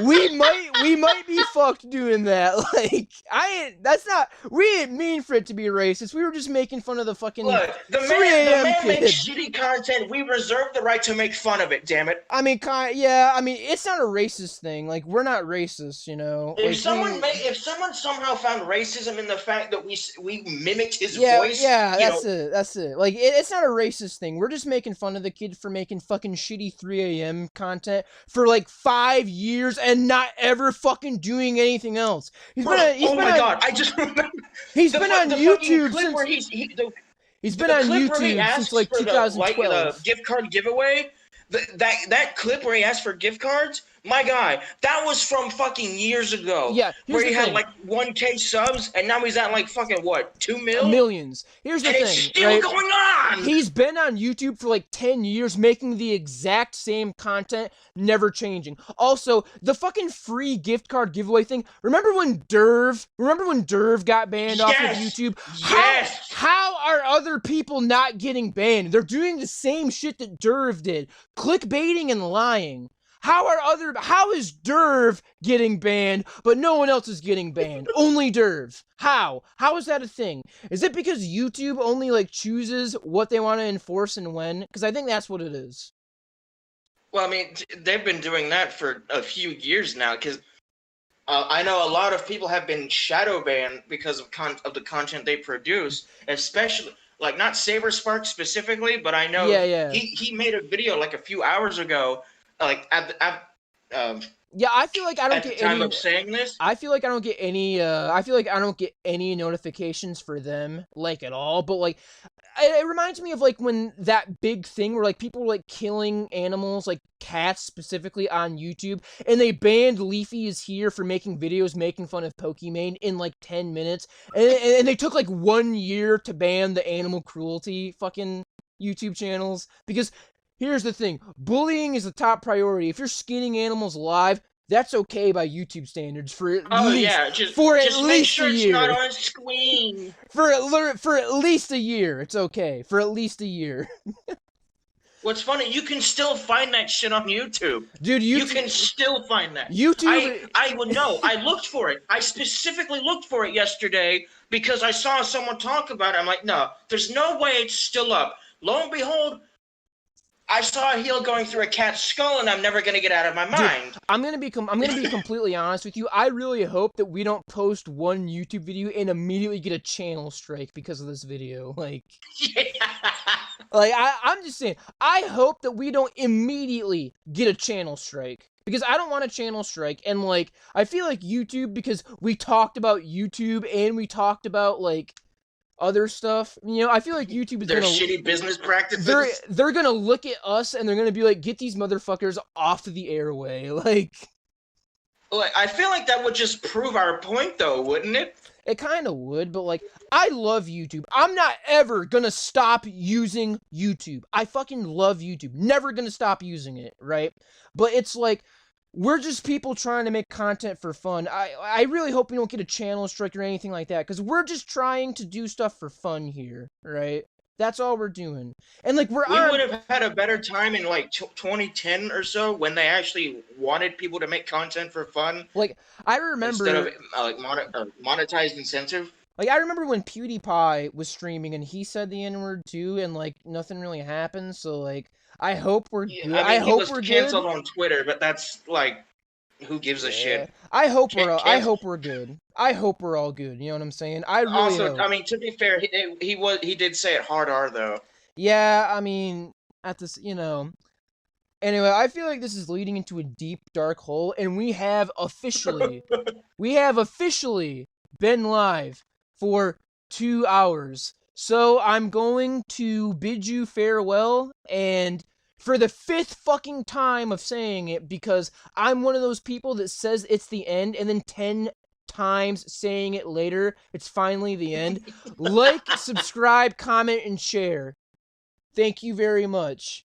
Speaker 1: we might be fucked doing that. Like, we didn't mean for it to be racist. We were just making fun of the fucking
Speaker 7: Look, the
Speaker 1: 3
Speaker 7: man
Speaker 1: a.m. kid.
Speaker 7: makes shitty content. We reserve the right to make fun of it. Damn it.
Speaker 1: I mean, it's not a racist thing. Like, we're not racist, you know.
Speaker 7: If
Speaker 1: Like,
Speaker 7: if someone somehow found racism in the fact that we mimicked his
Speaker 1: yeah,
Speaker 7: voice,
Speaker 1: yeah, that's it. Like, it's not a racist thing. We're just making fun of the kid for making fucking shitty 3 a.m. content for like 5 years and not ever fucking doing anything else.
Speaker 7: God! I just remember.
Speaker 1: He's been on YouTube
Speaker 7: since
Speaker 1: he's been on YouTube since like 2012.
Speaker 7: The gift card giveaway. That clip where he asked for gift cards. My guy, that was from fucking years ago.
Speaker 1: Yeah,
Speaker 7: where he had like 1K subs, and now he's at like fucking what, 2 million?
Speaker 1: Millions. Here's the thing,
Speaker 7: it's still
Speaker 1: right?
Speaker 7: going on.
Speaker 1: He's been on YouTube for like 10 years, making the exact same content, never changing. Also, the fucking free gift card giveaway thing. Remember when Derv got banned off of YouTube?
Speaker 7: Yes.
Speaker 1: How are other people not getting banned? They're doing the same shit that Derv did, clickbaiting and lying. How is Derv getting banned, but no one else is getting banned? Only Derv. How? How is that a thing? Is it because YouTube only, like, chooses what they want to enforce and when? Because I think that's what it is.
Speaker 7: Well, I mean, they've been doing that for a few years now, because I know a lot of people have been shadow banned because of the content they produce, especially, like, not SaberSpark specifically, but I know he made a video, like, a few hours ago, like
Speaker 1: yeah, I feel like I don't get
Speaker 7: time of saying this.
Speaker 1: I feel like I don't get any. I feel like I don't get any notifications for them, like, at all. But like, it reminds me of like when that big thing where like people were like killing animals, like cats specifically, on YouTube, and they banned Leafy is Here for making videos making fun of Pokimane in like 10 minutes, and they took like 1 year to ban the animal cruelty fucking YouTube channels because. Here's the thing, bullying is the top priority. If you're skinning animals alive, that's okay by YouTube standards for at least
Speaker 7: sure
Speaker 1: a
Speaker 7: it's
Speaker 1: year.
Speaker 7: Not on screen.
Speaker 1: For at least a year, it's okay. For at least a year.
Speaker 7: What's funny, you can still find that shit on YouTube.
Speaker 1: Dude,
Speaker 7: you can still find that.
Speaker 1: YouTube.
Speaker 7: I would know. I looked for it. I specifically looked for it yesterday because I saw someone talk about it. I'm like, no, there's no way it's still up. Lo and behold, I saw a heel going through a cat's skull, and I'm never gonna get out of my mind.
Speaker 1: Dude, I'm gonna be completely honest with you. I really hope that we don't post one YouTube video and immediately get a channel strike because of this video. Like, like I'm just saying. I hope that we don't immediately get a channel strike because I don't want a channel strike. And like, I feel like YouTube, because we talked about YouTube and we talked about like. Other stuff, you know, I feel like YouTube is
Speaker 7: shitty business practices.
Speaker 1: They're gonna look at us and they're gonna be like, get these motherfuckers off the airway. Like,
Speaker 7: I feel like that would just prove our point, though, wouldn't it?
Speaker 1: It kind of would, but like, I love YouTube. I'm not ever gonna stop using YouTube. I fucking love YouTube. Never gonna stop using it, right? But it's like, we're just people trying to make content for fun. I really hope we don't get a channel strike or anything like that, because we're just trying to do stuff for fun here, right? That's all we're doing. And like, we
Speaker 7: would have had a better time in like 2010 or so when they actually wanted people to make content for fun.
Speaker 1: Like, I remember
Speaker 7: instead of like monetized incentive.
Speaker 1: Like, I remember when PewDiePie was streaming and he said the N-word too, and like nothing really happened. So like, I hope we're good. I hope we're good.
Speaker 7: He was canceled on Twitter, but that's like, who gives a shit?
Speaker 1: I hope we're good. I hope we're all good. You know what I'm saying? I really
Speaker 7: also,
Speaker 1: hope.
Speaker 7: I mean, to be fair, he did say it hard R though.
Speaker 1: Yeah, I mean, at this, you know. Anyway, I feel like this is leading into a deep dark hole, and we have officially been live for 2 hours. So I'm going to bid you farewell, and for the 5th fucking time of saying it, because I'm one of those people that says it's the end, and then 10 times saying it later, it's finally the end. Like, subscribe, comment, and share. Thank you very much.